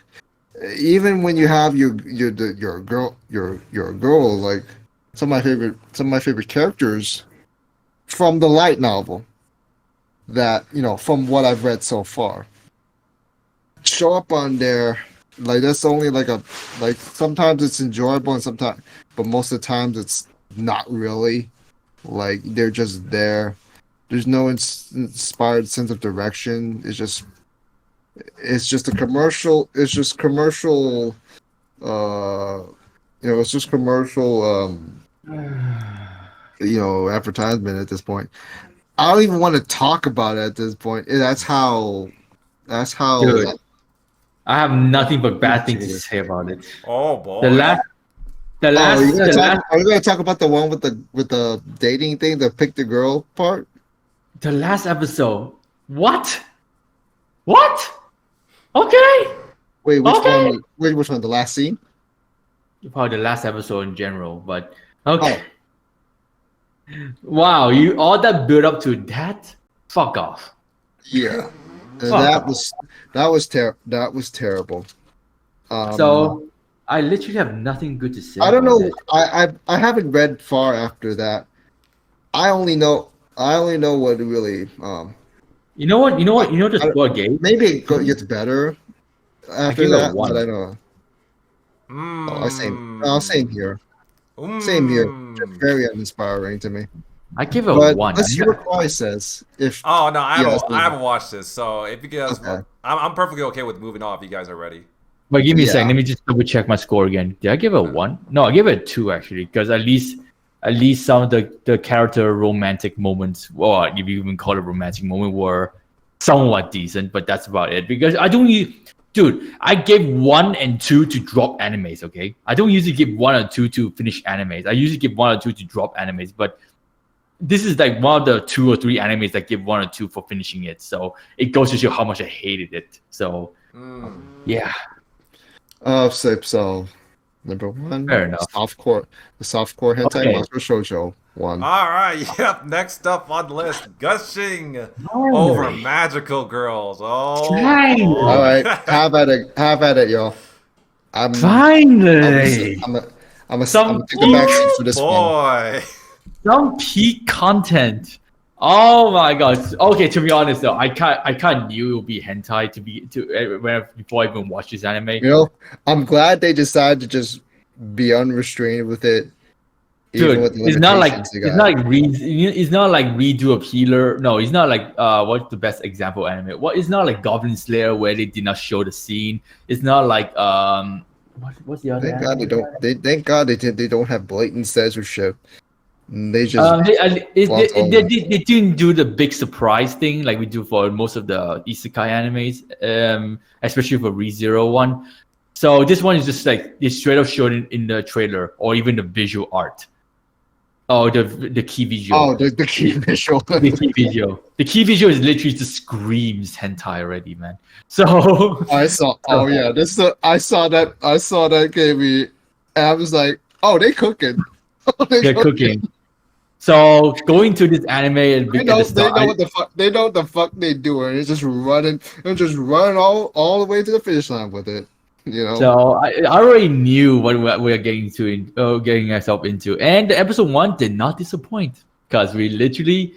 even when you have your girl like some of my favorite characters from the light novel that from what I've read so far show up on there. Like that's only like sometimes it's enjoyable and sometimes, but most of the times it's not really. Like they're just there. There's no inspired sense of direction. It's just a commercial. It's just commercial. It's just commercial. Advertisement at this point. I don't even want to talk about it at this point. That's how. Dude, I have nothing but bad things to say about it. Oh boy. Are you gonna talk about the one with the dating thing, the pick the girl part? The last episode. What? Okay. Wait, which one? Wait, which one? The last scene? Probably the last episode in general, but okay. Oh. Wow, you all that build up to that? Fuck off. Yeah, that was terrible. So I literally have nothing good to say. I don't know. I haven't read far after that. I only know what really. You know what? The score game. Maybe it gets better after that. But I don't know. Same here. Same here. Very uninspiring to me. I give it a 1. Let's hear what Kawaii says. I haven't watched this, so if you guys, okay. I'm perfectly okay with moving off. If you guys are ready. But give me a second. Let me just double check my score again. Did I give it a 1? No, I give it a 2 actually, because at least some of the character romantic moments, or if you even call it romantic moment, were somewhat decent. But that's about it. Because I don't use. Dude, I gave 1 and 2 to drop animes, okay? I don't usually give 1 or 2 to finish animes. I usually give 1 or 2 to drop animes, but this is like one of the 2 or 3 animes that give 1 or 2 for finishing it. So it goes to show how much I hated it. So, yeah. So number 1, fair enough. The softcore hentai monster shoujo 1. All right, yep. Next up on the list, Gushing over Magical Girls. Oh, all right. Have at it, y'all. Finally, I'm gonna take the back seat for this one. Some peak content. Oh my god. Okay, to be honest though, I can't knew it would be hentai before I even watched this anime. I'm glad they decided to just be unrestrained with it. Dude, it's not like redo of Healer. No, it's not like what's the best example anime? It's not like Goblin Slayer where they did not show the scene. It's not like what's the other? Thank God they don't have blatant censorship. They just they didn't do the big surprise thing like we do for most of the isekai animes, especially for ReZero one. So this one is just like they straight up showed it in the trailer or even the visual art. Oh, the key visual. Oh, the key visual. The key visual. The key visual is literally just screams hentai already, man. So I saw. Oh yeah, I saw that. I saw that KB, and I was like, oh, they cooking. They're cooking. So going to this anime and they know what the fuck. They know what the fuck they doing. It's just running. They're just running all the way to the finish line with it. So I already knew what we're getting ourselves into, and episode 1 did not disappoint because we literally,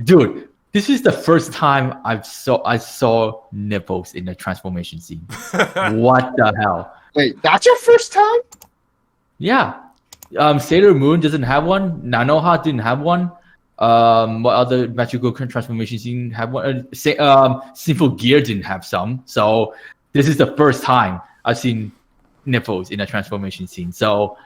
dude, this is the first time I saw nipples in the transformation scene. What the hell? Wait, that's your first time? Yeah. Sailor Moon doesn't have one. Nanoha didn't have one. What other magical transformation scene have one? Sinful Gear didn't have some. So this is the first time I've seen nipples in a transformation scene. So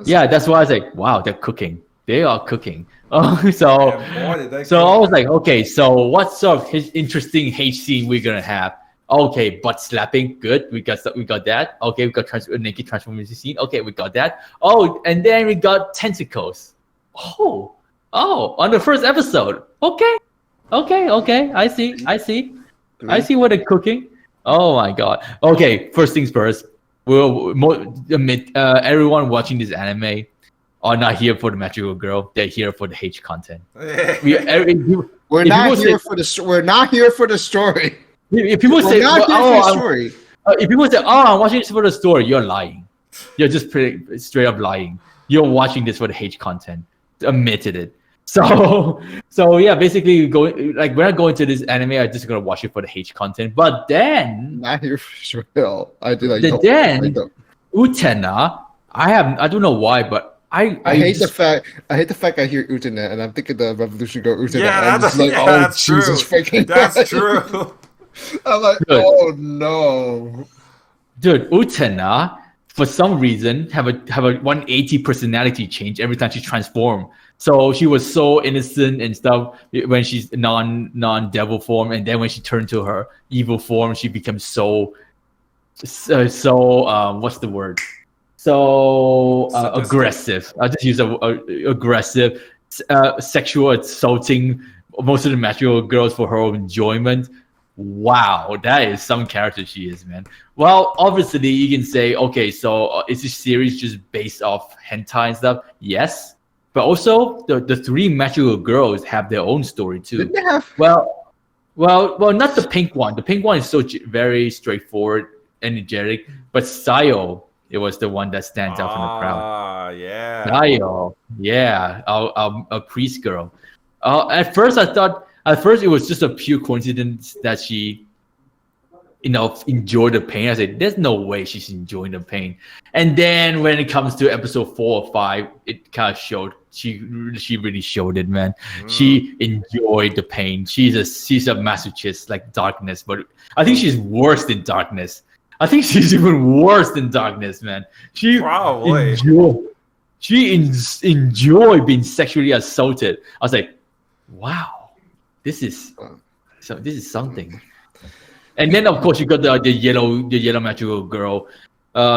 yeah, that's why I was like, wow, they're cooking. They are cooking. So I was like, okay, so what sort of interesting H scene we're gonna have? Okay, butt slapping, good. We got that. Okay, we got naked transformation scene. Okay, we got that. Oh, and then we got tentacles. Oh, on the first episode. Okay. I see what they're cooking. Oh my god. Okay, first things first. We'll admit everyone watching this anime are not here for the magical girl. They're here for the H content. We're not here for the story. If people say, not here for the story. if people say, "Oh, I'm watching this for the story," you're lying. You're just pretty straight up lying. You're watching this for the H content. Admitted it. So yeah, basically when I go into this anime, I'm just gonna watch it for the H content. But then, Not here for real. I do like. Then Utena, I don't know why, but I hate the fact I hear Utena and I'm thinking the Revolution Girl Utena. Yeah, and I'm just like, that's Jesus true. freaking That's Christ. true. I'm like, Dude. oh no. Dude, Utena, for some reason, have a 180 personality change every time she transformed. So she was so innocent and stuff when she's non-devil form, and then when she turned to her evil form, she becomes so what's the word? So aggressive. I just use aggressive, sexual assaulting most of the magical girls for her own enjoyment. Wow, that is some character she is, man. Well, obviously you can say, okay, so is this series just based off hentai and stuff? Yes, but also the three magical girls have their own story too. Didn't they have? Well, not the pink one. The pink one is so very straightforward, energetic. But Sayo, it was the one that stands out from the crowd. Ah, yeah. Sayo, yeah, a priest girl. At first it was just a pure coincidence that she, enjoyed the pain. I said, "There's no way she's enjoying the pain." And then when it comes to episode 4 or 5, it kind of showed. She really showed it, man. She enjoyed the pain. She's a masochist like Darkness, but I think she's worse than Darkness. I think she's even worse than Darkness, man. She Probably. enjoy being sexually assaulted. I was like, wow, this is something. And then of course you got the yellow magical girl.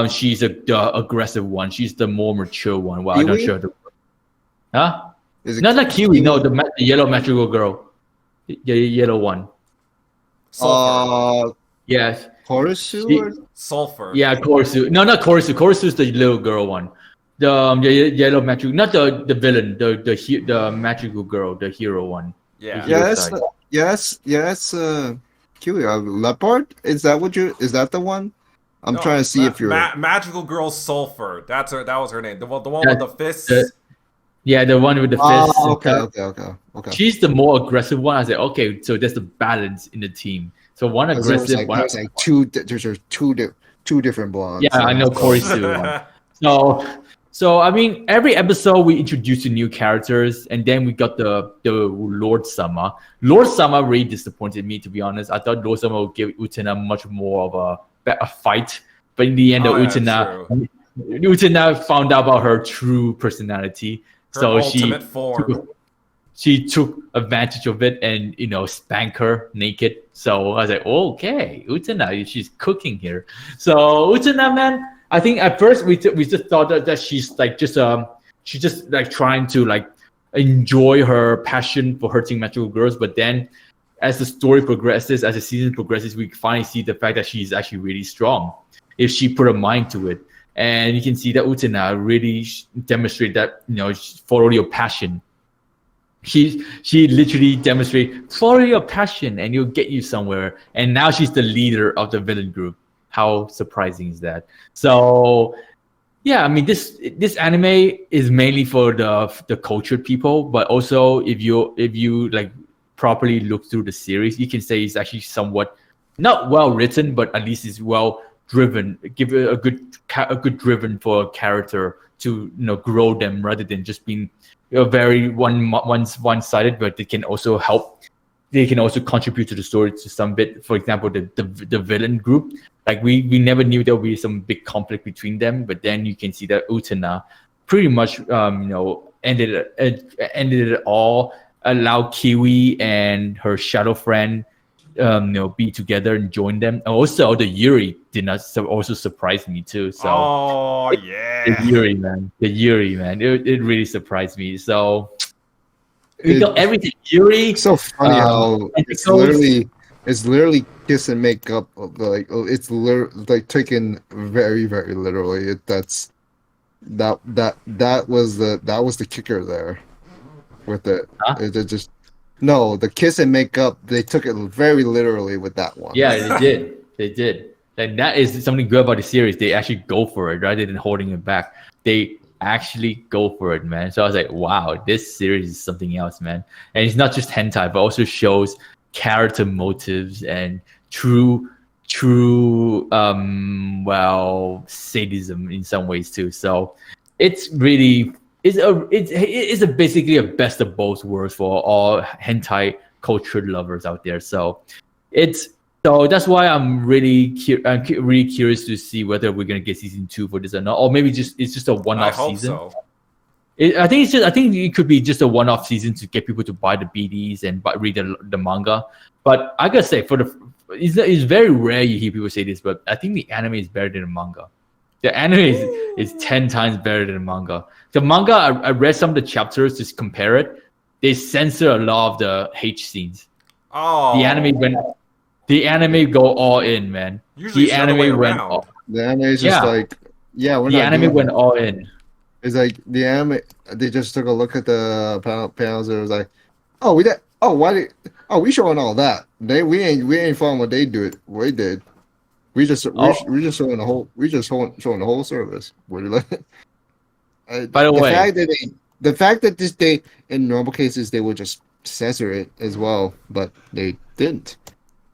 She's the aggressive one. She's the more mature one. Well, I'm not sure. Huh? Not Kiwi. No, the yellow magical girl. The yellow one. Sulfur. Yes. Korisu? Sulfur. Yeah, Korisu. No, not Korisu. Korisu is the little girl one. The yellow magical, not the villain. The magical girl, the hero one. Yeah. Yes. Kiwi, leopard? Is that the one? I'm trying to see if you're Magical Girl Sulfur. That was her name. The one with the fists. The one with the fists. Okay. She's the more aggressive one. I said, okay, so there's the balance in the team. So one aggressive, one. There's like two different blondes. Yeah, I know Korisu. So I mean, every episode we introduce a new characters, and then we got the Lord Sama. Lord Sama really disappointed me, to be honest. I thought Lord Sama would give Utena much more of a fight, but in the end, Utena found out about her true personality. Her so ultimate form. She took advantage of it and spank her naked. So I was like, okay, Utena, she's cooking here. So Utena, man, I think at first we just thought that she's like she's just like trying to like enjoy her passion for hurting magical girls. But then as the story progresses, as the season progresses, we finally see the fact that she's actually really strong if she put her mind to it. And you can see that Utena really demonstrate that follow your passion. She literally demonstrate follow your passion and it'll get you somewhere. And now she's the leader of the villain group. How surprising is that? So yeah, I mean this anime is mainly for the cultured people, but also if you like properly look through the series, you can say it's actually somewhat not well written, but at least it's well driven. Give it a good driven for a character to grow them rather than just being very one-sided, but they can also help. They can also contribute to the story to some bit. For example, the villain group, like we never knew there would be some big conflict between them, but then you can see that Utena pretty much ended it all, allowed Kiwi and her shadow friend be together and join them. And also the Yuri did not also surprise me too. So the Yuri man, it really surprised me. So everything Yuri. So funny how it's literally kiss and make up. Like it's like taken very very literally. That was the kicker there with it. Huh? It just. No, the kiss and make up, they took it very literally with that one. Yeah, they did. And that is something good about the series. They actually go for it rather than holding it back. They actually go for it, man. So I was like, wow, this series is something else, man. And it's not just hentai, but also shows character motives and true sadism in some ways too. So it's really it's basically a best of both worlds for all hentai culture lovers out there. So that's why I'm really curious to see whether we're gonna get season 2 for this or not, or maybe it's just a one-off season. So. I think it could be just a one-off season to get people to buy the BDs and read the manga. But I gotta say, it's very rare you hear people say this, but I think the anime is better than the manga. The anime is 10 times better than the manga. The manga, I read some of the chapters to compare it. They censor a lot of the H scenes. Oh. The anime go all in, man. Usually the anime went all. The anime is just like, we're the not anime went all in. It's like the anime. They just took a look at the panels and it was like, oh, we showing all that. We ain't following what they did. We did. We just showing the whole. Showing the whole service. What do you like? By the way, the fact that they in normal cases they would just censor it as well, but they didn't.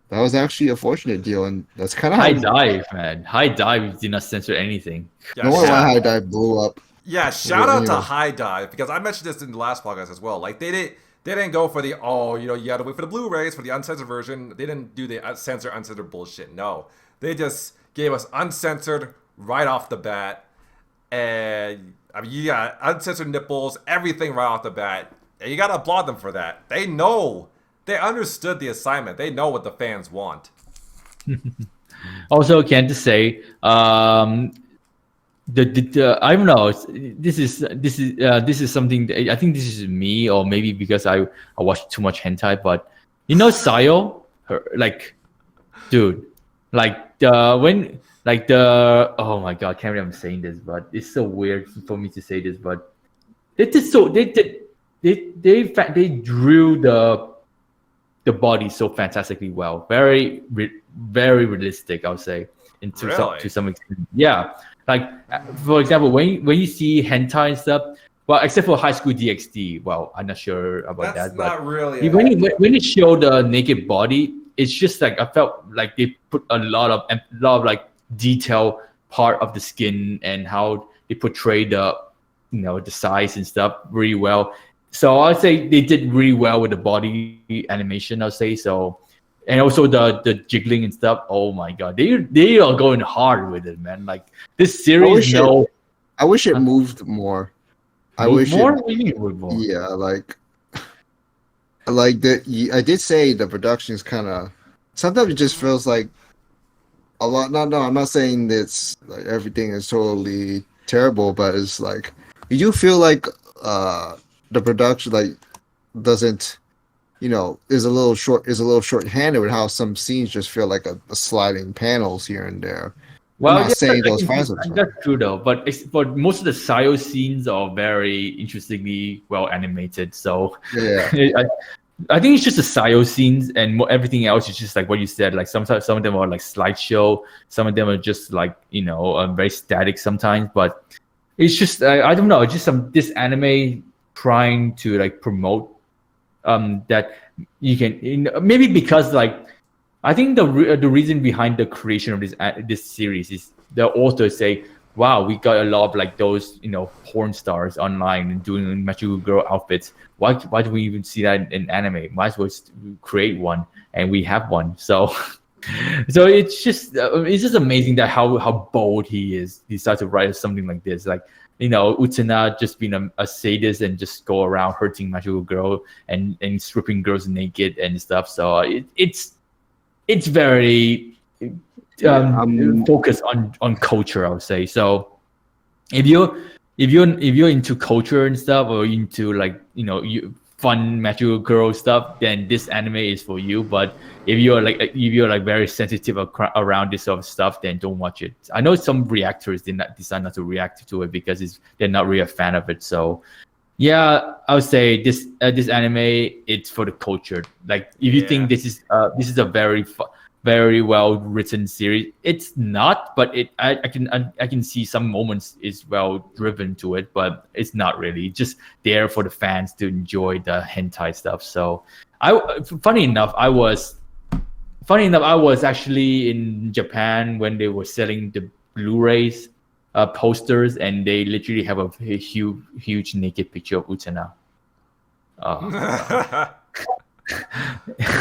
That was actually a fortunate deal, and that's kind of High Dive, man. High Dive did not censor anything. No wonder why High Dive blew up. Yeah, shout out to High Dive, because I mentioned this in the last podcast as well. Like they didn't go for the you got to wait for the Blu-rays for the uncensored version. They didn't do the uncensored bullshit. No, they just gave us uncensored right off the bat, and I mean you got uncensored nipples, everything right off the bat, and you gotta applaud them for that. They understood the assignment. They know what the fans want. Also, can to say, I don't know. This is something that, I think this is me, or maybe because I watch too much hentai. But Sayo, oh my god, I can't believe I'm saying this, but it's so weird for me to say this, but they drew the body so fantastically well, very very realistic, I would say, to some extent. Yeah, like for example, when you see hentai and stuff, well, except for High School DxD, well, I'm not sure about That's that. Not but really. When it showed the naked body, it's just like I felt like they put a lot of like detail part of the skin and how they portray the size and stuff really well. So I'd say they did really well with the body animation, I'll say so. And also the jiggling and stuff. Oh my god, they are going hard with it, man. Like this series, I wish it moved more. I wish more. What do you mean moved more? Yeah, I did say the production is kind of sometimes it just feels like a lot. No, I'm not saying it's like everything is totally terrible, but it's like you do feel like the production doesn't is a little short-handed with how some scenes just feel like a sliding panels here and there. Well, I'm not saying those fans are that's true though, but most of the Sayo scenes are very interestingly well animated. So yeah, I think it's just the Sayo scenes, and everything else is just like what you said. Like some of them are like slideshow, some of them are just like very static sometimes. But it's just I don't know, it's just this anime trying to like promote that you can maybe because like I think the reason behind the creation of this series is the authors say, wow, we got a lot of like those porn stars online and doing mature girl outfits. Why do we even see that in anime? Might as well create one, and we have one. So it's just amazing that how bold he is. He started to write something like this, like Utena just being a sadist and just go around hurting mature girl and stripping girls naked and stuff. So it's very focused on culture, I would say. So if you're into culture and stuff, or into like fun mature girl stuff, then this anime is for you. But if you're like very sensitive around this sort of stuff, then don't watch it. I know some reactors did not decide not to react to it because they're not really a fan of it. So yeah, I would say this anime, it's for the culture. Like if you think this is a very very well written series. It's not, but I can see some moments is well driven to it, but it's not really just there for the fans to enjoy the hentai stuff. So funny enough, I was actually in Japan when they were selling the Blu-rays posters, and they literally have a huge naked picture of Utena.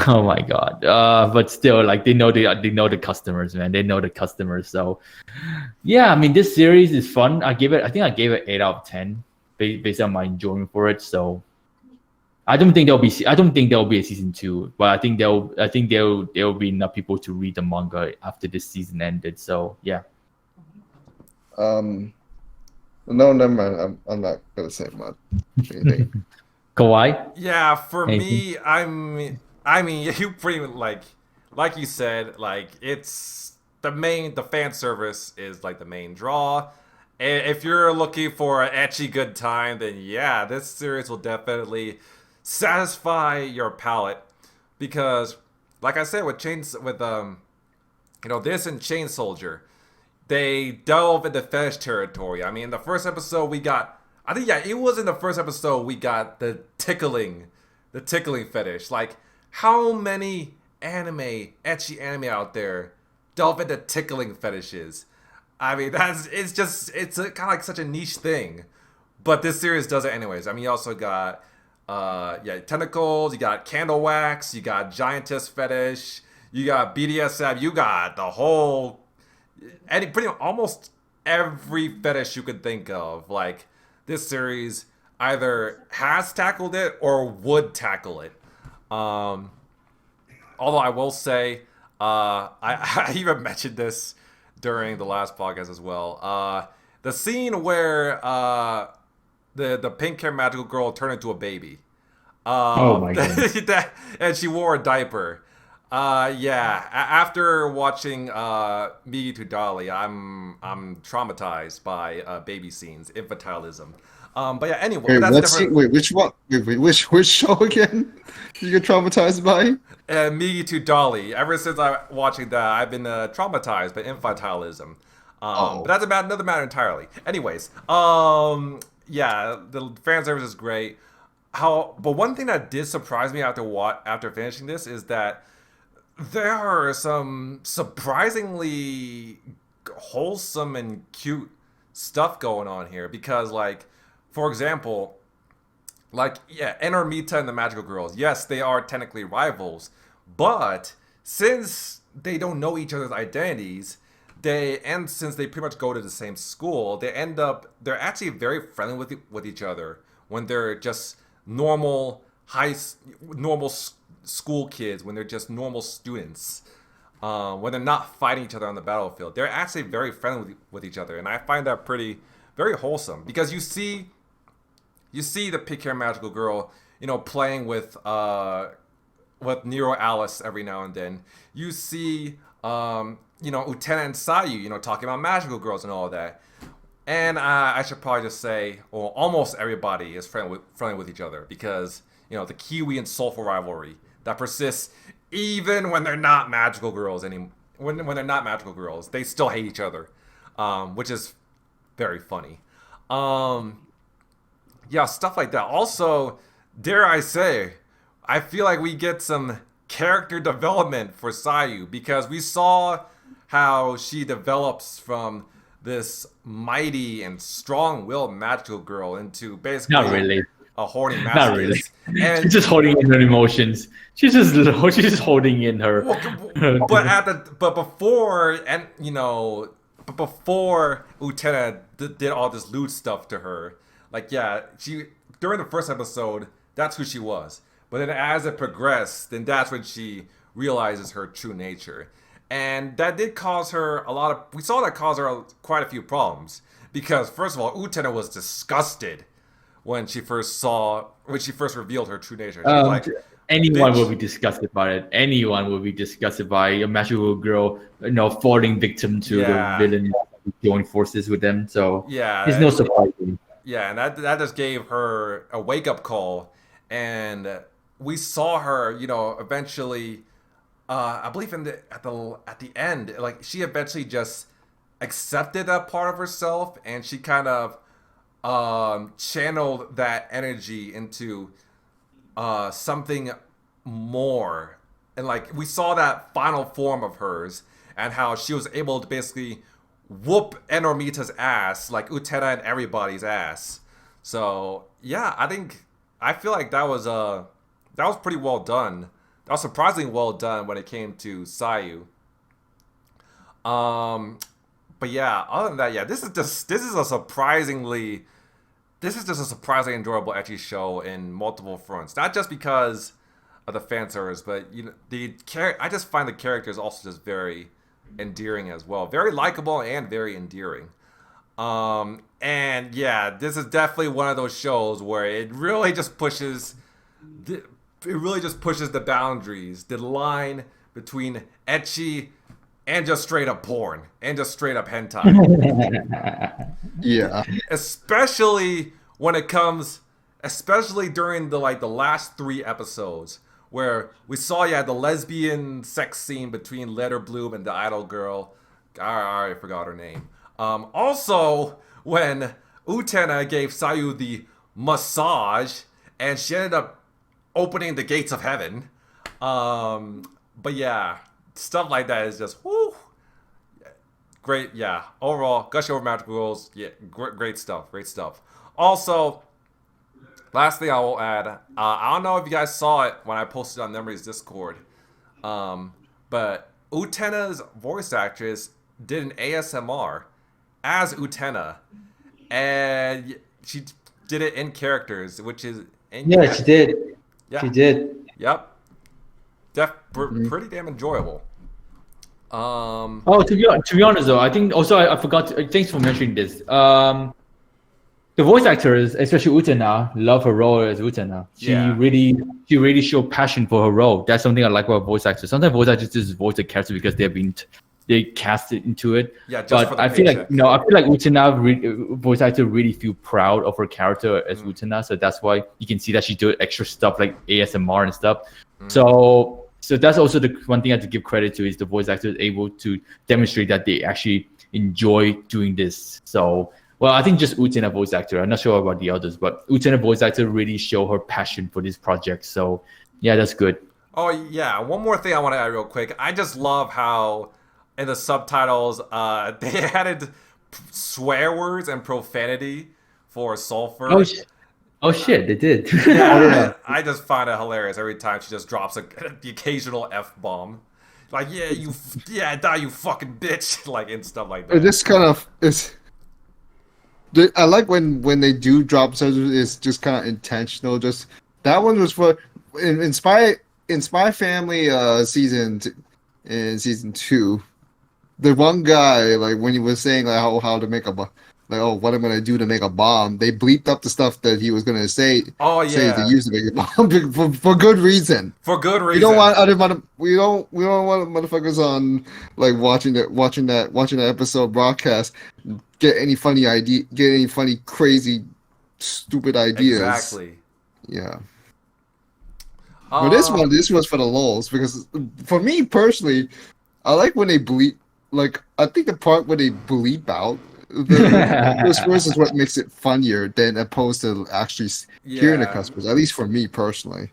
Oh my god. But still, like, they know the customers, man. They know the customers. So yeah, I mean, this series is fun. I think I gave it 8 out of 10 based on my enjoyment for it. So I don't think there'll be a season 2, but I think there'll be enough people to read the manga after this season ended. So yeah. No, never mind. I'm not gonna say much. Anything. Kawaii? Yeah, for Anything? me, I mean, you pretty like you said, like, it's the fan service is like the main draw. And if you're looking for an ecchi good time, then yeah, this series will definitely satisfy your palate, because, like I said, with this and Chain Soldier, they delve into fetish territory. I mean, the first episode we got. I think, yeah, it was in the first episode we got the tickling fetish. Like, how many ecchi anime out there delve into tickling fetishes? I mean, it's kind of like such a niche thing, but this series does it anyways. I mean, you also got, tentacles, you got candle wax, you got giantess fetish, you got BDSM, you got the whole, pretty much almost every fetish you could think of. Like, this series either has tackled it or would tackle it. Although I will say, I even mentioned this during the last podcast as well. The scene where the pink hair magical girl turned into a baby. Oh my god! And she wore a diaper. After watching Migi to Dolly, I'm traumatized by baby scenes, infantilism. But yeah, anyway, Which one? Which show again? You get traumatized by? Migi to Dolly. Ever since I watching that, I've been traumatized by infantilism. But that's about another matter entirely. Anyways, the fan service is great. But one thing that did surprise me after finishing this is that there are some surprisingly wholesome and cute stuff going on here, because, like, for example, enter Mita and the Magical Girls. Yes, they are technically rivals, but since they don't know each other's identities, since they pretty much go to the same school, they're actually very friendly with each other when they're just normal school kids, when they're just normal students, when they're not fighting each other on the battlefield. They're actually very friendly with each other, and I find that very wholesome, because you see the pink hair magical girl, playing with Nero Alice every now and then. You see, Utena and Sayu, talking about magical girls and all that. And I should probably just say, well, almost everybody is friendly with each other, because, the Kiwi and Soulful rivalry that persists even when they're not magical girls anymore. When they're not magical girls, they still hate each other, which is very funny. Stuff like that. Also, dare I say, I feel like we get some character development for Sayu, because we saw how she develops from this mighty and strong-willed magical girl into basically Not really. a horny masochist. Not really. And She's just holding in her emotions. She's just holding in her. But before Utena did all this lewd stuff to her, she during the first episode, that's who she was. But then as it progressed, then that's when she realizes her true nature. And that did cause her quite a few problems. Because, first of all, Utena was disgusted when she first revealed her true nature. She was like, anyone will be disgusted by it. Anyone will be disgusted by a magical girl, falling victim to the villain, join forces with them. So it's no surprise. Yeah, and that just gave her a wake-up call. And we saw her, eventually I believe at the end, like she eventually just accepted that part of herself, and she kind of channeled that energy into something more. And like we saw that final form of hers, and how she was able to basically whoop Enormita's ass, like Utena and everybody's ass. So yeah, I feel like that was pretty well done. That was surprisingly well done when it came to Sayu. But yeah, other than that, yeah, this is just a surprisingly enjoyable ecchi show in multiple fronts. Not just because of the fan service, but I just find the characters also just very endearing as well, very likable and very endearing. And yeah, this is definitely one of those shows where it really just pushes the boundaries, the line between ecchi and just straight up porn and just straight up hentai. Yeah. Especially during the last 3 episodes where we saw the lesbian sex scene between Letter Bloom and the idol girl. I already forgot her name. Also, when Utena gave Sayu the massage and she ended up opening the gates of heaven. But yeah, stuff like that is just whoo, great. Yeah, overall, Gushing Over Magical Girls, yeah, great stuff. Also, last thing I will add, I don't know if you guys saw it when I posted on Memory's Discord, but Utena's voice actress did an ASMR as Utena, and she did it in characters, which is she did. Yeah. She did. Yep. Pretty damn enjoyable. To be honest though, I think also I forgot. Thanks for mentioning this. The voice actors, especially Utena, love her role as Utena. She really showed passion for her role. That's something I like about voice actors. Sometimes voice actors just voice a character because they cast it into it. Yeah, just but for the I feel like Utena voice actor really feel proud of her character as Utena, so that's why you can see that she do extra stuff like ASMR and stuff. So that's also the one thing I have to give credit to is the voice actor is able to demonstrate that they actually enjoy doing this. So I think just Utena voice actor. I'm not sure about the others, but Utena voice actor really show her passion for this project. So yeah, that's good. Oh yeah, one more thing I want to add real quick. I just love how in the subtitles, they added swear words and profanity for sulfur. Oh shit, they did. Yeah, I just find it hilarious every time she just drops the occasional F-bomb. Like, die you fucking bitch, like, and stuff like that. It just kind of is. I like when they do drop subtitles. It's just kind of intentional. Just that one was for in Spy Family season 2. The one guy, like when he was saying like how to make what I'm gonna do to make a bomb, they bleeped up the stuff that he was gonna say. Oh yeah, say to use to make a bomb for good reason. For good reason. We don't want we don't want motherfuckers on like watching that episode broadcast get any funny crazy stupid ideas. Exactly. Yeah. But this was for the lulz, because for me personally, I like when they bleep. Like, I think the part where they bleep out those words is what makes it funnier than opposed to actually hearing the cuss words. At least for me personally.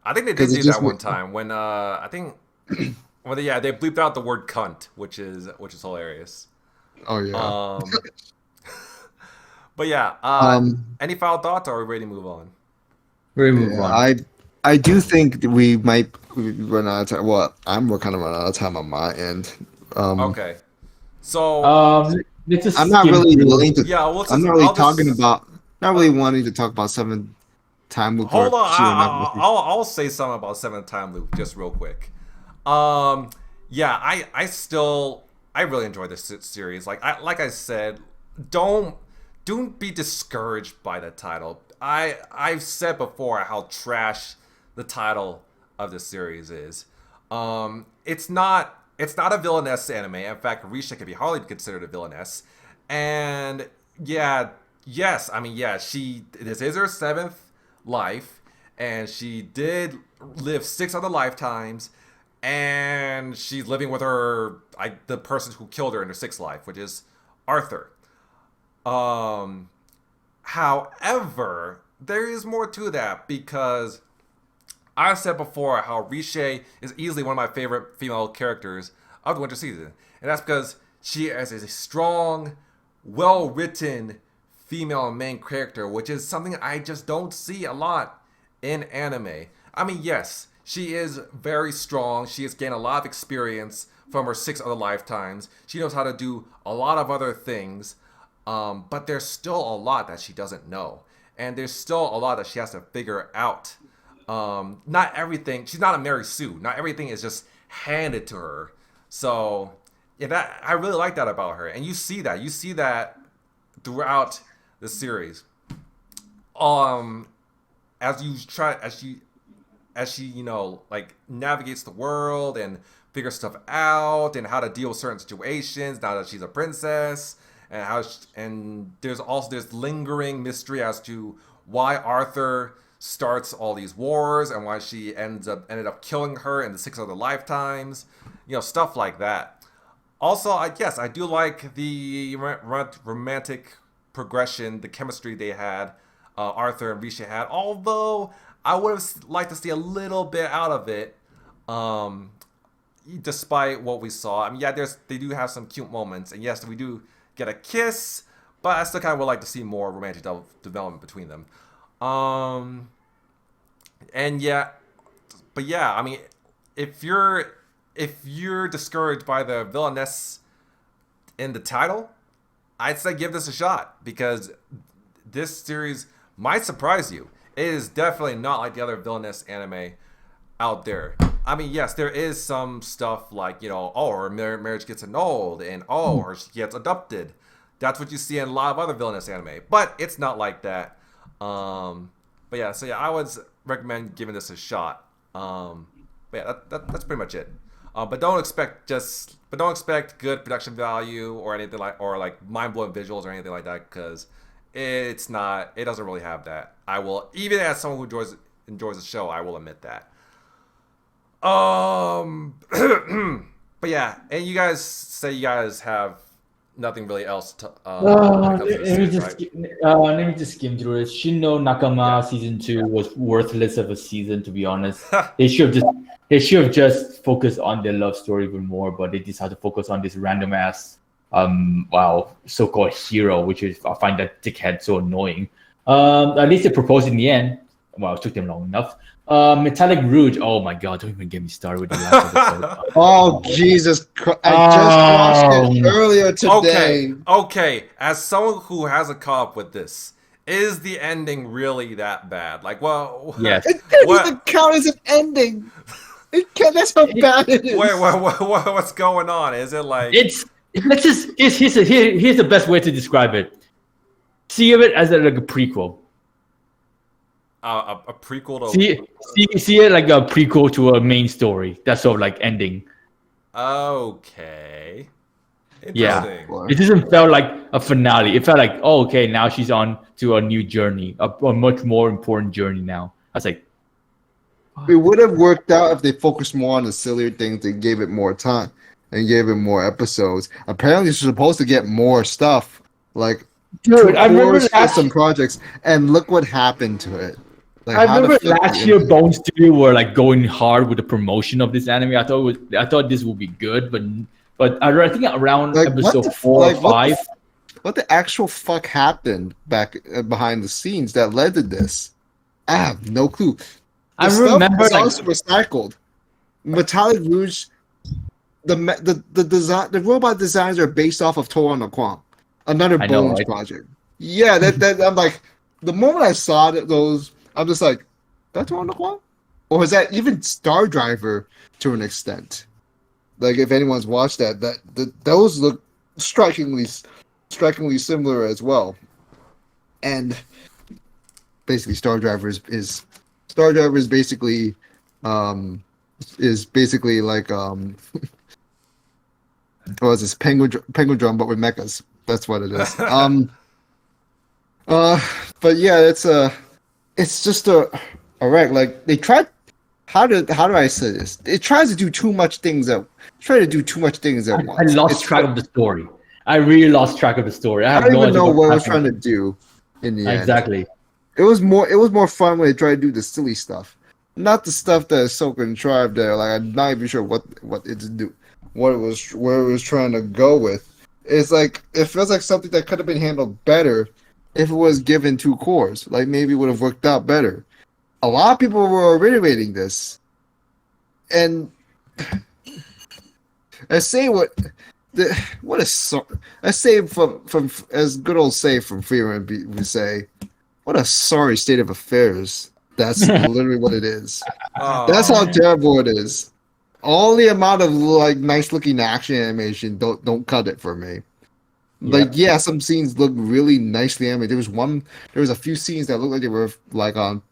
I think they did do that one time when I think they bleeped out the word cunt, which is hilarious. Oh yeah. But yeah, any final thoughts, or are we ready to move on? I do think we might run out of time. Well, I'm kind of running out of time on my end. Okay. So I'm not really willing to. Yeah, I'm not really not really wanting to talk about 7 time loop. Hold on, I'll say something about 7 time loop just real quick. Yeah, I really enjoyed this series. Like I said, don't be discouraged by the title. I've said before how trash the title of this series is. It's not a villainess anime. In fact, Rouge can be hardly considered a villainess. And this is her 7th life, and she did live 6 other lifetimes, and she's living with the person who killed her in her sixth life, which is Arthur. However, there is more to that because I've said before how Rouge is easily one of my favorite female characters of the winter season, and that's because she is a strong, well-written female main character, which is something I just don't see a lot in anime. I mean, yes, she is very strong. She has gained a lot of experience from her 6 other lifetimes. She knows how to do a lot of other things, but there's still a lot that she doesn't know. And there's still a lot that she has to figure out. Not everything, she's not a Mary Sue. Not everything is just handed to her. So, yeah, I really like that about her. And you see that. You see that throughout the series. As she, like navigates the world and figures stuff out and how to deal with certain situations now that she's a princess, and there's also this lingering mystery as to why Arthur starts all these wars and why she ended up killing her in the 6 other lifetimes, stuff like that. Also, I do like the romantic progression, the chemistry they had, Arthur and Rouge had, although I would have liked to see a little bit out of it, despite what we saw. I mean, yeah, they do have some cute moments, and yes, we do get a kiss, but I still kind of would like to see more romantic development between them. And yeah, but yeah, I mean, if you're discouraged by the villainess in the title, I'd say give this a shot because this series might surprise you. It is definitely not like the other villainous anime out there. I mean, yes, there is some stuff like, her marriage gets annulled and or she gets adopted. That's what you see in a lot of other villainous anime, but it's not like that. But yeah, so yeah, I would recommend giving this a shot. But yeah, that's pretty much it. But don't expect good production value or anything like mind-blowing visuals or anything like that, because it doesn't really have that. I will, even as someone who enjoys the show, I will admit that. But yeah, and you guys say you guys have nothing really else to. Let me just skim through it. Shinno Nakama season 2 was worthless of a season, to be honest. They should have just focused on their love story even more, but they decided to focus on this random ass so-called hero, which is, I find that dickhead so annoying. At least they proposed in the end. Well, it took them long enough. Metallic Rouge. Oh my god! Don't even get me started with the last episode. Oh Jesus Christ! I just watched it earlier today. Okay. As someone who hasn't caught up with this, is the ending really that bad? Like, well, yes. It doesn't count as an ending. That's how bad it is. Wait, what's going on? Is it like here's the best way to describe it. See it as like a prequel. A prequel to see it like a prequel to a main story. That's sort of like ending. Okay. Yeah. It doesn't feel like a finale. It felt like, okay, now she's on to a new journey, a much more important journey now. I was like, it would have worked out if they focused more on the sillier things and gave it more time and gave it more episodes. Apparently, she's supposed to get more stuff, like dude, I remember some projects, and look what happened to it. Like, I remember last year Bone Studio were like going hard with the promotion of this anime. I thought this would be good, but I think around like, episode 4 or 5. What the actual fuck happened back behind the scenes that led to this? I have no clue. I remember also recycled. Metallic Rouge, the robot designs are based off of Toa no Kwon, another Bones project. Yeah, that I'm like, the moment I saw those, I'm just like, that's Toa no Kwon? Or is that even Star Driver to an extent? Like, if anyone's watched those look strikingly similar as well. And basically, Star Driver is basically like what is this Penguin Drum but with mechas? That's what it is. But yeah, it's just a wreck. Like they tried. how do I say this? It tries to do too much things at I once. lost track of the story. I really lost track of the story. I have don't no even idea know what it was happened. trying to do in the end. Exactly. It was more fun when they tried to do the silly stuff, not the stuff that Ahsoka and Tribe there. Like I'm not even sure what where it was trying to go with. It's like it feels like something that could have been handled better if it was given 2 cores. Like maybe it would have worked out better. A lot of people were reiterating this, and I say I say from as good old say from Freeman we say, what a sorry state of affairs. That's literally what it is. That's how terrible it is. All the amount of like nice looking action animation don't cut it for me. Like yeah, some scenes look really nicely animated. There was a few scenes that looked like they were like on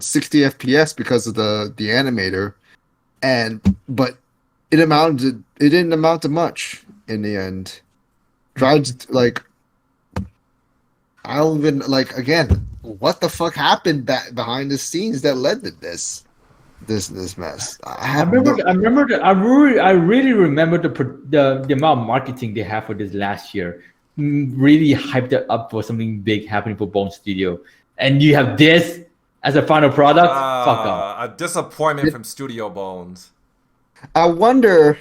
60 FPS because of the animator, but it didn't amount to much in the end. Tried to, like I don't even like again. What the fuck happened back behind the scenes that led to this mess? I really remember the amount of marketing they have for this last year. Really hyped it up for something big happening for Bone Studio, and you have this as a final product. Fuck off. A disappointment from Studio Bones. I wonder.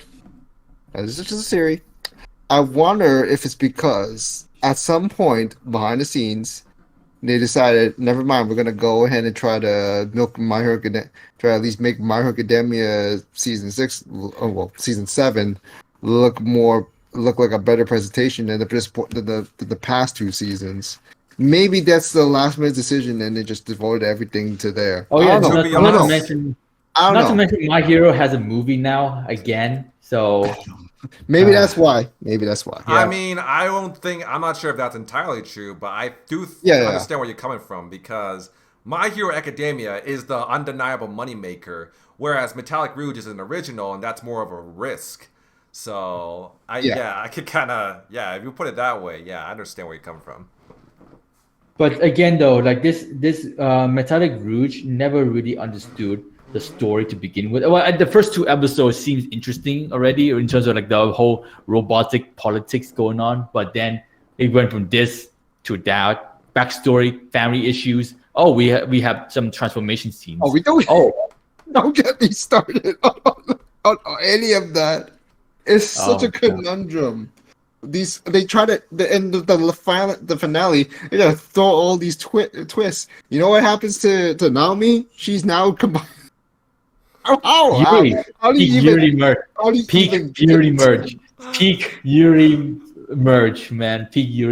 This is just a theory. I wonder if it's because at some point behind the scenes, they decided, never mind, we're gonna go ahead and try to milk My Hero Academia, try to at least make My Hero Academia season 7 look like a better presentation than the past 2 seasons. Maybe that's the last minute decision, and they just devoted everything to there. Oh yeah, not to mention My Hero has a movie now again, so maybe that's why. I mean, I'm not sure if that's entirely true, but I do understand where you're coming from, because My Hero Academia is the undeniable moneymaker, whereas Metallic Rouge is an original, and that's more of a risk. So, I could kind of, if you put it that way, I understand where you're coming from. But again, though, like this Metallic Rouge never really understood the story to begin with. Well, the first 2 episodes seems interesting already in terms of like the whole robotic politics going on, but then it went from this to that, backstory, family issues. Oh, we have some transformation scenes. Oh, don't get me started on any of that. It's such a conundrum. They try to the finale. They gotta throw all these twists. You know what happens to Naomi? She's now combined. How do you even Peak Yuri merge, Peak Yuri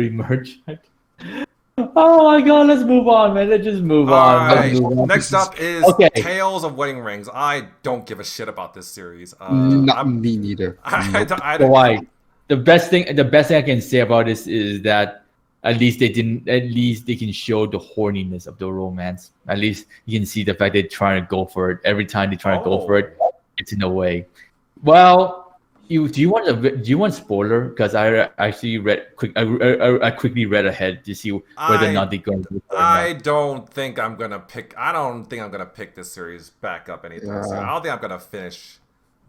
merge. Oh my god, let's move on, man. Let's just move on. Right. Next up is Tales of Wedding Rings. I don't give a shit about this series. Me neither. Why? The best thing I can say about this is that at least they can show the horniness of the romance. At least you can see the fact they're trying to go for it. Every time they try to go for it, it's in a way. Well, do you want spoiler? Because I actually I quickly read ahead to see whether or not they're going to. I don't think I'm gonna pick this series back up anytime soon. I don't think I'm gonna finish.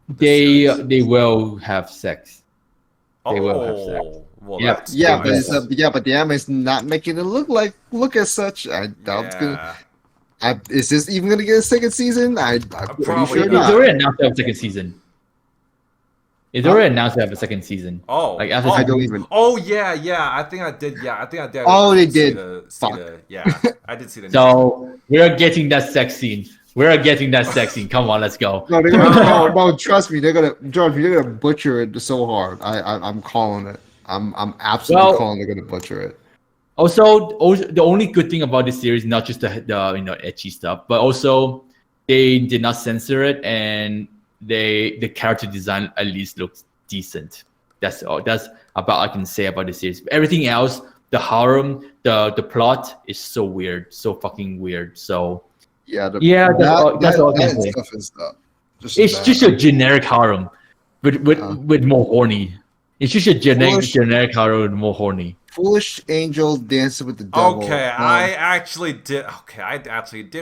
They will have sex. They will have sex. Well, but the anime is not making it look as such. I doubt it's gonna. Is this even gonna get a second season? I'm pretty sure it's already announced to have a second season. It's already announced to have a second season. I don't even. Oh yeah. I think I did. Yeah, I think I did. Oh, they did. I did see the. So we're getting that sex scene. Come on, let's go. No, trust me, they're gonna butcher it so hard. I'm calling it. I'm absolutely calling they're gonna butcher it. Also, the only good thing about this series, not just the ecchi stuff, but also they did not censor it, and the character design at least looks decent. That's all. That's about all I can say about the series. Everything else, the harem, the plot is so weird, so fucking weird. So. That's all I can say. It's just a generic harem, with more horny. It's just a generic harem with more horny. Foolish angel dancing with the devil. I actually did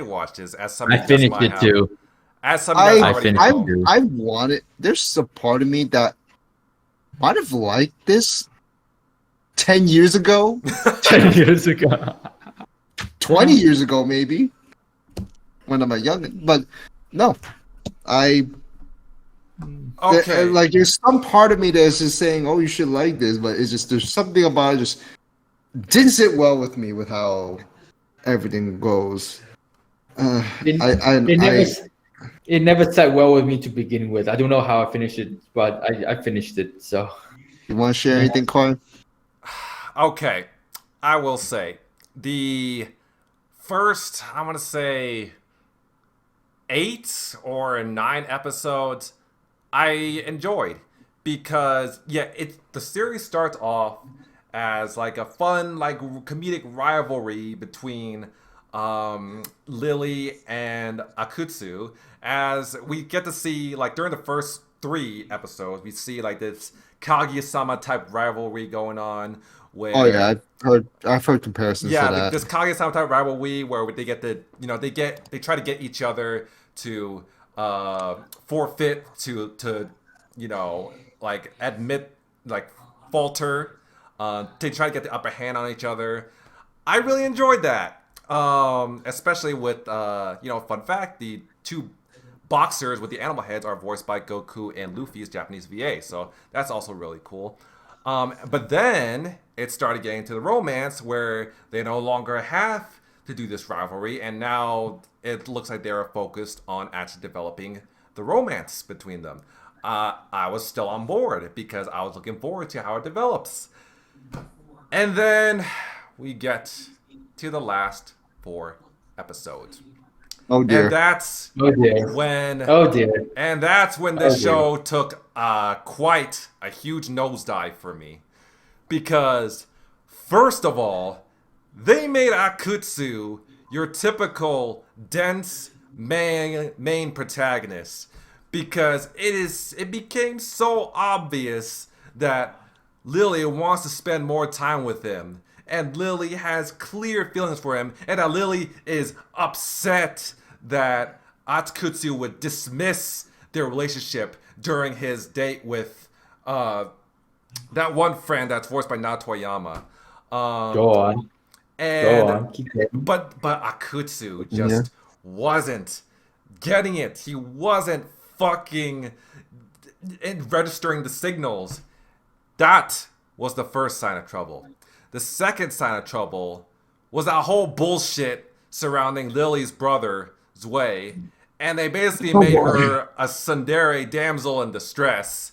watch this as somebody. I finished it too. As some of you guys I already finished know. it. I wanted. There's a part of me that might have liked this 10 years ago, 10 years ago. 20 years ago, maybe when I'm a young. But no, I Okay. like. There's some part of me that's just saying, "Oh, you should like this," but it's just there's something about it just didn't sit well with me with how everything goes. It, I it never it never sat well with me to begin with. I don't know how I finished it, but I finished it. So You want to share anything, Carl? Okay. I will say the first, I want to say 8 or 9 episodes I enjoyed because the series starts off as like a fun like comedic rivalry between Lily and Akutsu, as we get to see like during the first 3 episodes we see like this Kaguya-sama type rivalry going on where Oh yeah, I've heard comparisons to like, that. this Kaguya-sama type rivalry where they get the they try to get each other to forfeit to like admit like falter. They try to get the upper hand on each other. I really enjoyed that, especially with fun fact, the 2 boxers with the animal heads are voiced by Goku and Luffy's Japanese VA, so that's also really cool. But then it started getting to the romance where they no longer have to do this rivalry, and now it looks like they're focused on actually developing the romance between them. I was still on board because I was looking forward to how it develops. And then we get to the last 4 episodes. Oh dear. And that's oh dear, when oh dear. and that's when this Oh, dear. show took quite a huge nosedive for me. Because, first of all, they made Akutsu your typical dense main protagonist. Because it became so obvious that Lily wants to spend more time with him. And Lily has clear feelings for him. And that Lily is upset that Akutsu would dismiss their relationship during his date with that one friend that's voiced by Natoyama. Go on, And go on. Keep going. but Akutsu just wasn't getting it. He wasn't fucking registering the signals. That was the first sign of trouble. The second sign of trouble was that whole bullshit surrounding Lily's brother, Zwei, and they basically made her a tsundere damsel in distress.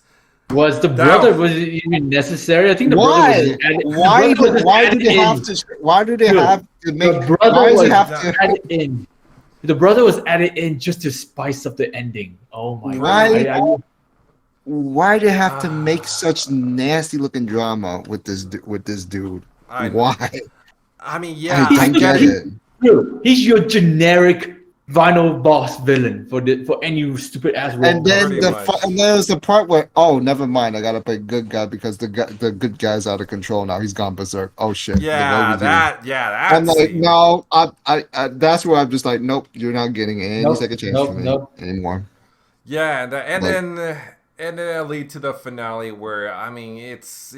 Was the brother was it even necessary? I think the Why? brother was Why do they have to? Why do they Dude, have to make? the brother Why does was it have to? added in. The brother was added in just to spice up the ending. Oh my Why? god! Why do they have to make such nasty looking drama with this dude? Why? I mean, yeah, I don't get it. Dude, he's your generic vinyl boss villain for any stupid ass role. And then Pretty much. and there's the part where never mind, I gotta play good guy because the good guy's out of control now. He's gone berserk. Oh shit. that I'm like, scene. no, I that's where I'm just like, nope, you're not getting any Nope, second chance nope, for me nope. anymore. Yeah, and Like- then it lead to the finale where I mean it's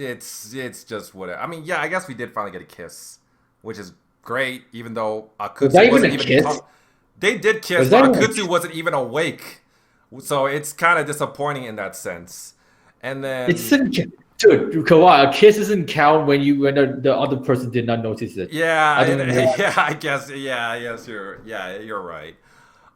just whatever. I mean, yeah, I guess we did finally get a kiss, which is great, even though Akutsu that even wasn't a even kiss? They did kiss, Was but that even a Akutsu wasn't even awake. So it's kind of disappointing in that sense. And then It doesn't dude, Kawaii, a kiss doesn't count when the other person did not notice it. yeah, I don't know. yeah, I guess yes, you're right.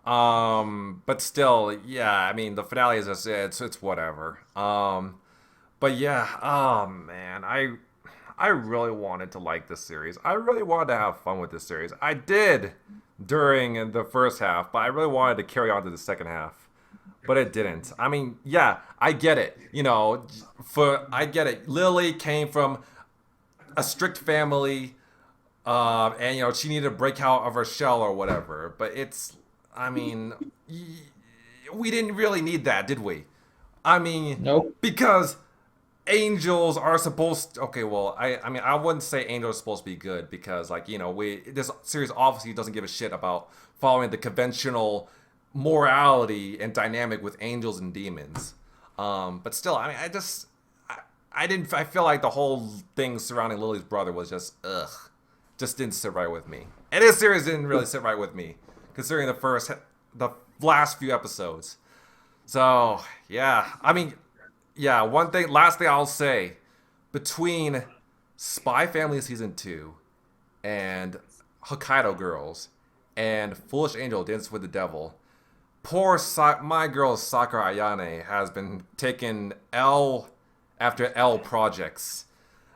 But still, yeah, I mean the finale is just it's whatever. But yeah, oh man, I really wanted to like this series. I really wanted to have fun with this series. I did during the first half, but I really wanted to carry on to the second half. But it didn't. I mean, yeah, I get it. I get it. Lily came from a strict family, and she needed to break out of her shell or whatever. But I mean, we didn't really need that, did we? I mean, Nope. because angels are supposed to, okay, well, I mean, I wouldn't say angels are supposed to be good because, like, this series obviously doesn't give a shit about following the conventional morality and dynamic with angels and demons. But still, I mean, I feel like the whole thing surrounding Lily's brother was just just didn't sit right with me. And this series didn't really sit right with me, considering the last few episodes. So yeah, I mean, yeah. Last thing I'll say, between Spy Family Season 2 and Hokkaido Girls and Foolish Angel Dance with the Devil, my girl Sakura Ayane has been taking L after L projects.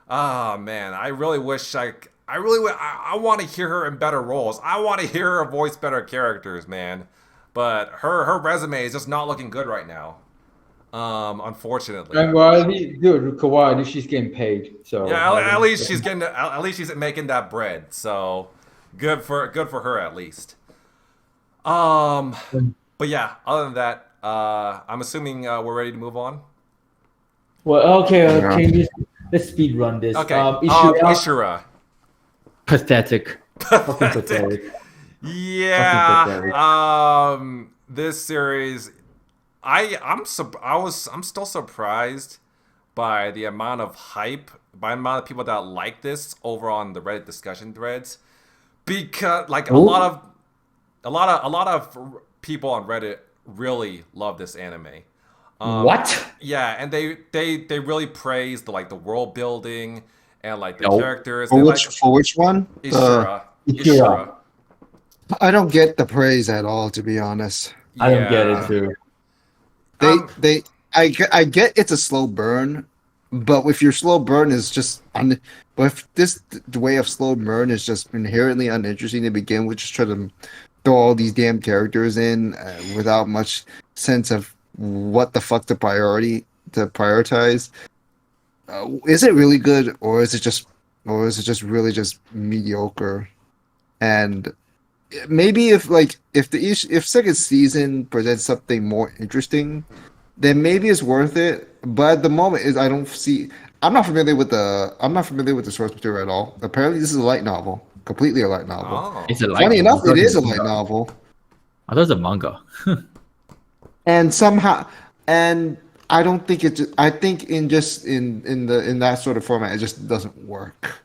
Ah, man, I really wish I want to hear her in better roles. I want to hear her voice better characters, man. But her resume is just not looking good right now. Unfortunately. And well, dude, kawaii, at least she's getting paid. So yeah, at least she's making that bread. So good for her at least. But yeah, other than that, I'm assuming we're ready to move on. Well, okay, let's speed run this. Okay, Ishura. Ishura. Pathetic. Fucking pathetic. Yeah. This series, I'm still surprised by the amount of hype, by the amount of people that like this over on the Reddit discussion threads, because like a lot of people on Reddit really love this anime. What? Yeah, and they really praise the world building and like the characters. For which one? Ishura. I don't get the praise at all, to be honest. I don't get it too. I get it's a slow burn, but if your slow burn is just but if the way of slow burn is just inherently uninteresting to begin with, just try to throw all these damn characters in without much sense of what the fuck to prioritize. Is it really good, or is it just really just mediocre? And maybe if second season presents something more interesting, then maybe it's worth it. But at the moment, I'm not familiar with the source material at all. Apparently, this is a light novel, completely a light novel. Oh. It's a light Funny enough, novel. it is a light novel. I thought it was a manga. And I don't think I think in that sort of format, it just doesn't work.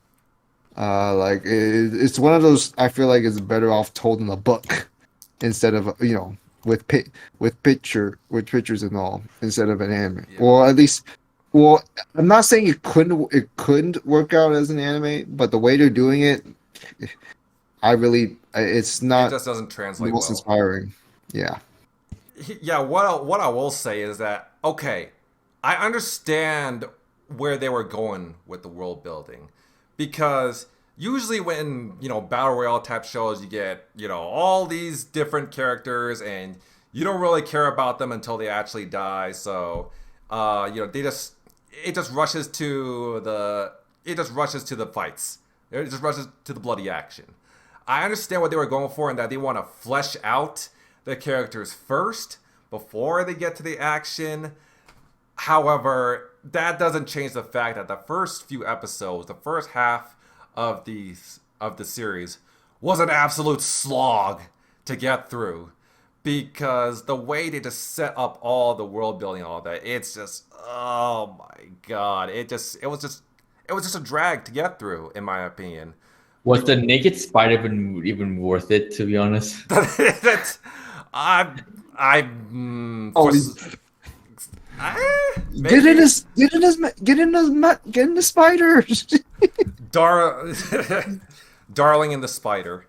It's one of those, I feel like it's better off told in a book instead of with pictures and all, instead of an anime. Yeah. Or at least, I'm not saying it couldn't work out as an anime, but the way they're doing it, it's not. It just doesn't translate most well. inspiring. Yeah. Yeah, what I will say is that, okay, I understand where they were going with the world building, because usually when battle royale type shows, you get all these different characters and you don't really care about them until they actually die. So it just rushes to the fights. It just rushes to the bloody action. I understand what they were going for, and that they want to flesh out the characters first before they get to the action. However, that doesn't change the fact that the first few episodes, the first half of the series, was an absolute slog to get through, because the way they just set up all the world building and all that, it's just, oh my god, it was just a drag to get through, in my opinion. Was the naked spider even worth it, to be honest? That's Get in the spiders. Darling and the Spider.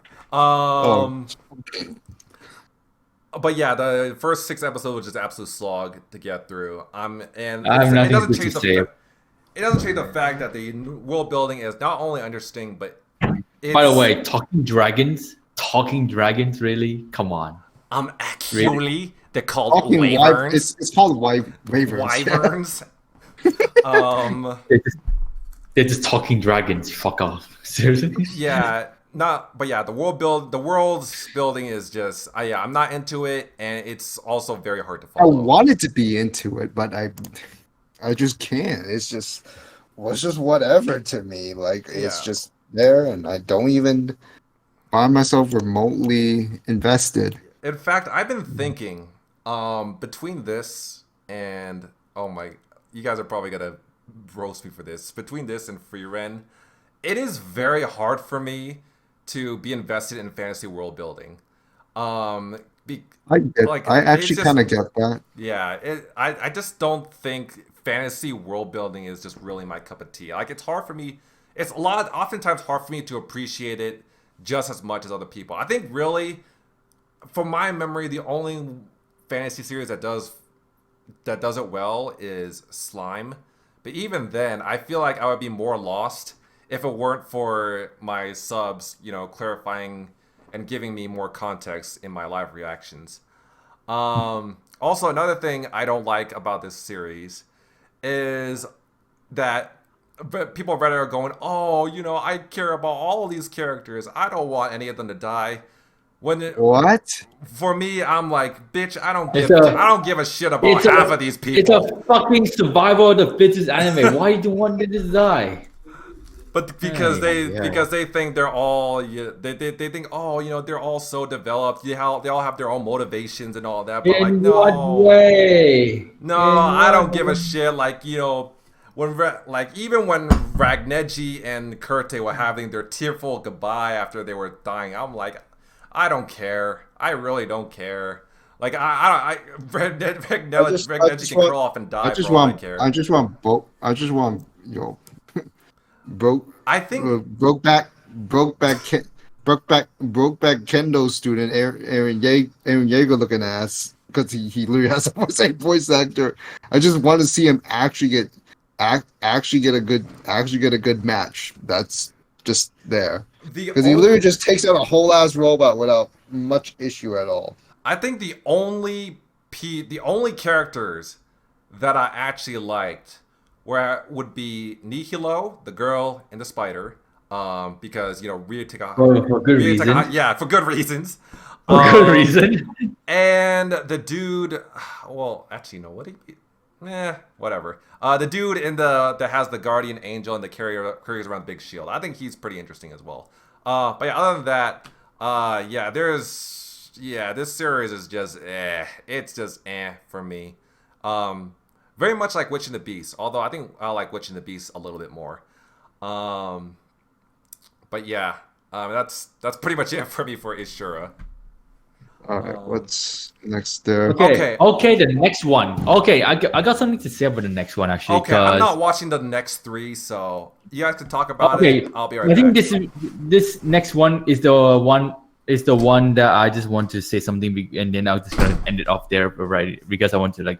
But yeah, the first 6 episodes was just absolute slog to get through. It doesn't change the fact that the world building is not only interesting, but by the way, talking dragons, really? Come on. Actually, really? They're called wyverns. It's called wyverns. Wyverns. They're just talking dragons. Fuck off. Seriously? Yeah. The world's building is just, I'm not into it, and it's also very hard to I follow. wanted to be into it, but I just can't. It's just whatever to me. It's just there, and I don't even find myself remotely invested. In fact, I've been thinking between this and you guys are probably gonna roast me for this. Between this and Free Ren, it is very hard for me to be invested in fantasy world building. I actually kind of get that. Yeah, I just don't think fantasy world building is just really my cup of tea. Like, it's hard for me. It's oftentimes hard for me to appreciate it just as much as other people. I think really, from my memory, the only fantasy series that does it well is Slime. But even then, I feel like I would be more lost if it weren't for my subs, clarifying and giving me more context in my live reactions. Also, another thing I don't like about this series is that people on Reddit are going, I care about all of these characters. I don't want any of them to die. What? For me, I'm like, bitch, I don't give a shit about half of these people. It's a fucking survival of the fittest anime. Why do you want them to die? But because they think they're all they think they're all so developed. They all have their own motivations and all that. But In what way? No, I don't give a shit. Like, even when Ragneji and Kurte were having their tearful goodbye after they were dying, I'm like, I don't care. I really don't care. Like, Ragneji can curl off and die. I just want Brokeback Kendo student Aaron Yeager looking ass, because he literally has the same voice actor. I just want to see him actually get a good match. That's just there, because he literally just takes out a whole ass robot without much issue at all. I think the only characters that I actually liked would be Nihilo, the girl, and the spider, because for good reasons. For good reasons. For good reason. And the dude, well, actually, no, what he? Whatever. The dude that has the guardian angel and the carries around the big shield. I think he's pretty interesting as well. But yeah, other than that, this series is just it's just for me. Very much like Witch and the Beast, although I think I like Witch and the Beast a little bit more. But yeah, that's pretty much it for me for Ishura. Alright, what's next there? Okay, the next one. Okay, I got something to say about the next one, actually. Okay, I'm not watching the next three, so you guys can talk about it. I'll be right back. I think this next one is the one that I just want to say something, and then I'm just gonna end it off there, right? Because I want to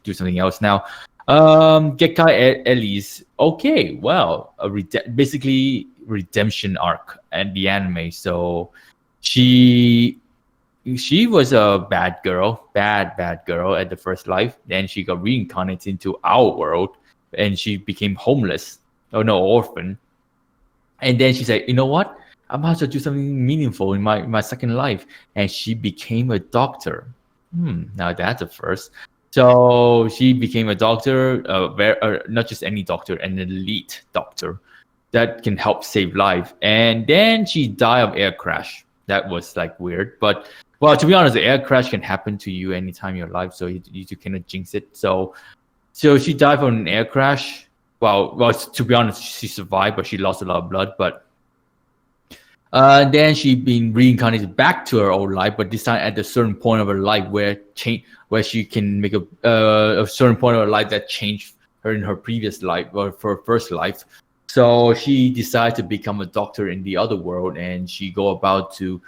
do something else now. Gekkai Elise. Okay, well, basically redemption arc and the anime. So she was a bad girl at the first life. Then she got reincarnated into our world, and she became homeless. Orphan. And then she said, you know what? I might as well do something meaningful in my second life. And she became a doctor. Now that's a first. So she became a doctor, not just any doctor, an elite doctor that can help save life. And then she died of air crash. That was weird. But, well, to be honest, the air crash can happen to you anytime in your life. So you cannot jinx it. So she died from an air crash. Well, to be honest, she survived, but she lost a lot of blood. But then she been reincarnated back to her old life, but this time at a certain point of her life where she can make a certain point of her life that changed her in her previous life, or for her first life. So she decided to become a doctor in the other world, and she go about to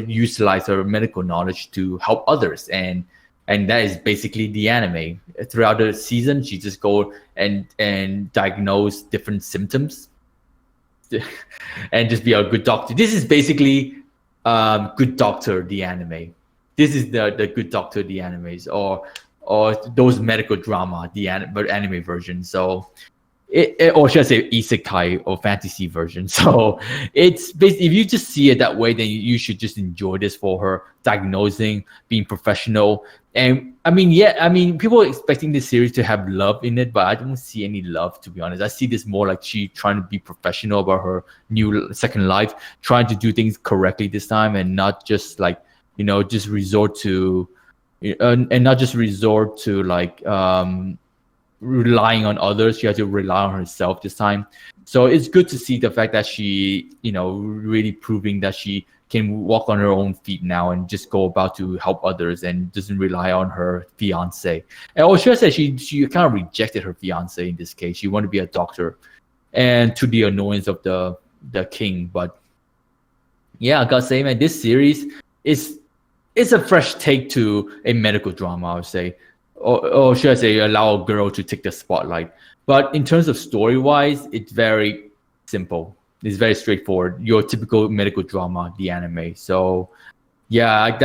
utilize her medical knowledge to help others, and that is basically the anime. Throughout the season, she just go and diagnose different symptoms and just be a good doctor. This is basically Good Doctor, the anime. This is the Good Doctor, the animes, or those medical drama, the anime version. So, or should I say isekai or fantasy version. So it's basically, if you just see it that way, then you should just enjoy this for her diagnosing, being professional. And people are expecting this series to have love in it, but I don't see any love, to be honest. I see this more like she trying to be professional about her new second life, trying to do things correctly this time, and not just just resort to, and not just resort to like relying on others. She had to rely on herself this time. So it's good to see the fact that she, really proving that she can walk on her own feet now and just go about to help others and doesn't rely on her fiance. And should I say she kind of rejected her fiance in this case. She wanted to be a doctor, and to the annoyance of the king. But yeah, I gotta say, man, this series is a fresh take to a medical drama, I would say. Or should I say, allow a girl to take the spotlight. But in terms of story-wise, it's very simple. It's very straightforward. Your typical medical drama, the anime. So, yeah,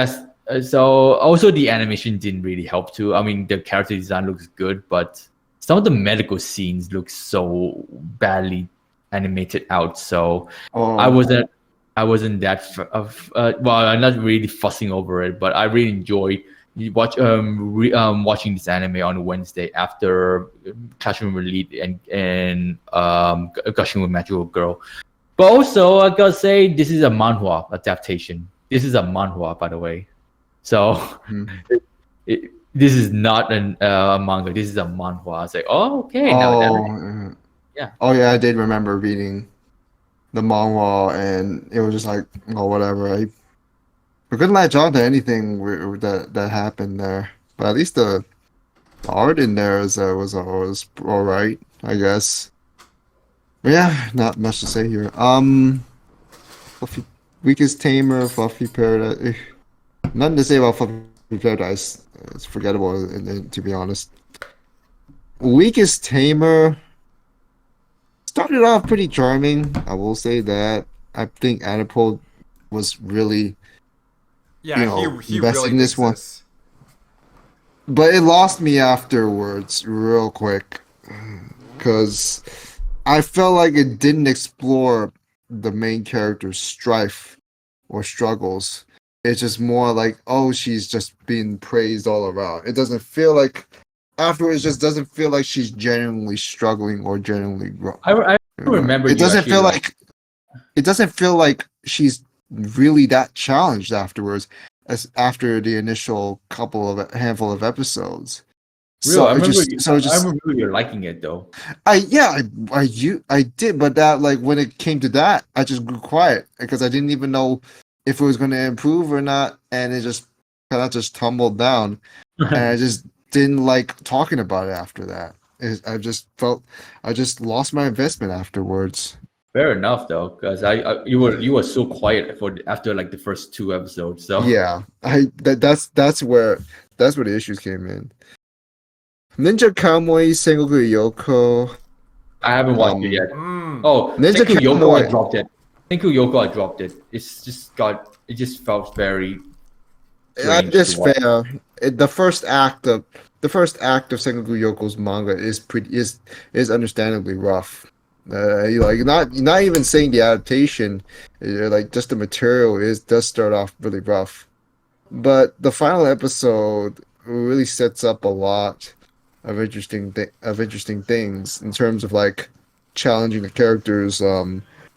so also the animation didn't really help too. I mean, the character design looks good, but some of the medical scenes look so badly animated out. So I wasn't that well. I'm not really fussing over it, but I really enjoy watching this anime on Wednesday after Classroom Elite and Gushing with Magical Girl. But also, I gotta say, this is a manhwa adaptation. This is a manhwa, by the way. So this is not a manga. This is a manhwa. I was like, oh, okay. Yeah. Oh yeah, I did remember reading the manhwa, and it was just like, oh, whatever. We couldn't latch on to anything that happened there, but at least the art in there was all right, I guess. But yeah, not much to say here. Fluffy, Weakest Tamer, Fluffy Paradise. Nothing to say about Fluffy Paradise. It's forgettable, to be honest. Weakest Tamer started off pretty charming. I will say that. I think Anipole was really. Yeah, he invested really in this one. this. But it lost me afterwards real quick, because I felt like it didn't explore the main character's strife or struggles. It's just more like, oh, she's just being praised all around. It doesn't feel like afterwards. It just doesn't feel like she's genuinely struggling or genuinely growing. I remember. It doesn't feel like. It doesn't feel like she's really that challenged afterwards, as after the initial handful of episodes. I remember you're liking it though. I did, but that, like, when it came to that, I just grew quiet because I didn't even know if it was going to improve or not, and it just kind of just tumbled down, and I just didn't like talking about it after that. I just lost my investment afterwards. Fair enough, though, because you were so quiet after like the first 2 episodes. So yeah, that's where the issues came in. Ninja Kamui, Sengoku Youko. I haven't watched it yet. Oh, Ninja Sengoku Youko, Kamui. I dropped it. Sengoku Youko, I dropped it. It just felt very. That's just fair. The first act of Sengoku Yoko's manga is understandably rough. Not even saying the adaptation, like just the material does start off really rough, but the final episode really sets up a lot of interesting things in terms of like challenging the characters'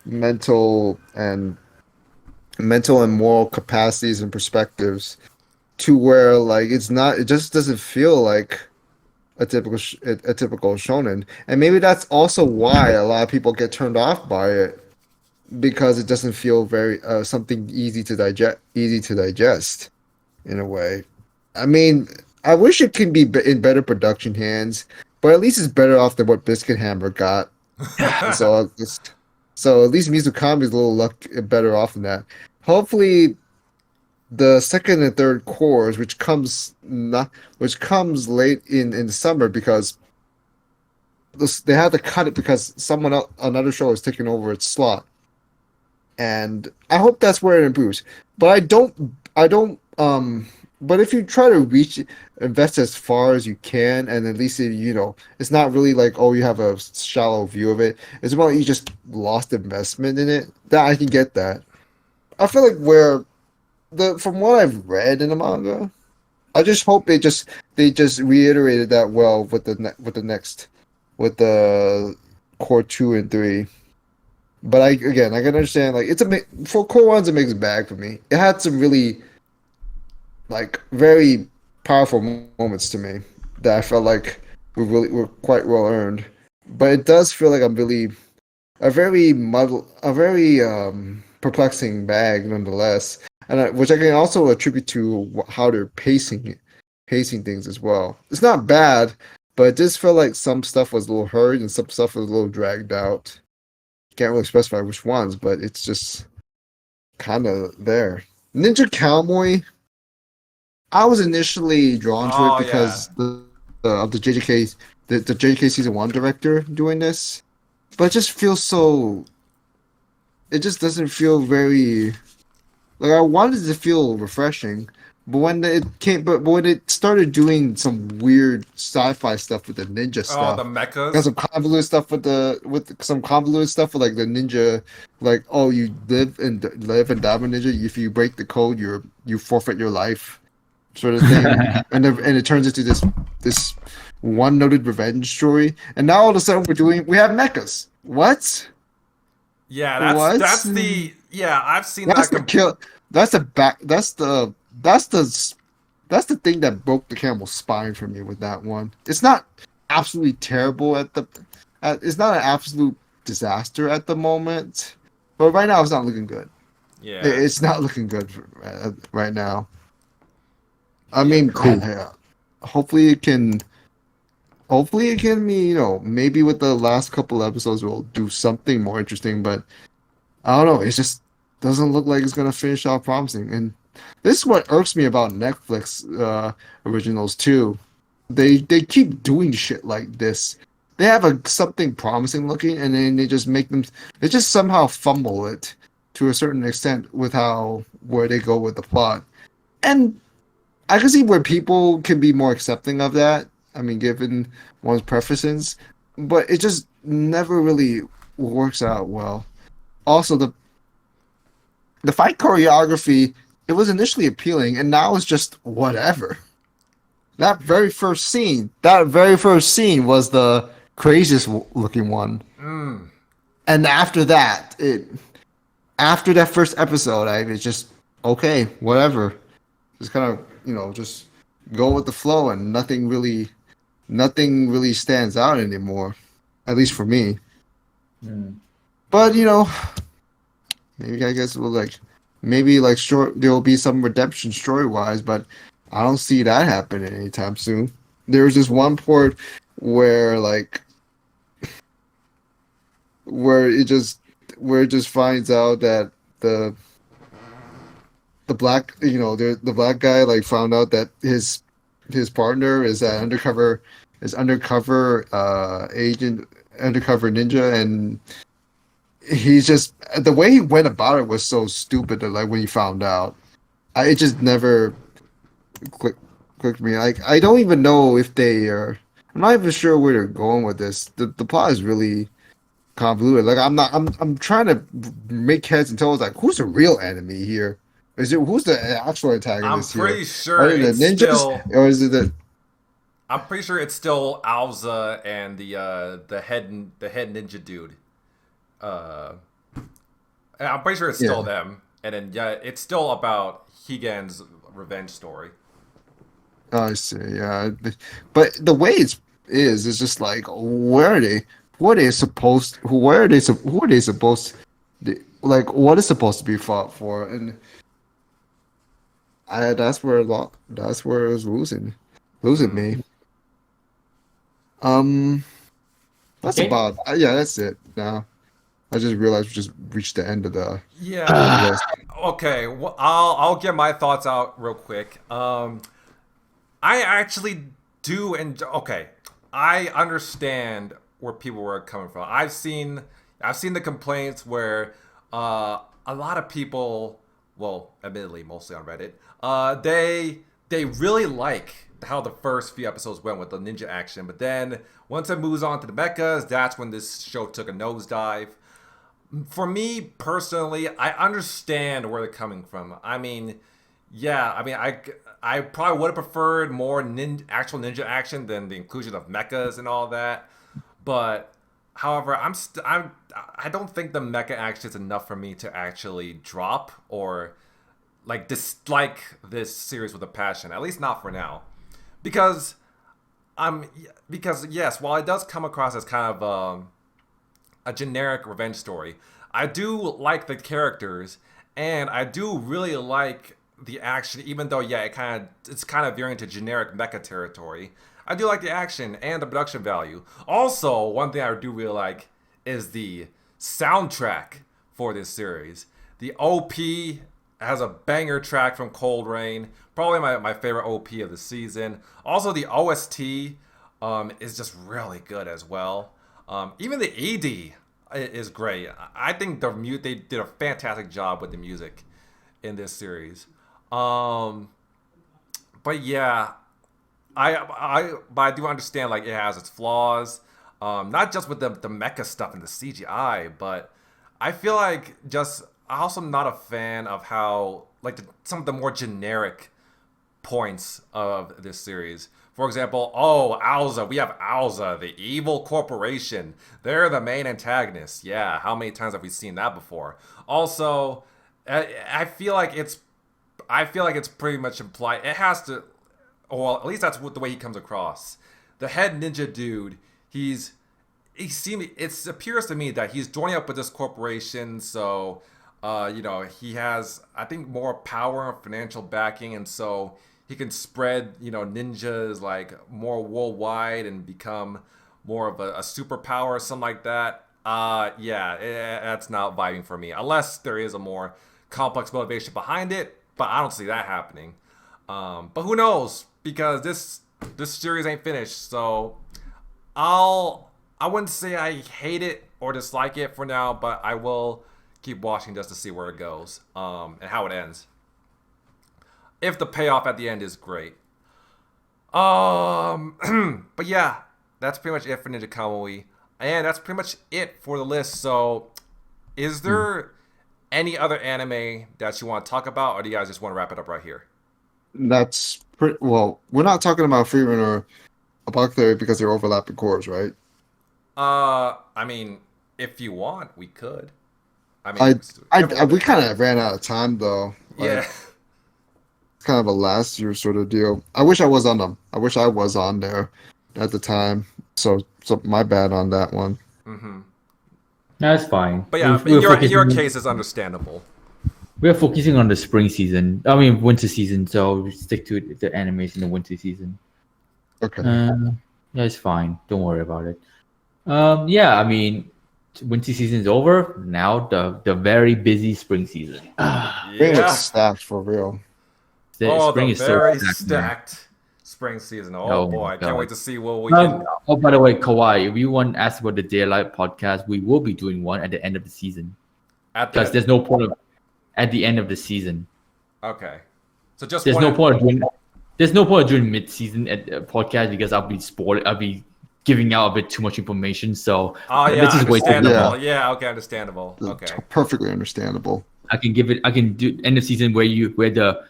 mental and moral capacities and perspectives, to where like it just doesn't feel like a typical shonen. And maybe that's also why a lot of people get turned off by it, because it doesn't feel very something easy to digest in a way. I mean, I wish it could be in better production hands, but at least it's better off than what Biscuit Hammer got. so at least Mizukami is a little better off than that. Hopefully the second and third cores, which comes late in the summer, because they had to cut it because another show is taking over its slot, and I hope that's where it improves. But I don't. But if you try to invest as far as you can, and at least it's not really like, oh, you have a shallow view of it. It's about you just lost investment in it. That I can get that. I feel like from what I've read in the manga, I just hope they just reiterated that well with the core 2 and 3. But I can understand, like, for core 1's a mixed bag for me. It had some really like very powerful moments to me that I felt like were quite well earned. But it does feel like I'm really a very perplexing bag nonetheless, which I can also attribute to how they're pacing things as well. It's not bad, but it just felt like some stuff was a little hurried and some stuff was a little dragged out. Can't really specify which ones, but it's just kind of there. Ninja Cowboy, I was initially drawn to it because of the JJK season 1 director doing this, but it just feels so. It just doesn't feel very. Like I wanted it to feel refreshing, but but when it started doing some weird sci-fi stuff with the ninja stuff, the mechas, got some convoluted stuff with some convoluted stuff with like the ninja, like you live and die with ninja. If you break the code, you forfeit your life, sort of thing, and it turns into this one-noted revenge story. And now all of a sudden we have mechas. What? Yeah, I've seen that's that. The kill. That's the thing that broke the camel's spine for me with that one. It's not absolutely terrible it's not an absolute disaster at the moment, but right now it's not looking good. Yeah, it's not looking good right now. I mean, cool. Hopefully it can be, maybe with the last couple episodes we'll do something more interesting, but I don't know. It just doesn't look like it's gonna finish off promising. And this is what irks me about Netflix originals too. They keep doing shit like this. They have something promising looking, and then they just somehow fumble it to a certain extent with where they go with the plot. And I can see where people can be more accepting of that. I mean, given one's preferences, but it just never really works out well. Also, the fight choreography, it was initially appealing, and now it's just whatever. That very first scene was the craziest looking one. And after that, after that first episode, it's just okay, whatever. Just kind of, just go with the flow, and nothing really stands out anymore, at least for me. But maybe I guess there will be some redemption story wise, but I don't see that happening anytime soon. There was this one part where it just finds out that the black the black guy found out that his partner is an undercover agent, undercover ninja, and he's just, the way he went about it was so stupid that when he found out, it just never clicked me. I don't even know if I'm not even sure where they're going with this. The plot is really convoluted. I'm trying to make heads and tails. Who's the real enemy here? Who's the actual antagonist here? I'm pretty sure it's the ninjas, or is it the? I'm pretty sure it's still Alza and the head ninja dude. I'm pretty sure it's still them, and then it's still about Higan's revenge story. Oh, I see. Yeah, but the way it's just where are they? Who are they supposed? Who are they supposed? What is supposed to be fought for? And that's where it was losing me. That's about that's it. Now I just realized we just reached the end of the list. Okay, well, I'll get my thoughts out real quick. I actually do, and I understand where people were coming from. I've seen the complaints where a lot of people, well, admittedly mostly on Reddit, they really like how the first few episodes went with the ninja action, but then once it moves on to the mechas, that's when this show took a nosedive. For me personally, I understand where they're coming from. I probably would have preferred more actual ninja action than the inclusion of mechas and all that. But however, I don't think the mecha action is enough for me to actually drop or like dislike this series with a passion. At least not for now, because yes, while it does come across as kind of a generic revenge story, I do like the characters, and I do really like the action. Even though it's kind of veering to generic mecha territory, I do like the action and the production value. Also, one thing I do really like is the soundtrack for this series. The OP has a banger track from Cold Rain, probably my favorite OP of the season. Also, the OST is just really good as well. Even the ED is great. I think they did a fantastic job with the music in this series. But yeah, I do understand like it has its flaws. Not just with the mecha stuff and the CGI, but I feel like I also am not a fan of how like some of the more generic points of this series. For example, Alza. We have Alza, the evil corporation. They're the main antagonists. Yeah, how many times have we seen that before? Also, I feel like it's pretty much implied. It has to, well, at least that's the way he comes across. The head ninja dude. It appears to me that he's joining up with this corporation, so he has, I think, more power and financial backing, and so he can spread, ninjas like more worldwide and become more of a superpower or something like that. That's not vibing for me, unless there is a more complex motivation behind it, but I don't see that happening. But who knows, because this series ain't finished, so I wouldn't say I hate it or dislike it for now, but I will keep watching just to see where it goes, and how it ends. If the payoff at the end is great. But yeah, that's pretty much it for Ninja Kamui. And that's pretty much it for the list. So, is there any other anime that you want to talk about, or do you guys just want to wrap it up right here? That's pretty well. We're not talking about Freeman or Apothecary because they're overlapping cores, right? I mean, if you want, we could. I mean, we kind of ran out of time though. Yeah. It's kind of a last year sort of deal. I wish I was on them. I wish I was on there at the time. So my bad on that one. Mm-hmm. That's fine. But yeah, your case is understandable. We're focusing on the spring season. I mean, winter season. So we stick to the animation in the winter season. Okay. Yeah, it's fine. Don't worry about it. I mean, winter season is over. Now the very busy spring season. Spring is stacked for real. Spring is very so stacked spring season. Oh boy, I can't wait to see what we can. Oh, by the way, Kawaii, if you want to ask about the Daylight podcast, we will be doing one at the end of the season. Because there's no point of at the end of the season. Okay, so just there's no point of doing mid-season at the podcast because I'll be giving out a bit too much information. So this is understandable. Yeah, okay, understandable. Okay, perfectly understandable. I can do end of season where the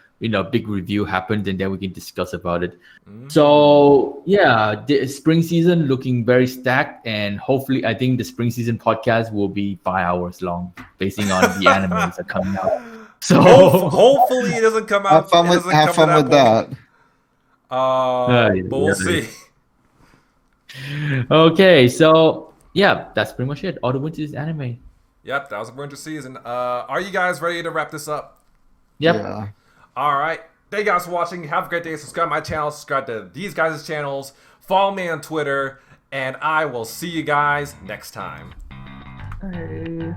big review happened, and then we can discuss about it. So yeah, the spring season looking very stacked, and hopefully I think the spring season podcast will be 5 hours long, basing on the animes that are coming out. So hopefully it doesn't come out. Have fun with that. But we'll see. Okay, so yeah, that's pretty much it. All the winter's anime. Yep, that was the winter season. Are you guys ready to wrap this up? Yep. Yeah. All right. Thank you guys for watching. Have a great day. Subscribe to my channel. Subscribe to these guys' channels. Follow me on Twitter. And I will see you guys next time. Bye.